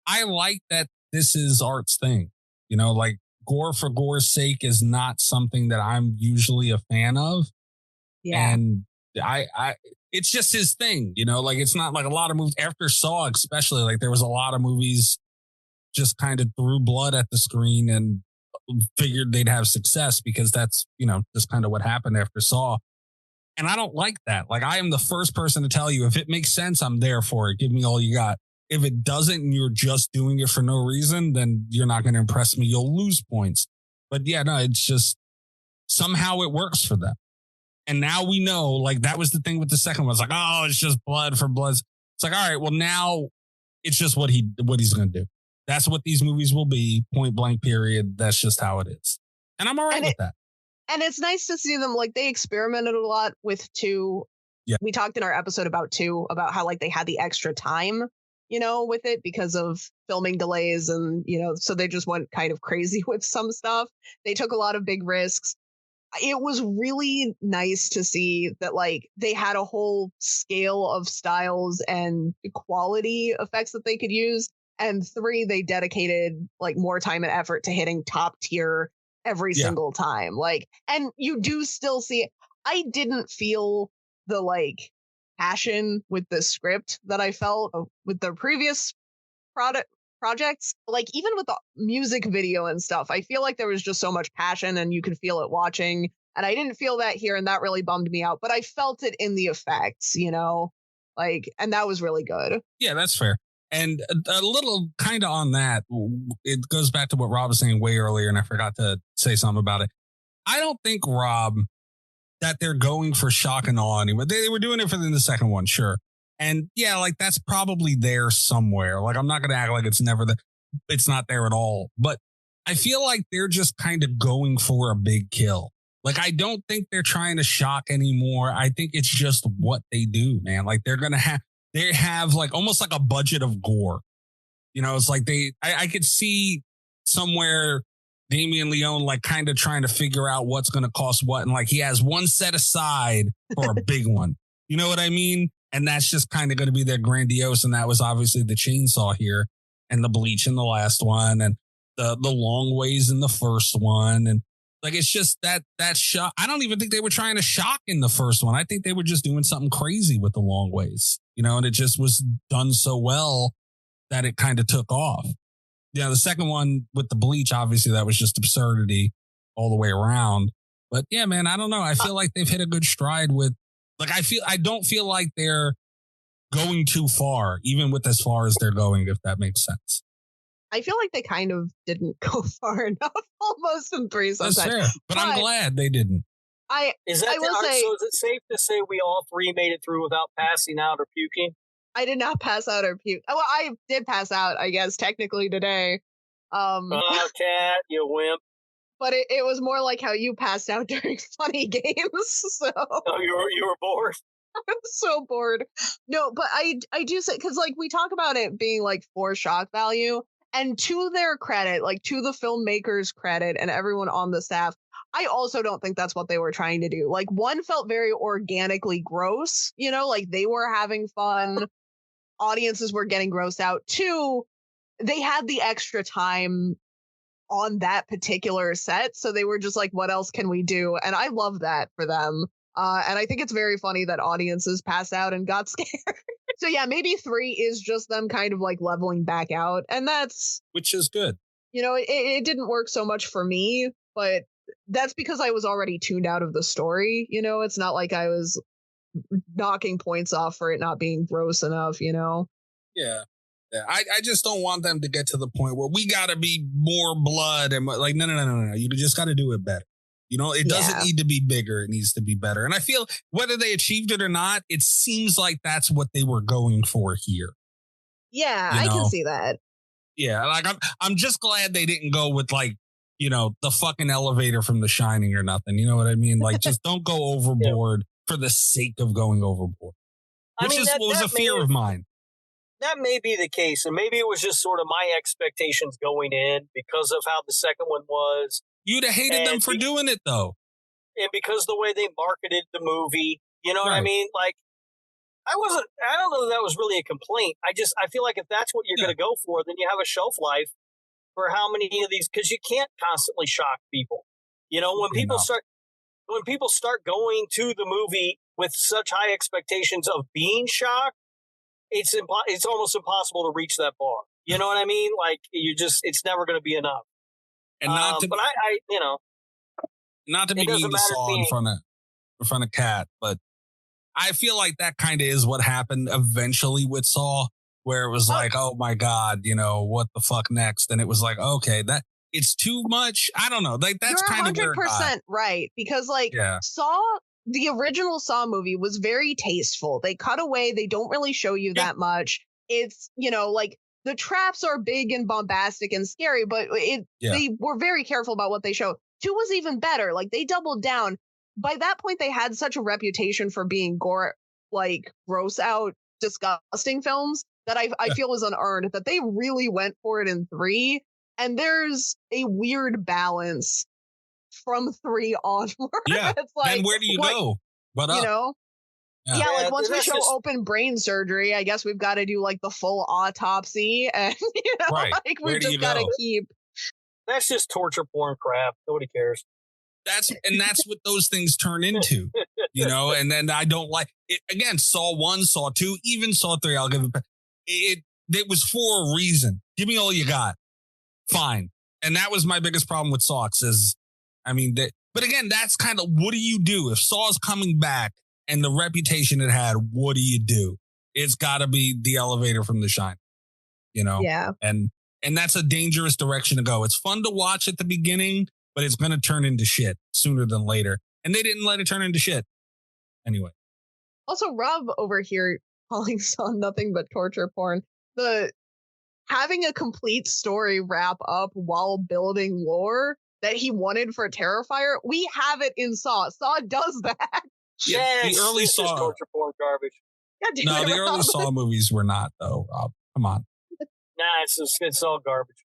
I like that this is Art's thing. Like gore for gore's sake is not something that I'm usually a fan of.
Yeah.
And it's just his thing, like it's not like a lot of movies after Saw, especially like there was a lot of movies just kind of threw blood at the screen and figured they'd have success because that's, just kind of what happened after Saw. And I don't like that. Like I am the first person to tell you, if it makes sense, I'm there for it. Give me all you got. If it doesn't and you're just doing it for no reason, then you're not going to impress me. You'll lose points. But yeah, no, it's just somehow it works for them. And now we know, like that was the thing with the second one. It's like, oh, it's just blood for blood. It's like, all right, well now it's just what he's going to do. That's what these movies will be, point blank period. That's just how it is. And I'm all right with that.
And it's nice to see them, like they experimented a lot with 2.
Yeah.
We talked in our episode about 2 about how like they had the extra time, with it because of filming delays and, so they just went kind of crazy with some stuff. They took a lot of big risks. It was really nice to see that like they had a whole scale of styles and quality effects that they could use. And 3, they dedicated like more time and effort to hitting top tier every single time. Like, and you do still see it. I didn't feel the like passion with the script that I felt with the previous projects. Like even with the music video and stuff, I feel like there was just so much passion and you could feel it watching. And I didn't feel that here, and that really bummed me out. But I felt it in the effects, like, and that was really good.
Yeah, that's fair. And a little kind of on that, it goes back to what Rob was saying way earlier, and I forgot to say something about it. I don't think, Rob, that they're going for shock and awe anymore. They were doing it for the second one, sure. And yeah, like that's probably there somewhere. Like I'm not going to act like it's not there at all. But I feel like they're just kind of going for a big kill. Like I don't think they're trying to shock anymore. I think it's just what they do, man. Like they have like almost like a budget of gore. It's like I could see somewhere Damien Leone like kind of trying to figure out what's going to cost what. And like he has one set aside for a big one. You know what I mean? And that's just kind of going to be their grandiose. And that was obviously the chainsaw here and the bleach in the last one and the long ways in the first one. And like, it's just that shock. I don't even think they were trying to shock in the first one. I think they were just doing something crazy with the long ways, and it just was done so well that it kind of took off. The second one with the bleach, obviously that was just absurdity all the way around. But yeah, man, I don't know. I feel like they've hit a good stride with, like, I don't feel like they're going too far, even with as far as they're going, if that makes sense.
I feel like they kind of didn't go far enough almost in 3 sometimes.
That's fair, but I'm glad they didn't.
So is it safe to say we all 3 made it through without passing out or puking?
I did not pass out or puke. Well, I did pass out, I guess, technically today.
Oh, Cat, you wimp.
But it was more like how you passed out during funny games. So
you were bored.
I'm so bored. No, but I do say, because like we talk about it being like for shock value, and to their credit, like to the filmmakers' credit and everyone on the staff, I also don't think that's what they were trying to do. Like 1 felt very organically gross, like they were having fun. Audiences were getting grossed out. 2, they had the extra time on that particular set. So they were just like, what else can we do? And I love that for them. And I think it's very funny that audiences passed out and got scared. So yeah, maybe 3 is just them kind of like leveling back out. And
which is good.
It didn't work so much for me, but that's because I was already tuned out of the story. It's not like I was knocking points off for it not being gross enough,
Yeah. I just don't want them to get to the point where we got to be more blood and like, no. You just got to do it better. It doesn't need to be bigger. It needs to be better. And I feel whether they achieved it or not, it seems like that's what they were going for here.
Yeah, I can see that.
Yeah. Like I'm just glad they didn't go with like the fucking elevator from The Shining or nothing. You know what I mean? Like, just don't go overboard for the sake of going overboard. Which was a fear of mine.
That may be the case, and maybe it was just sort of my expectations going in because of how the second one was.
You'd have hated them for doing it, though.
And because the way they marketed the movie, you know what I mean? Like, I don't know that was really a complaint. I feel like if that's what you're going to go for, then you have a shelf life for how many of these, because you can't constantly shock people. When people start going to the movie with such high expectations of being shocked, it's almost impossible to reach that bar. You know what I mean? Like, it's never going to be enough.
And not to be mean to Saw in front of Cat, but I feel like that kind of is what happened eventually with Saw, where it was like, oh my God, what the fuck next? And it was like, okay, that it's too much. I don't know. Like, that's kind of
100% right, because Saw. The original Saw movie was very tasteful. They cut away. They don't really show you that much. It's, like the traps are big and bombastic and scary, but they were very careful about what they show. 2 was even better. Like, they doubled down. By that point, they had such a reputation for being gore, like gross out, disgusting films that I feel was unearned, that they really went for it in 3. And there's a weird balance from 3 onward.
Yeah.
It's like,
then where do you go? But
like once we show open brain surgery, I guess we've got to do like the full autopsy, and like we just got to keep.
That's just torture porn crap. Nobody cares.
That's what those things turn into, and then I don't like it. Again, Saw 1, Saw 2, even Saw 3, I'll give it. It was for a reason. Give me all you got. Fine. And that was my biggest problem with Saw, but again, that's kind of, what do you do? If Saw's coming back and the reputation it had, what do you do? It's got to be the elevator from The Shining,
Yeah.
And that's a dangerous direction to go. It's fun to watch at the beginning, but it's going to turn into shit sooner than later. And they didn't let it turn into shit. Anyway.
Also, Rob over here calling Saw nothing but torture porn. Having a complete story wrap up while building lore that he wanted for Terrifier, we have it in Saw. Saw does that.
Yeah, the early Saw
torture porn garbage.
No, the early Saw movies were not, though, Rob. Come on.
Nah, it's all garbage.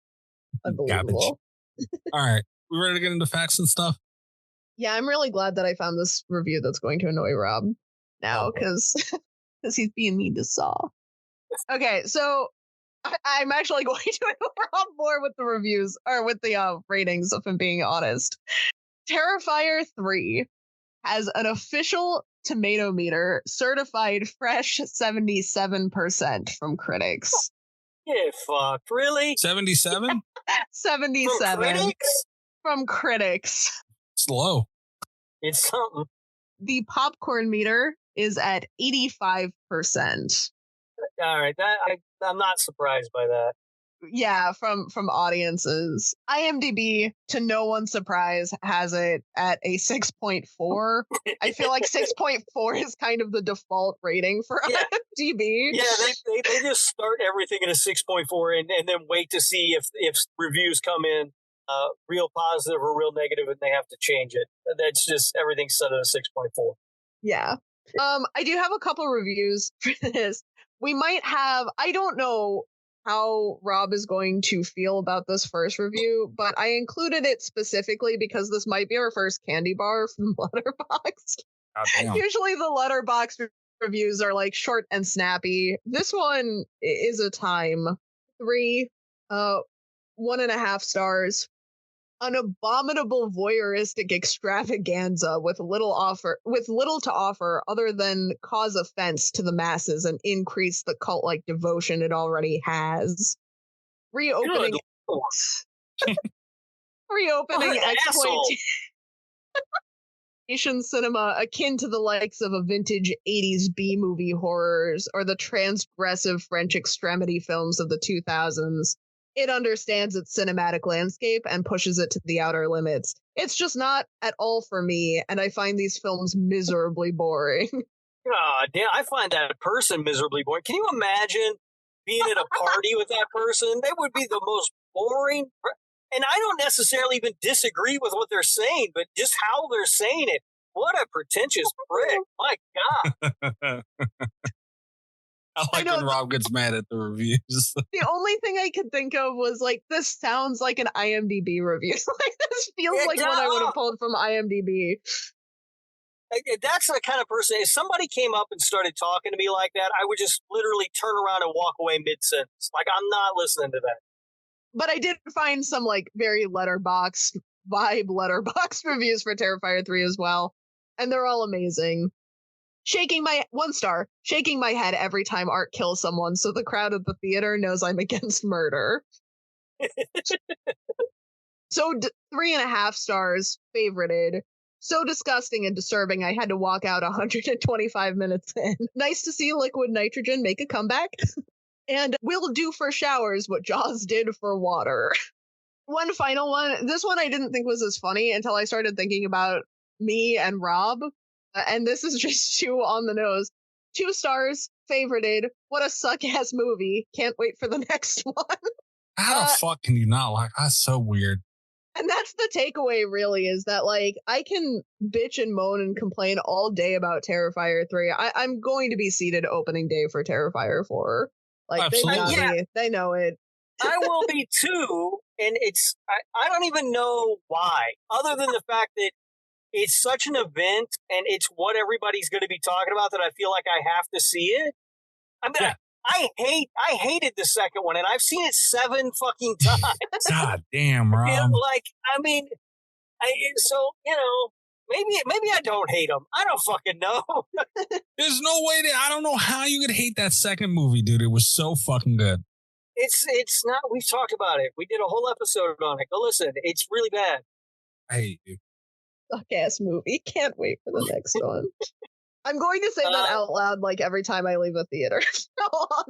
Unbelievable.
All right. We ready to get into facts and stuff?
Yeah, I'm really glad that I found this review that's going to annoy Rob now, because he's being mean to Saw. Okay, so I'm actually going to annoy Rob more with the reviews, or with the ratings, if I'm being honest. Terrifier 3 has an official tomato meter certified fresh 77% from critics.
Yeah, fuck. Really?
77?
77 from critics.
It's low.
It's something.
The popcorn meter is at 85%.
All right, I'm not surprised by that.
Yeah, from audiences. IMDb, to no one's surprise, has it at a 6.4. I feel like 6.4 is kind of the default rating for IMDb.
Yeah, they just start everything at a 6.4 and then wait to see if reviews come in real positive or real negative, and they have to change it. That's just, everything's set at a 6.4.
Yeah. I do have a couple reviews for this. We might have, I don't know how Rob is going to feel about this first review, but I included it specifically because this might be our first candy bar from Letterboxd. Usually the Letterboxd reviews are like short and snappy. This one is a time. 3, 1.5 stars. An abominable voyeuristic extravaganza with little to offer other than cause offense to the masses and increase the cult-like devotion it already has. Reopening exploitation cinema akin to the likes of a vintage 80s B-movie horrors or the transgressive French extremity films of the 2000s. It understands its cinematic landscape and pushes it to the outer limits. It's just not at all for me, and I find these films miserably boring.
God damn, I find that person miserably boring. Can you imagine being at a party with that person? They would be the most boring. And I don't necessarily even disagree with what they're saying, but just how they're saying it. What a pretentious prick. My God.
I like when Rob gets mad at the reviews.
The only thing I could think of was like, this sounds like an IMDb review. Like, this feels like one I would have pulled from IMDb.
That's the kind of person, if somebody came up and started talking to me like that, I would just literally turn around and walk away mid-sentence. Like, I'm not listening to that.
But I did find some like very letterbox reviews for Terrifier 3 as well. And they're all amazing. Shaking my head every time Art kills someone, so the crowd at the theater knows I'm against murder. So 3.5 stars, favorited. So disgusting and disturbing, I had to walk out 125 minutes in. Nice to see liquid nitrogen make a comeback. And will do for showers what Jaws did for water. One final one. This one I didn't think was as funny until I started thinking about me and Rob. And this is just too on the nose. 2 stars, favorited. What a suck-ass movie. Can't wait for the next one.
How the fuck can you not like? That's so weird.
And that's the takeaway, really, is that, like, I can bitch and moan and complain all day about Terrifier 3. I'm going to be seated opening day for Terrifier 4. Like, they know it.
I will be too, and I don't even know why, other than the fact that it's such an event and it's what everybody's going to be talking about that I feel like I have to see it. I mean, I hated the second one, and I've seen it 7 fucking times.
God damn, Rob.
And so, you know, maybe I don't hate them. I don't fucking know.
There's no way that I don't know how you could hate that second movie, dude. It was so fucking good.
It's not. We've talked about it. We did a whole episode on it. Go listen. It's really bad.
I hate you.
Suck-ass movie. Can't wait for the next one. I'm going to say that out loud like every time I leave a theater.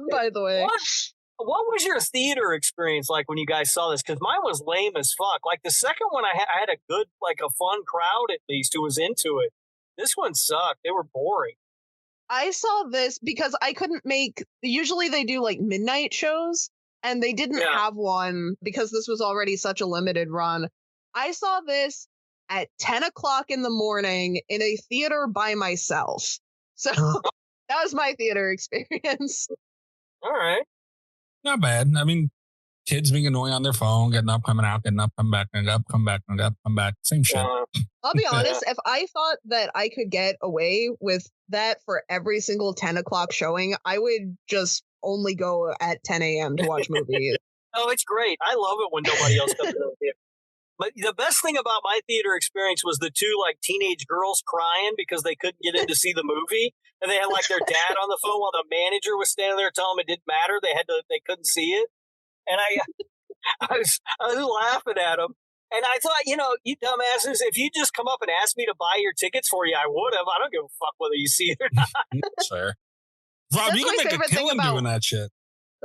By the way.
What was your theater experience like when you guys saw this? Because mine was lame as fuck. Like the second one, I had a good, like a fun crowd at least who was into it. This one sucked. They were boring.
I saw this because I couldn't make, usually they do like midnight shows, and they didn't have one because this was already such a limited run. I saw this at 10 o'clock in the morning in a theater by myself. So that was my theater experience.
All right.
Not bad. I mean, kids being annoying on their phone, getting up, coming out, getting up, come back, and up, come back, and up, come back. Same shit.
I'll be honest, if I thought that I could get away with that for every single 10 o'clock showing, I would just only go at 10 a.m. to watch movies.
Oh, it's great. I love it when nobody else comes to the theater. But the best thing about my theater experience was the 2 like teenage girls crying because they couldn't get in to see the movie, and they had like their dad on the phone while the manager was standing there telling them it didn't matter. They couldn't see it, and I was laughing at them. And I thought, you know, you dumbasses, if you just come up and ask me to buy your tickets for you, I would have. I don't give a fuck whether you see it or not.
That's fair. Rob, you can make a killing doing that shit.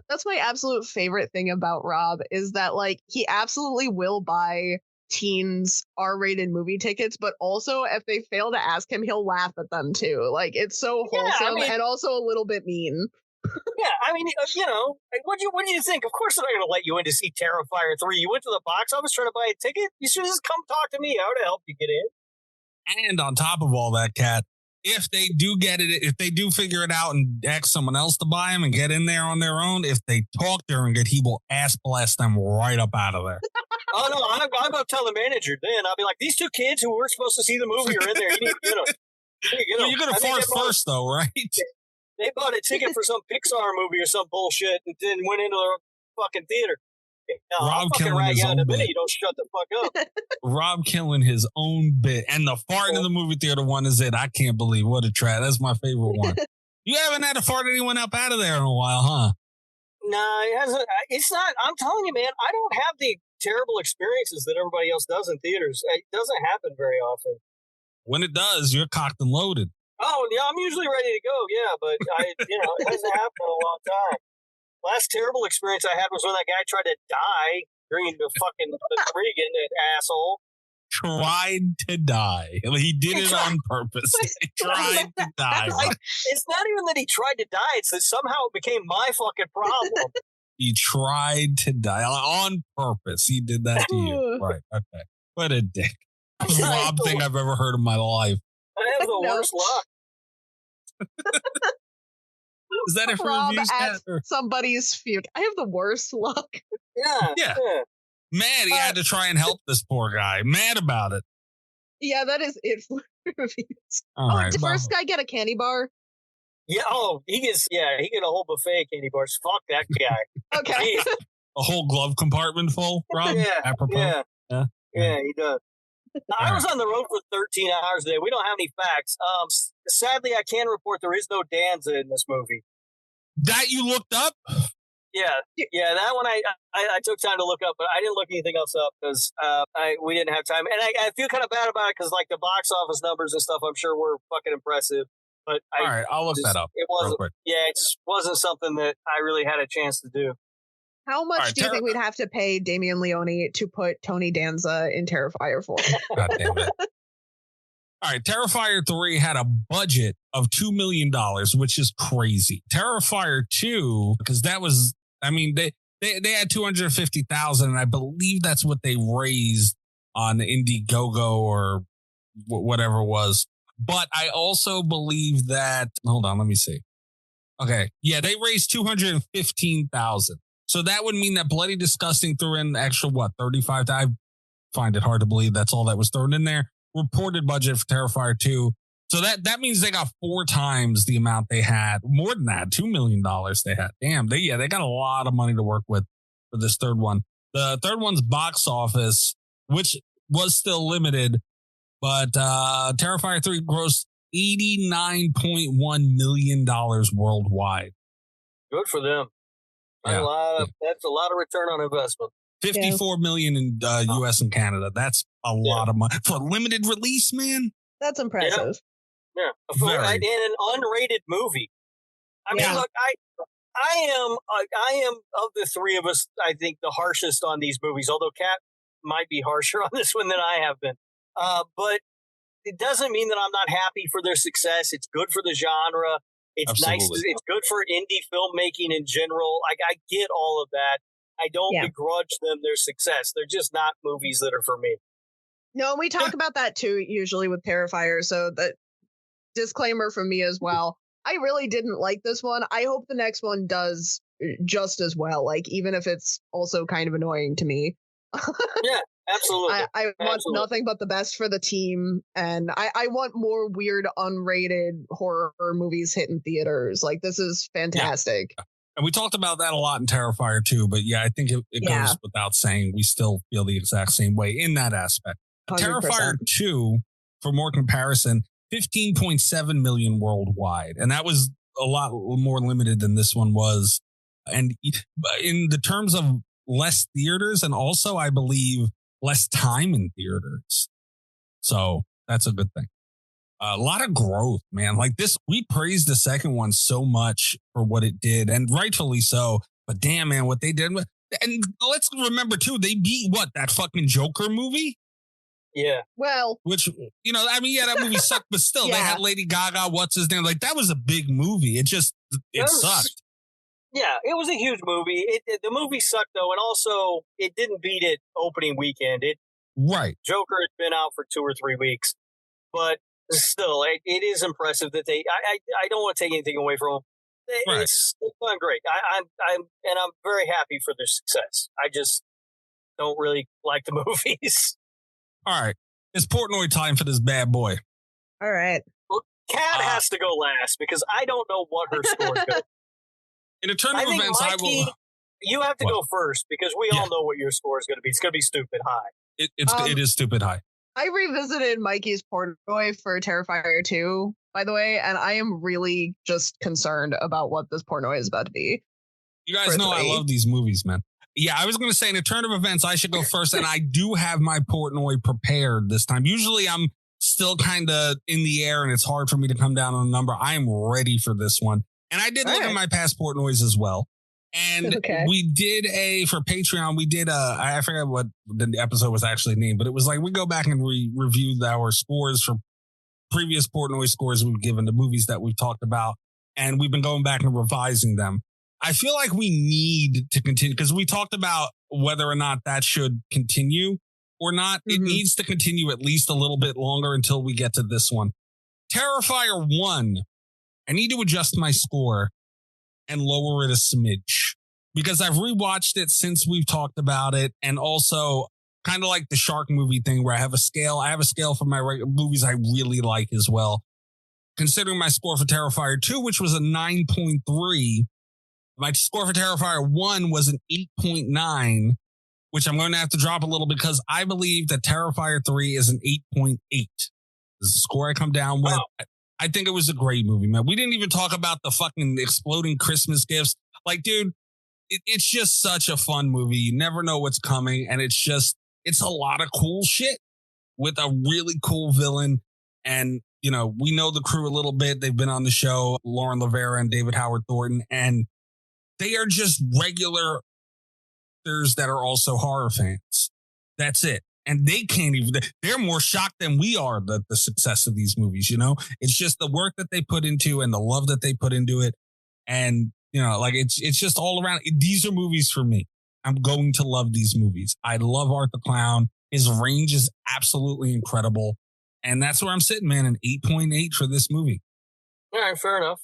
That's my absolute favorite thing about Rob is that, like, he absolutely will buy teens R-rated movie tickets, but also if they fail to ask him, he'll laugh at them too. Like, it's so wholesome and also a little bit mean.
Yeah, I mean, you know, what do you think? Of course they're not going to let you in to see Terrifier 3. You went to the box office trying to buy a ticket? You should just come talk to me. I would help you get in.
And on top of all that, Kat, if they do get it, if they do figure it out and ask someone else to buy them and get in there on their own, if they talk during it, he will ass blast them right up out of there.
Oh, no, I'm going to tell the manager then. I'll be like, these 2 kids who were supposed to see the movie are in there. You need to get them.
Well, you're going to force first, though, right?
They bought a ticket for some Pixar movie or some bullshit and then went into the fucking theater. No,
Rob killing his own bit.
You don't shut the fuck up.
Rob killing his own bit. And the fart in the movie theater one is it. I can't believe what a trap. That's my favorite one. You haven't had to fart anyone up out of there in a while, huh?
No, it hasn't. It's not. I'm telling you, man, I don't have the terrible experiences that everybody else does in theaters. It doesn't happen very often.
When it does, you're cocked and loaded.
Oh, yeah, I'm usually ready to go, yeah, but it hasn't happened in a long time. Last terrible experience I had was when that guy tried to die during the fucking Reagan, that asshole.
Tried to die. He did it on purpose. He tried to die.
It's not even that he tried to die, it's that somehow it became my fucking problem.
He tried to die on purpose. He did that to you. Right. Okay. What a dick. That was the Rob thing I've ever heard in my life.
I have the worst luck.
Is that it for
Rob
reviews,
at
Kat, or-
somebody's feud. I have the worst luck.
Yeah.
Mad he had to try and help this poor guy. Mad about it.
Yeah, that is it for reviews.
All right,
did
well-
first guy get a candy bar?
Yeah. Oh, he get a whole buffet of candy bars. Fuck that guy.
Okay.
A whole glove compartment full, Rob?
Yeah.
Apropos?
Yeah, he does. I was on the road for 13 hours today. We don't have any facts. Sadly, I can report there is no Danza in this movie.
That you looked up?
Yeah, that one I took time to look up, but I didn't look anything else up because we didn't have time. And I feel kind of bad about it because like the box office numbers and stuff, I'm sure were fucking impressive. But
All right, I'll look that up.
It
real
wasn't.
quick.
Yeah, it just wasn't something that I really had a chance to do.
How much do you think we'd have to pay Damian Leone to put Tony Danza in Terrifier for?
God damn it. All right, Terrifier 3 had a budget of $2 million, which is crazy. Terrifier 2, because that was, I mean, they had $250,000, and I believe that's what they raised on Indiegogo or whatever it was. But I also believe that, hold on, let me see. Okay, yeah, they raised $215,000. So that would mean that Bloody Disgusting threw in extra, what, 35? I find it hard to believe that's all that was thrown in there. Reported budget for Terrifier 2. So that means they got 4 times the amount they had. More than that, $2 million they had. Damn, they got a lot of money to work with for this third one. The third one's box office, which was still limited, but Terrifier 3 grossed $89.1 million worldwide.
Good for them.
Yeah.
That's a lot of return on investment.
54 million in US and Canada. That's a lot of money for a limited release, man.
That's impressive.
Yeah.
Very.
In an unrated movie. I mean, look, I am of the three of us, I think the harshest on these movies, although Kat might be harsher on this one than I have been. But it doesn't mean that I'm not happy for their success. It's good for the genre. It's
Absolutely.
nice. It's good for indie filmmaking in general. I get all of that. I don't begrudge them their success. They're just not movies that are for me.
No, we talk about that too, usually with Terrifier. So the disclaimer from me as well. I really didn't like this one. I hope the next one does just as well. Like, even if it's also kind of annoying to me.
Yeah, absolutely.
I want nothing but the best for the team. And I want more weird, unrated horror movies hitting theaters. Like, this is fantastic.
Yeah. And we talked about that a lot in Terrifier 2, but yeah, I think it goes without saying we still feel the exact same way in that aspect.
100%.
Terrifier 2, for more comparison, 15.7 million worldwide. And that was a lot more limited than this one was. And in the terms of less theaters and also, I believe, less time in theaters. So that's a good thing. A lot of growth, man. Like this, we praised the second one so much for what it did, and rightfully so. But damn, man, what they did with, and let's remember too, they beat that fucking Joker movie?
Yeah.
Well,
which, I mean, that movie sucked, but still, they had Lady Gaga, what's his name? Like, that was a big movie. It sucked.
Yeah, it was a huge movie. The movie sucked, though, and also, it didn't beat it opening weekend.
Right.
Joker had been out for 2 or 3 weeks, but still, it is impressive that I don't want to take anything away from them.
Right.
It's done great. I'm very happy for their success. I just don't really like the movies.
All right. It's Portnoy time for this bad boy.
All right.
Well, Kat has to go last because I don't know what her score is going to be.
In a turn of events,
Mikey, you have to go first because we all know what your score is going to be. It's going to be stupid high.
It is stupid high.
I revisited Mikey's Portnoy for Terrifier 2, by the way, and I am really just concerned about what this Portnoy is about to be.
You guys know I love these movies, man. Yeah, I was going to say in a turn of events, I should go first, and I do have my Portnoy prepared this time. Usually I'm still kind of in the air, and it's hard for me to come down on a number. I am ready for this one. And I did look at my past Portnoys as well. And we did for Patreon, we did I forgot what the episode was actually named, but it was like we go back and review our scores for previous Portnoy scores we've given to movies that we've talked about. And we've been going back and revising them. I feel like we need to continue because we talked about whether or not that should continue or not. It needs to continue at least a little bit longer until we get to this one. Terrifier 1, I need to adjust my score and lower it a smidge because I've rewatched it since we've talked about it. And also kind of like the shark movie thing where I have a scale. I have a scale for my movies I really like as well. Considering my score for Terrifier 2, which was a 9.3, my score for Terrifier 1 was an 8.9, which I'm going to have to drop a little because I believe that Terrifier 3 is an 8.8. This is the score I come down with. Wow. I think it was a great movie, man. We didn't even talk about the fucking exploding Christmas gifts. Like, dude, it's just such a fun movie. You never know what's coming. And it's a lot of cool shit with a really cool villain. And, you know, we know the crew a little bit. They've been on the show, Lauren Lavera and David Howard Thornton. And they are just regular actors that are also horror fans. That's it. And they can't even, they're more shocked than we are the success of these movies, you know? It's just the work that they put into and the love that they put into it. And, you know, like it's just all around. These are movies for me. I'm going to love these movies. I love Art the Clown. His range is absolutely incredible. And that's where I'm sitting, man, an 8.8 for this movie.
All right, fair enough.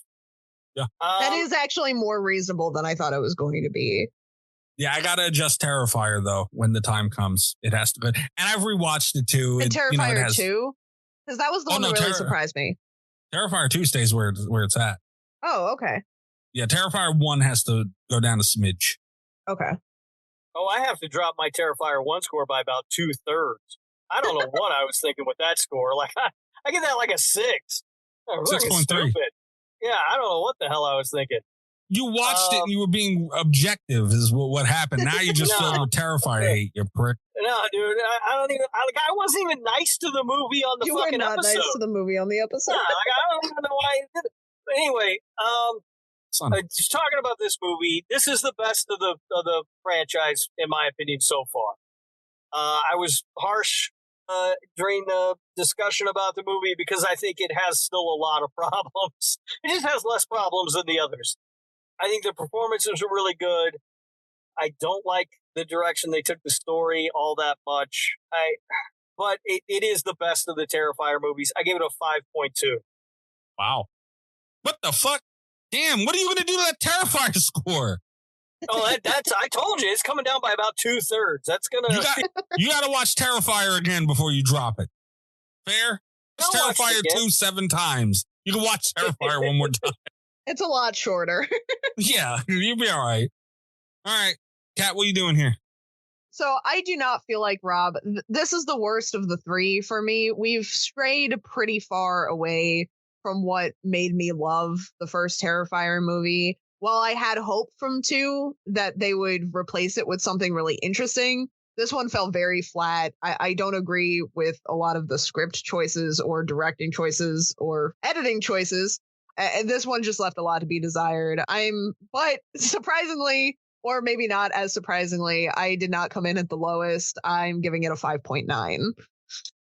Yeah.
That is actually more reasonable than I thought it was going to be.
Yeah, I got to adjust Terrifier, though, when the time comes. It has to go. And I've rewatched it, too.
And Terrifier 2? Because that was the one that really surprised me.
Terrifier 2 stays where it's at.
Oh, okay.
Yeah, Terrifier 1 has to go down a smidge.
Okay.
Oh, I have to drop my Terrifier 1 score by about 2/3. I don't know what I was thinking with that score. Like, I get that like a 6.
6.3.
Yeah, I don't know what the hell I was thinking.
You watched it and you were being objective is what happened. Now you just filled with Terrifier hate, you prick.
No, dude, I don't even, I wasn't even nice to the movie on the fucking episode. You were not nice
to the movie on the episode.
Nah, like, I don't even know why I did it. But anyway, just talking about this movie, this is the best of the franchise, in my opinion, so far. I was harsh during the discussion about the movie because I think it has still a lot of problems. It just has less problems than the others. I think the performances are really good. I don't like the direction they took the story all that much. But it is the best of the Terrifier movies. I gave it a 5.2.
Wow. What the fuck? Damn, what are you going to do to that Terrifier score?
Oh, that's I told you, it's coming down by about 2/3. That's going to...
You got to watch Terrifier again before you drop it. Fair? Terrifier 2 7 times. You can watch Terrifier one more time.
It's a lot shorter.
Yeah, you'll be all right. All right. Kat, what are you doing here?
So I do not feel like Rob. This is the worst of the three for me. We've strayed pretty far away from what made me love the first Terrifier movie. While I had hope from 2 that they would replace it with something really interesting, this one fell very flat. I don't agree with a lot of the script choices or directing choices or editing choices. And this one just left a lot to be desired. But surprisingly, or maybe not as surprisingly, I did not come in at the lowest. I'm giving it a 5.9.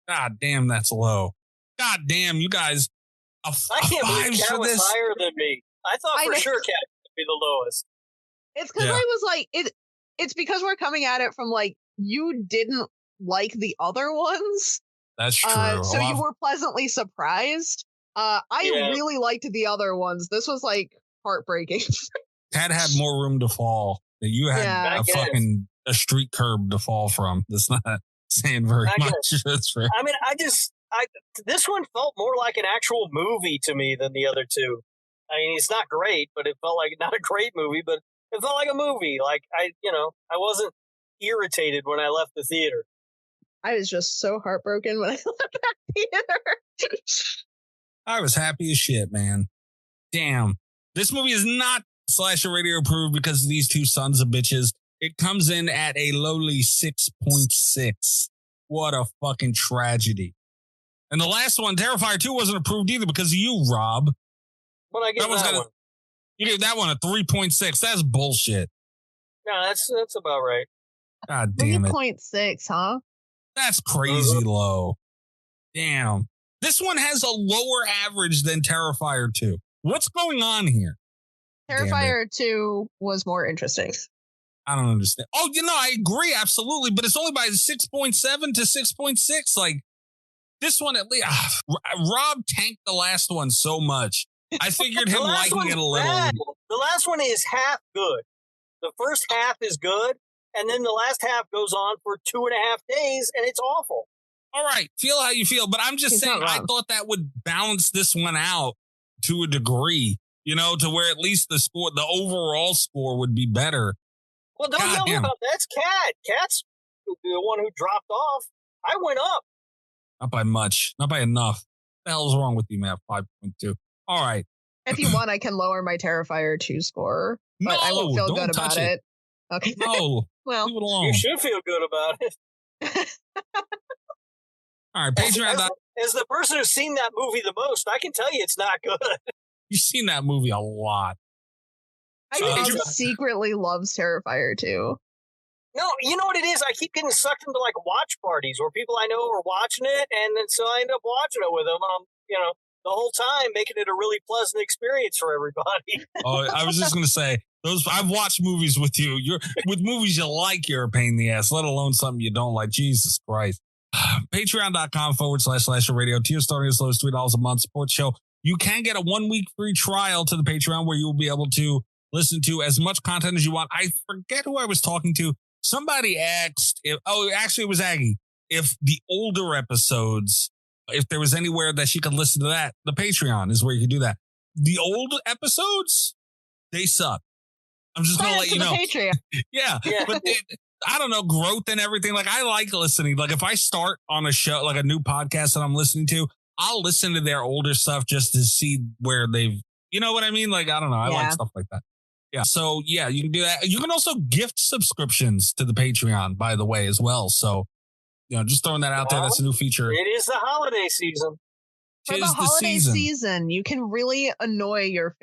God damn, that's low. God damn, you guys.
I can't believe Cat was higher than me. I thought for sure Cat would be the lowest.
It's because I was like, it's because we're coming at it from like, you didn't like the other ones.
That's true.
So you were pleasantly surprised. I really liked the other ones. This was like heartbreaking.
Cat had more room to fall. You had a street curb to fall from. That's not saying very much.
I mean, this one felt more like an actual movie to me than the other two. I mean, it's not great, but it felt like not a great movie, but it felt like a movie. Like I wasn't irritated when I left the theater.
I was just so heartbroken when I left that theater.
I was happy as shit, man. Damn. This movie is not Slasher Radio approved because of these two sons of bitches. It comes in at a lowly 6.6. What a fucking tragedy. And the last one, Terrifier 2, wasn't approved either because of you, Rob.
What I give that one?
You gave that one a 3.6. That's bullshit.
No, that's about right.
God damn it.
3.6, huh?
That's crazy low. Damn. This one has a lower average than Terrifier 2. What's going on here?
Terrifier 2 was more interesting.
I don't understand. Oh, I agree. Absolutely. But it's only by 6.7 to 6.6. Like this one, at least Rob tanked the last one so much. I figured him liking it a little.
Bad. The last one is half good. The first half is good. And then the last half goes on for 2.5 days and it's awful.
All right. Feel how you feel. But I'm just saying, I thought that would balance this one out to a degree, to where at least the overall score would be better.
Well, don't yell about that's Cat. Cat's the one who dropped off. I went up.
Not by much. Not by enough. What the hell's wrong with you, man? 5.2. All right.
If you want, I can lower my Terrifier 2 score. But I won't feel good about it. Okay.
No.
Well,
leave it alone.
You should feel good about it.
All right, Patreon.
As the person who's seen that movie the most, I can tell you it's not good.
You've seen that movie a lot.
I think secretly loves Terrifier 2.
No, you know what it is? I keep getting sucked into like watch parties where people I know are watching it, and then so I end up watching it with them, and I'm, the whole time making it a really pleasant experience for everybody.
Oh, I was just gonna say I've watched movies with you. With movies you like, you're a pain in the ass, let alone something you don't like. Jesus Christ. Patreon.com/Slasher Radio. Tier starting as low as $3 a month. Support show. You can get a 1-week free trial to the Patreon where you will be able to listen to as much content as you want. I forget who I was talking to. Somebody asked actually it was Aggie, if the older episodes, if there was anywhere that she could listen to that. The Patreon is where you can do that. The old episodes, they suck. I'm just going to let you know.
Patreon.
Yeah. But I don't know, growth and everything. Like I like listening. Like if I start on a show, like a new podcast that I'm listening to, I'll listen to their older stuff just to see where they've, you know what I mean? Like, I don't know. I like stuff like that. Yeah. So yeah, you can do that. You can also gift subscriptions to the Patreon, by the way, as well. So, just throwing that out there. That's a new feature.
It is the holiday season.
For the holiday season, you can really annoy your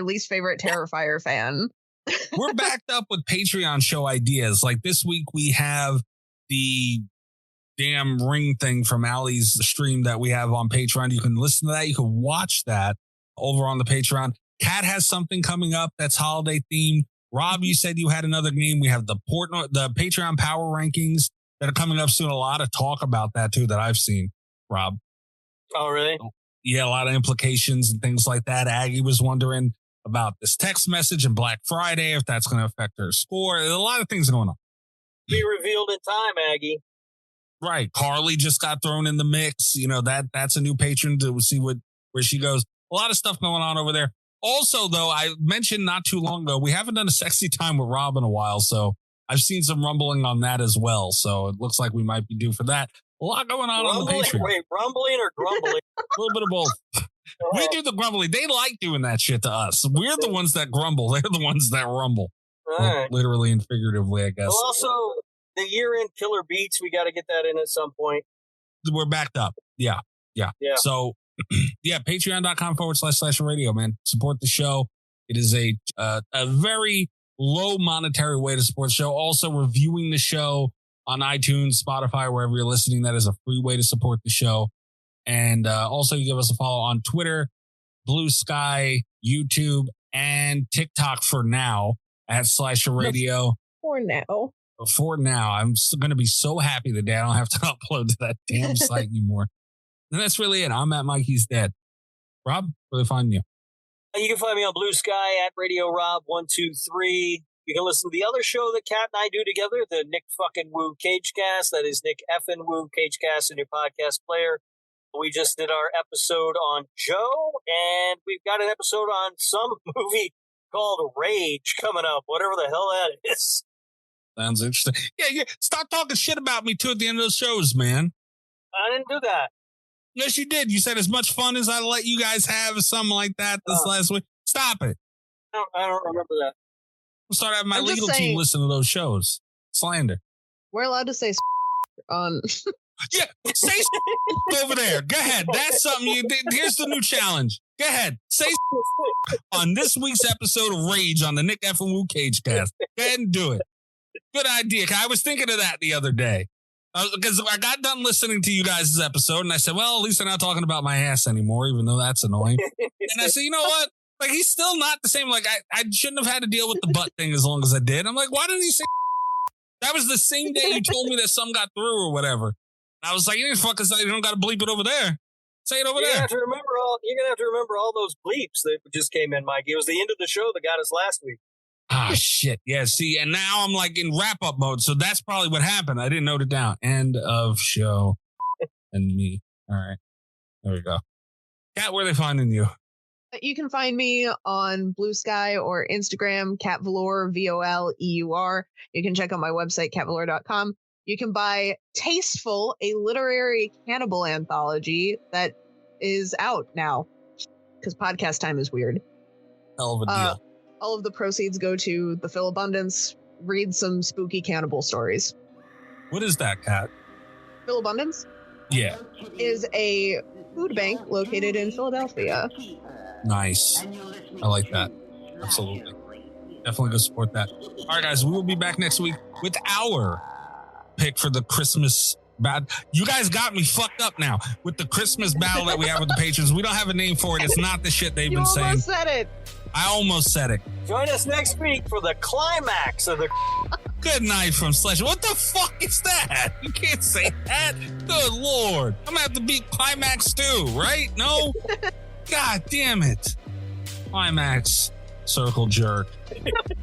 least favorite Terrifier fan.
We're backed up with Patreon show ideas. Like this week, we have the damn ring thing from Allie's stream that we have on Patreon. You can listen to that. You can watch that over on the Patreon. Kat has something coming up that's holiday themed. Rob, you said you had another game. We have the Patreon power rankings that are coming up soon. A lot of talk about that too that I've seen, Rob.
Oh, really?
Yeah, a lot of implications and things like that. Aggie was wondering about this text message and Black Friday, if that's going to affect her score. There's a lot of things going on.
Be revealed in time, Aggie.
Right. Carly just got thrown in the mix. That's a new patron to see where she goes. A lot of stuff going on over there. Also, though, I mentioned not too long ago, we haven't done a sexy time with Rob in a while, so I've seen some rumbling on that as well. So it looks like we might be due for that. A lot going on the Patreon.
Wait, rumbling or grumbling?
A little bit of both. We do the grumbling. They like doing that shit to us. We're the ones that grumble. They're the ones that rumble.
Right.
Literally and figuratively, I guess.
Well, also, the year-end killer beats, we got to get that in at some point.
We're backed up. Yeah. So, yeah, patreon.com/Slasher Radio, man. Support the show. It is a very low monetary way to support the show. Also, reviewing the show on iTunes, Spotify, wherever you're listening. That is a free way to support the show. And also, you give us a follow on Twitter, Blue Sky, YouTube, and TikTok for now at Slasher Radio.
For now.
I'm going to be so happy the day I don't have to upload to that damn site anymore. And that's really it. I'm at Mikey's Dead. Rob, where they find you?
You can find me on Blue Sky at Radio Rob 123. You can listen to the other show that Kat and I do together, the Nick fucking Woo Cagecast. That is Nick effing Woo Cagecast in your podcast player. We just did our episode on Joe, and we've got an episode on some movie called Rage coming up, whatever the hell that is.
Sounds interesting. Yeah. Stop talking shit about me too at the end of those shows, man.
I didn't do that.
Yes, you did. You said as much fun as I let you guys have or something like that this last week. Stop it.
I don't remember that.
We'll start having my legal team listen to those shows. Slander.
We're allowed to say on...
Yeah, say over there. Go ahead. That's something you did. Here's the new challenge. Go ahead. Say on this week's episode of Rage on the Nick F. and Woo Cagecast. Go ahead and do it. Good idea. I was thinking of that the other day. Because I got done listening to you guys' episode, and I said, well, at least they're not talking about my ass anymore, even though that's annoying. And I said, you know what? Like, he's still not the same. Like, I shouldn't have had to deal with the butt thing as long as I did. I'm like, why didn't he say that was the same day you told me that some got through or whatever. And I was like, you didn't fucking say, you don't got to bleep it over there. Say it over there.
You're gonna have to remember all those bleeps that just came in, Mike. It was the end of the show that got us last week.
Ah, shit. Yeah, see, and now I'm like in wrap-up mode, so that's probably what happened. I didn't note it down. End of show. And me. All right. There we go. Cat, where are they finding you?
You can find me on Blue Sky or Instagram, Cat Voleur, Voleur. You can check out my website, catvoleur.com. You can buy Tasteful, a literary cannibal anthology that is out now because podcast time is weird.
Hell of a deal.
All of the proceeds go to the Phil Abundance. Read some spooky cannibal stories.
What is that, Cat?
Phil Abundance?
Yeah.
Is a food bank located in Philadelphia.
Nice. I like that. Absolutely. Definitely go support that. All right, guys, we will be back next week with our pick for the Christmas battle. You guys got me fucked up now with the Christmas battle that we have with the patrons. We don't have a name for it. It's not the shit they've been saying.
You almost said it.
I almost said it.
Join us next week for the climax of the...
Good night from Slash. What the fuck is that? You can't say that. Good Lord. I'm gonna have to beat Climax too, right? No? God damn it. Climax. Circle jerk.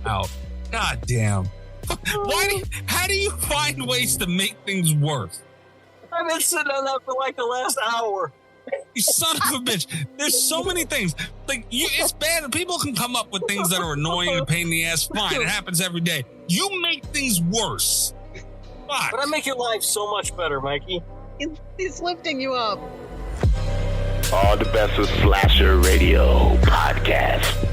Out. God damn. How do you find ways to make things worse?
I've been sitting on that for like the last hour.
You son of a bitch. There's so many things. Like, it's bad. People can come up with things that are annoying and pain in the ass. Fine, it happens every day. You make things worse. Fuck.
But I make your life so much better, Mikey.
He's lifting you up.
All the best of Slasher Radio Podcast.